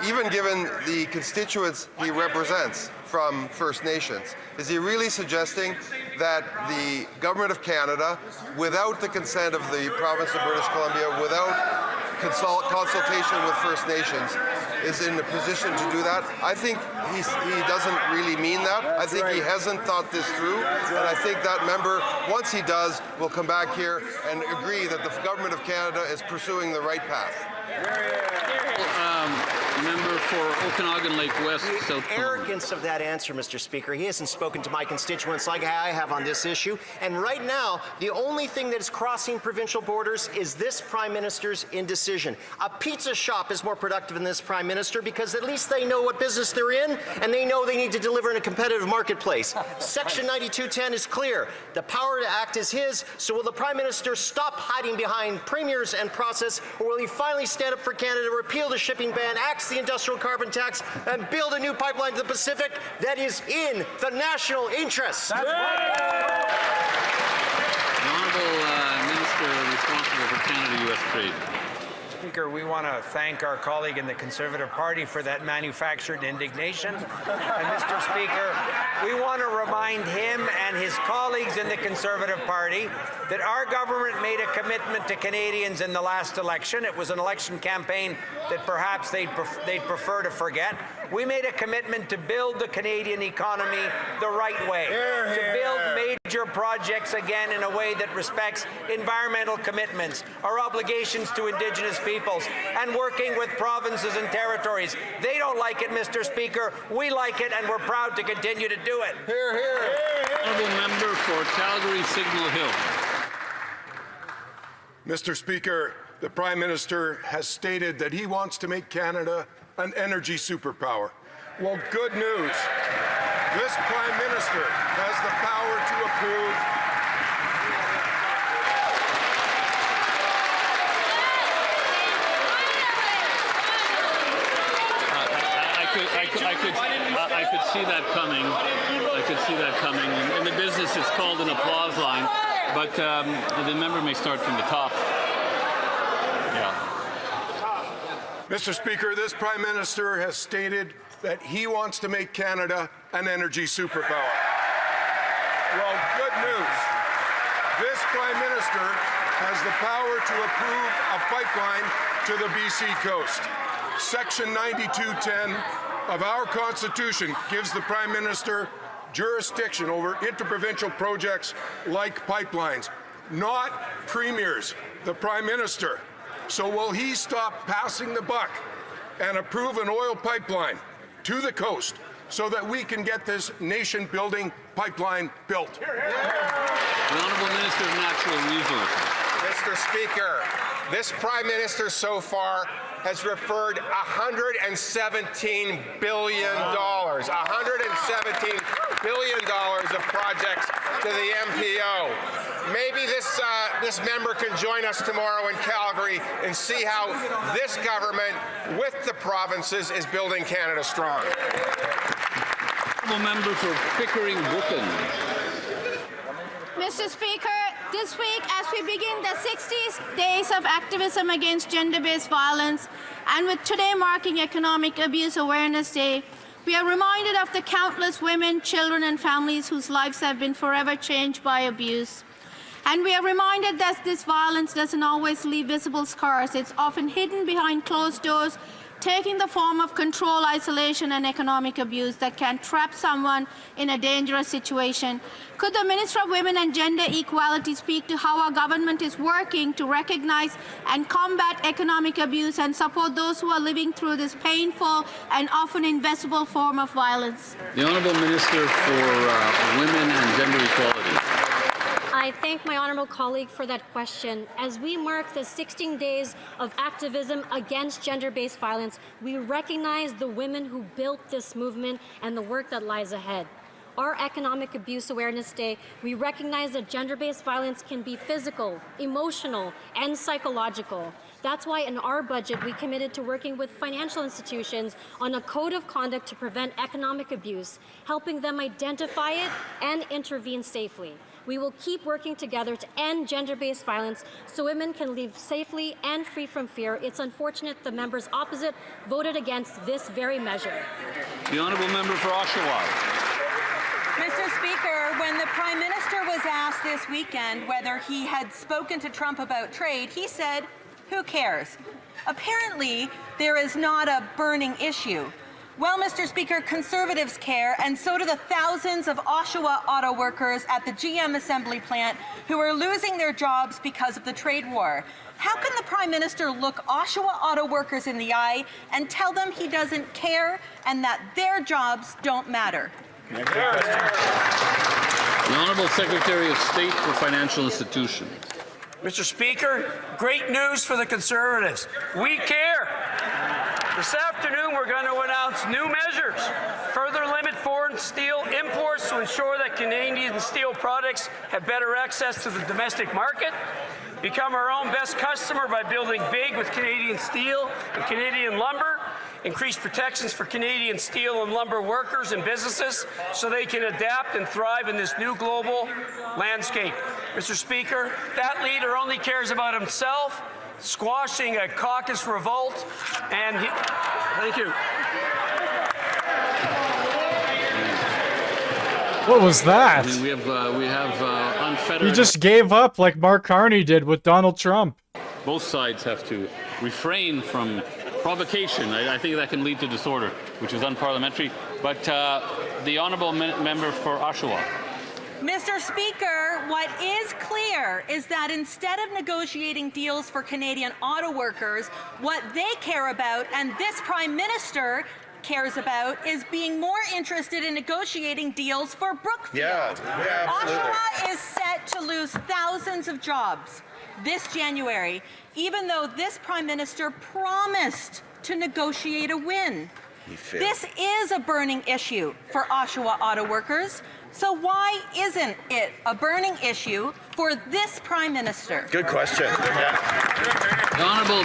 even given the constituents he represents from First Nations, is he really suggesting that the Government of Canada, without the consent of the province of British Columbia, without consultation with First Nations, is in a position to do that? I think he doesn't really mean that. I think he hasn't thought this through, and I think that member, once he does, will come back here and agree that the Government of Canada is pursuing the right path. Member for Okanagan Lake West, South The arrogance of that answer, Mr. Speaker. He hasn't spoken to my constituents like I have on this issue. And right now, the only thing that is crossing provincial borders is this Prime Minister's indecision. A pizza shop is more productive than this Prime Minister because at least they know what business they're in and they know they need to deliver in a competitive marketplace. Section 9210 is clear. The power to act is his, so will the Prime Minister stop hiding behind premiers and process, or will he finally stand up for Canada, repeal the shipping ban, axe the industrial carbon tax, and build a new pipeline to the Pacific that is in the national interest? The Honourable Minister responsible for Canada-US trade. Speaker, we want to thank our colleague in the Conservative Party for that manufactured indignation. And Mr. Speaker, we want to remind him and his colleagues in the Conservative Party that our government made a commitment to Canadians in the last election. It was an election campaign that perhaps they'd prefer to forget. We made a commitment to build the Canadian economy the right way, to build major projects again in a way that respects environmental commitments, our obligations to Indigenous peoples, and working with provinces and territories. They don't like it, Mr. Speaker. We like it, and we're proud to continue to do it. Hear, hear. Honourable member for Calgary Signal Hill. Mr. Speaker, the Prime Minister has stated that he wants to make Canada an energy superpower. Well, good news. This Prime Minister has the power to approve I could see that coming. I could see that coming. In the business, it's called an applause line. But the member may start from the top. Yeah. Mr. Speaker, this Prime Minister has stated that he wants to make Canada an energy superpower. Well, good news. This Prime Minister has the power to approve a pipeline to the BC coast. Section 9210 of our Constitution gives the Prime Minister jurisdiction over interprovincial projects like pipelines, not premiers, the Prime Minister. So will he stop passing the buck and approve an oil pipeline to the coast so that we can get this nation-building pipeline built? The Honourable Minister of Natural Resources. Mr. Speaker, this Prime Minister so far has referred $117 billion, $117 billion of projects to the MPO. Maybe this member can join us tomorrow in Calgary and see how this government, with the provinces, is building Canada strong. Honourable member for Pickering-Brooklyn. Mr. Speaker, this week, as we begin the 60 days of activism against gender-based violence, and with today marking Economic Abuse Awareness Day, we are reminded of the countless women, children, and families whose lives have been forever changed by abuse. And we are reminded that this violence doesn't always leave visible scars. It's often hidden behind closed doors, taking the form of control, isolation, and economic abuse that can trap someone in a dangerous situation. Could the Minister of Women and Gender Equality speak to how our government is working to recognize and combat economic abuse and support those who are living through this painful and often invisible form of violence? The Honourable Minister for Women and Gender Equality. I thank my honourable colleague for that question. As we mark the 16 days of activism against gender-based violence, we recognize the women who built this movement and the work that lies ahead. Our Economic Abuse Awareness Day, we recognize that gender-based violence can be physical, emotional, and psychological. That's why in our budget, we committed to working with financial institutions on a code of conduct to prevent economic abuse, helping them identify it and intervene safely. We will keep working together to end gender-based violence so women can live safely and free from fear. It's unfortunate the members opposite voted against this very measure. The Honourable Member for Oshawa. Mr. Speaker, when the Prime Minister was asked this weekend whether he had spoken to Trump about trade, he said, "Who cares?" Apparently, there is not a burning issue. Well, Mr. Speaker, Conservatives care, and so do the thousands of Oshawa auto workers at the GM assembly plant who are losing their jobs because of the trade war. How can the Prime Minister look Oshawa auto workers in the eye and tell them he doesn't care and that their jobs don't matter? The Honourable Secretary of State for Financial Institutions. Mr. Speaker, great news for the Conservatives. We care. This afternoon, we're going to announce new measures. Further limit foreign steel imports to ensure that Canadian steel products have better access to the domestic market. Become our own best customer by building big with Canadian steel and Canadian lumber. Increase protections for Canadian steel and lumber workers and businesses so they can adapt and thrive in this new global landscape. Mr. Speaker, that leader only cares about himself, squashing a caucus revolt, and thank you. What was that? I mean, we have unfettered. He just gave up like Mark Carney did with Donald Trump. Both sides have to refrain from provocation. I think that can lead to disorder, which is unparliamentary. But the honourable member for Oshawa. Mr. Speaker, what is clear is that instead of negotiating deals for Canadian auto workers, what they care about, and this Prime Minister cares about, is being more interested in negotiating deals for Brookfield. Yeah, absolutely. Oshawa is set to lose thousands of jobs this January, even though this Prime Minister promised to negotiate a win. This is a burning issue for Oshawa auto workers. So why isn't it a burning issue for this Prime Minister? Good question. The Honourable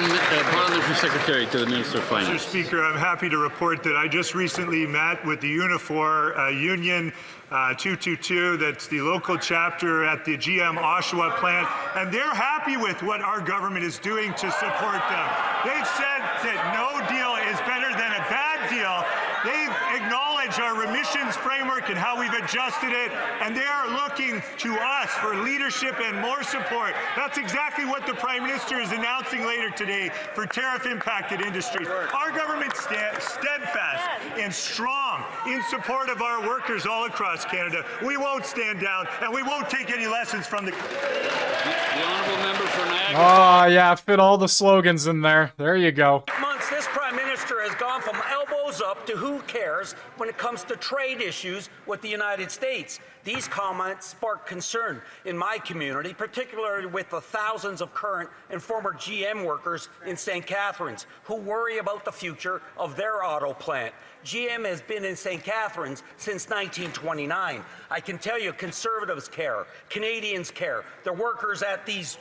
Parliamentary Secretary to the Minister of Finance. Mr. Speaker, I'm happy to report that I just recently met with the Unifor Union 222, that's the local chapter at the GM Oshawa plant, and they're happy with what our government is doing to support them. They've said that no deal is better than a bad deal. They've acknowledged our remissions framework and how we've adjusted it, and they are looking to us for leadership and more support. That's exactly what the Prime Minister is announcing later today for tariff-impacted industries. Our government stands steadfast and strong in support of our workers all across Canada. We won't stand down, and we won't take any lessons from the Honourable Member for Niagara. Oh, yeah, fit all the slogans in there. There you go. Months, this Prime Minister has gone from elbows up to who cares when it comes to trade issues with the United States. These comments spark concern in my community, particularly with the thousands of current and former GM workers in St. Catharines who worry about the future of their auto plant. GM has been in St. Catharines since 1929. I can tell you Conservatives care, Canadians care, the workers at these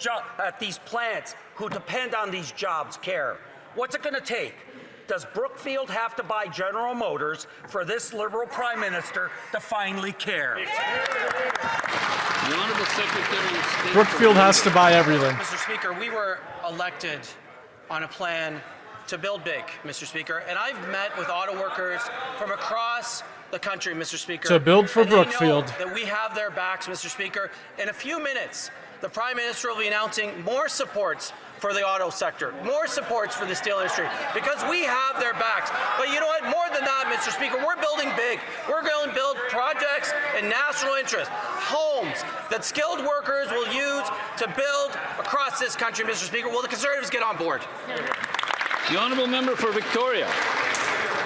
plants who depend on these jobs care. What's it going to take? Does Brookfield have to buy General Motors for this Liberal Prime Minister to finally care? The Honourable Secretary of State. Brookfield has to buy everything. Mr. Speaker, we were elected on a plan to build big, Mr. Speaker, and I've met with auto workers from across the country, Mr. Speaker. To build for and they Brookfield. know that we have their backs, Mr. Speaker. In a few minutes, the Prime Minister will be announcing more supports for the auto sector, more supports for the steel industry, because we have their backs. But you know what? More than that, Mr. Speaker, we're building big. We're going to build projects in national interest, homes that skilled workers will use to build across this country, Mr. Speaker. Will the Conservatives get on board? The Honourable Member for Victoria.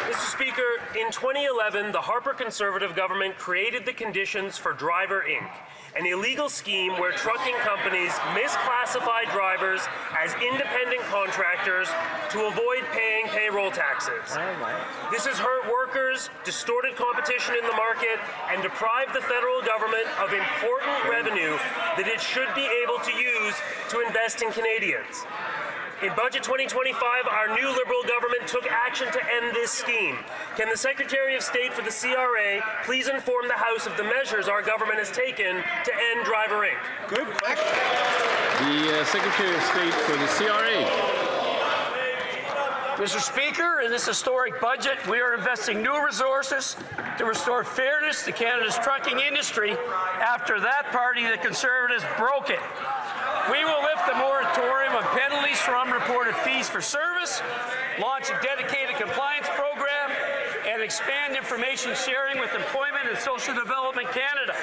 Mr. Speaker, in 2011, the Harper Conservative government created the conditions for Driver Inc., an illegal scheme where trucking companies misclassify drivers as independent contractors to avoid paying payroll taxes. This has hurt workers, distorted competition in the market, and deprived the federal government of important revenue that it should be able to use to invest in Canadians. In Budget 2025, our new Liberal government took action to end this scheme. Can the Secretary of State for the CRA please inform the House of the measures our government has taken to end Driver Inc.? Good question. The Secretary of State for the CRA. Mr. Speaker, in this historic budget, we are investing new resources to restore fairness to Canada's trucking industry after that party, the Conservatives, broke it. We will lift the moratorium on penalties for unreported fees for service, launch a dedicated compliance program, and and expand information sharing with Employment and Social Development Canada.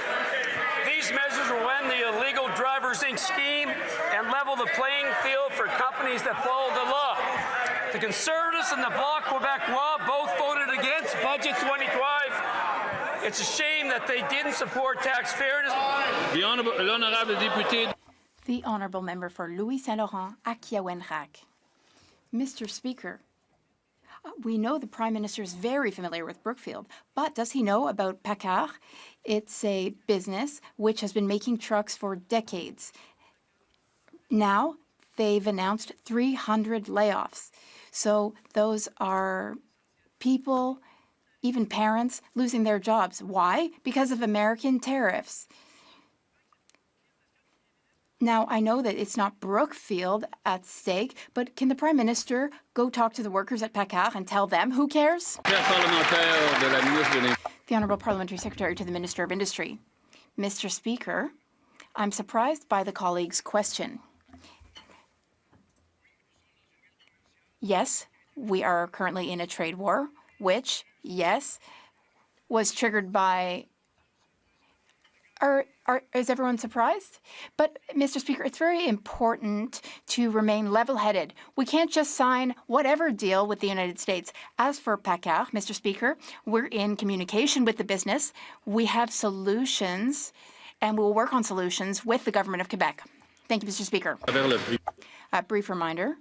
These measures will end the illegal Drivers Inc. scheme and level the playing field for companies that follow the law. The Conservatives and the Bloc Québécois both voted against Budget 2025. It's a shame that they didn't support tax fairness. The Honourable Member for Louis Saint Laurent, Akiawenrak. Mr. Speaker, we know the Prime Minister is very familiar with Brookfield, but does he know about PACCAR? It's a business which has been making trucks for decades. Now, they've announced 300 layoffs. So those are people, even parents, losing their jobs. Why? Because of American tariffs. Now, I know that it's not Brookfield at stake, but can the Prime Minister go talk to the workers at PACCAR and tell them who cares? The Honourable Parliamentary Secretary to the Minister of Industry. Mr. Speaker, I'm surprised by the colleague's question. Yes, we are currently in a trade war, which, yes, was triggered by... Is everyone surprised? But, Mr. Speaker, it's very important to remain level-headed. We can't just sign whatever deal with the United States. As for PACCAR, Mr. Speaker, we're in communication with the business. We have solutions, and we'll work on solutions with the Government of Quebec. Thank you, Mr. Speaker. A brief reminder.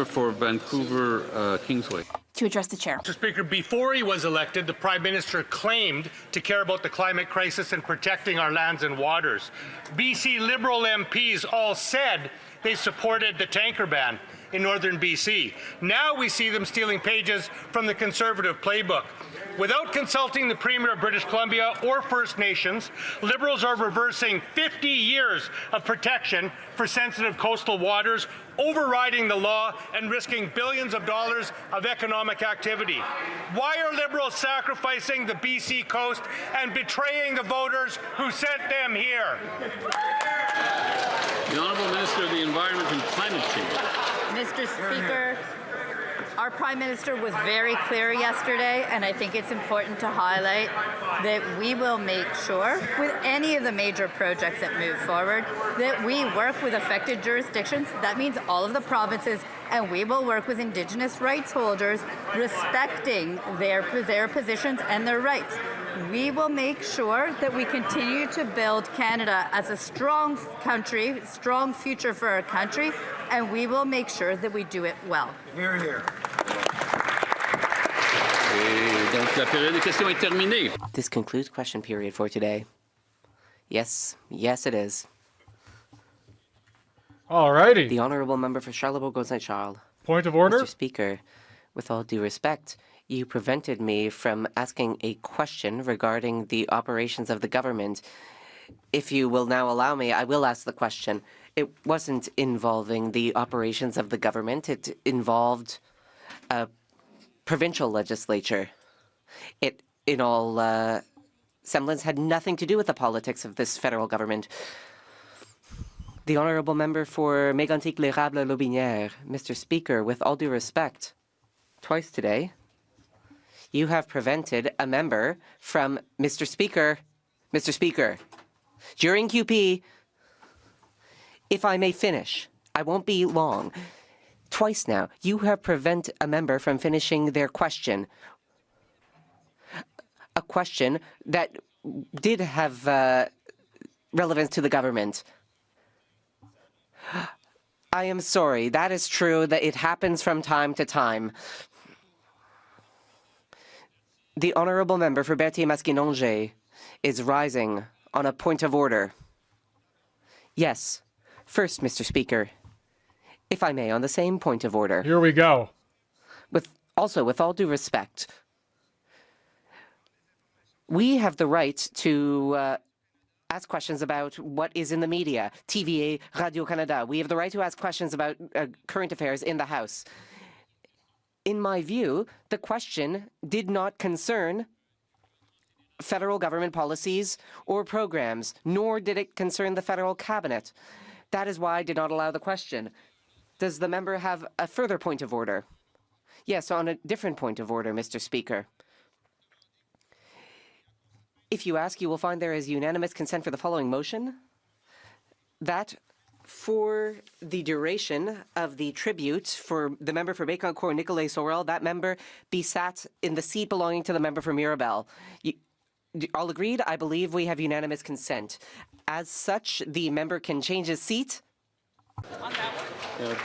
For Vancouver, Kingsway. To address the chair. Mr. Speaker, before he was elected, the Prime Minister claimed to care about the climate crisis and protecting our lands and waters. BC Liberal MPs all said they supported the tanker ban in northern BC. Now we see them stealing pages from the Conservative playbook. Without consulting the Premier of British Columbia or First Nations, Liberals are reversing 50 years of protection for sensitive coastal waters, overriding the law and risking billions of dollars of economic activity. Why are Liberals sacrificing the BC coast and betraying the voters who sent them here? The Honourable Minister of the Environment and Climate Change. Mr. Speaker, our Prime Minister was very clear yesterday, and I think it's important to highlight that we will make sure, with any of the major projects that move forward, that we work with affected jurisdictions. That means all of the provinces, and we will work with Indigenous rights holders, respecting their positions and their rights. We will make sure that we continue to build Canada as a strong country, strong future for our country, and we will make sure that we do it well. Hear, hear. This concludes question period for today. Yes, it is. Alrighty. The Honourable Member for Charlebourg-Gosnay-Charles. Point of order. Mr. Speaker, with all due respect, you prevented me from asking a question regarding the operations of the government. If you will now allow me, I will ask the question. It wasn't involving the operations of the government. It involved a provincial legislature. It, in all semblance, had nothing to do with the politics of this federal government. The Honourable Member for Mégantic-l'Érable-Lotbinière. Mr. Speaker, with all due respect, twice today, you have prevented a member from... Mr. Speaker, during QP, if I may finish, I won't be long. Twice now, you have prevented a member from finishing their question. A question that did have relevance to the government. I am sorry. That is true, that it happens from time to time. The Honourable Member for Berthier-Masquinongé is rising on a point of order. Yes. First, Mr. Speaker, if I may, on the same point of order. Here we go. With all due respect, we have the right to ask questions about what is in the media, TVA, Radio-Canada. We have the right to ask questions about current affairs in the House. In my view, the question did not concern federal government policies or programs, nor did it concern the federal cabinet. That is why I did not allow the question. Does the member have a further point of order? Yes, on a different point of order, Mr. Speaker. If you ask, you will find there is unanimous consent for the following motion. That for the duration of the tribute for the member for Bécancour, Nicolet Sorel, that member be sat in the seat belonging to the member for Mirabel. All agreed? I believe we have unanimous consent. As such, the member can change his seat.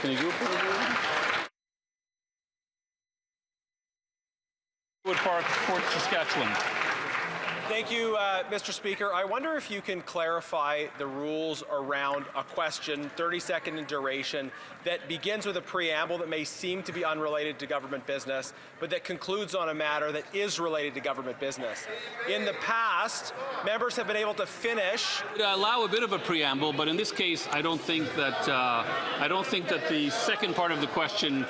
Can you go Wood Park, Fort Saskatchewan. Thank you, Mr. Speaker. I wonder if you can clarify the rules around a question, 30-second in duration, that begins with a preamble that may seem to be unrelated to government business, but that concludes on a matter that is related to government business. In the past, members have been able to finish. Allow a bit of a preamble, but in this case, I don't think that the second part of the question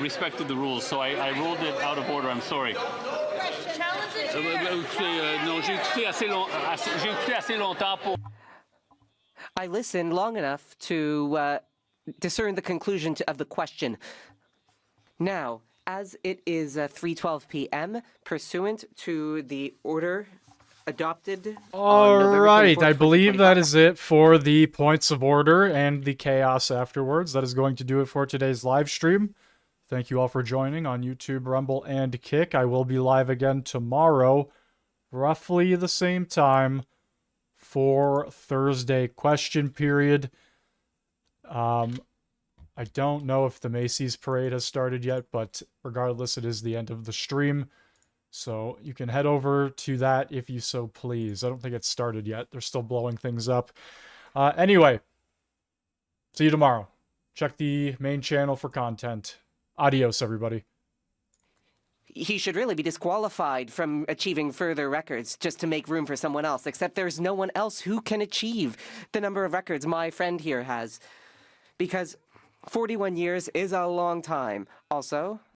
respected the rules. So I ruled it out of order. I'm sorry. I listened long enough to discern the conclusion of the question. Now, as it is 3:12 p.m., pursuant to the order adopted. All right, I believe that is it for the points of order and the chaos afterwards. That is going to do it for today's live stream. Thank you all for joining on YouTube, Rumble, and Kick. I will be live again tomorrow, roughly the same time, for Thursday question period. I don't know if the Macy's parade has started yet, but regardless, it is the end of the stream. So you can head over to that if you so please. I don't think it's started yet. They're still blowing things up. Anyway, see you tomorrow. Check the main channel for content. Adios, everybody. He should really be disqualified from achieving further records just to make room for someone else, except there's no one else who can achieve the number of records my friend here has. Because 41 years is a long time. Also,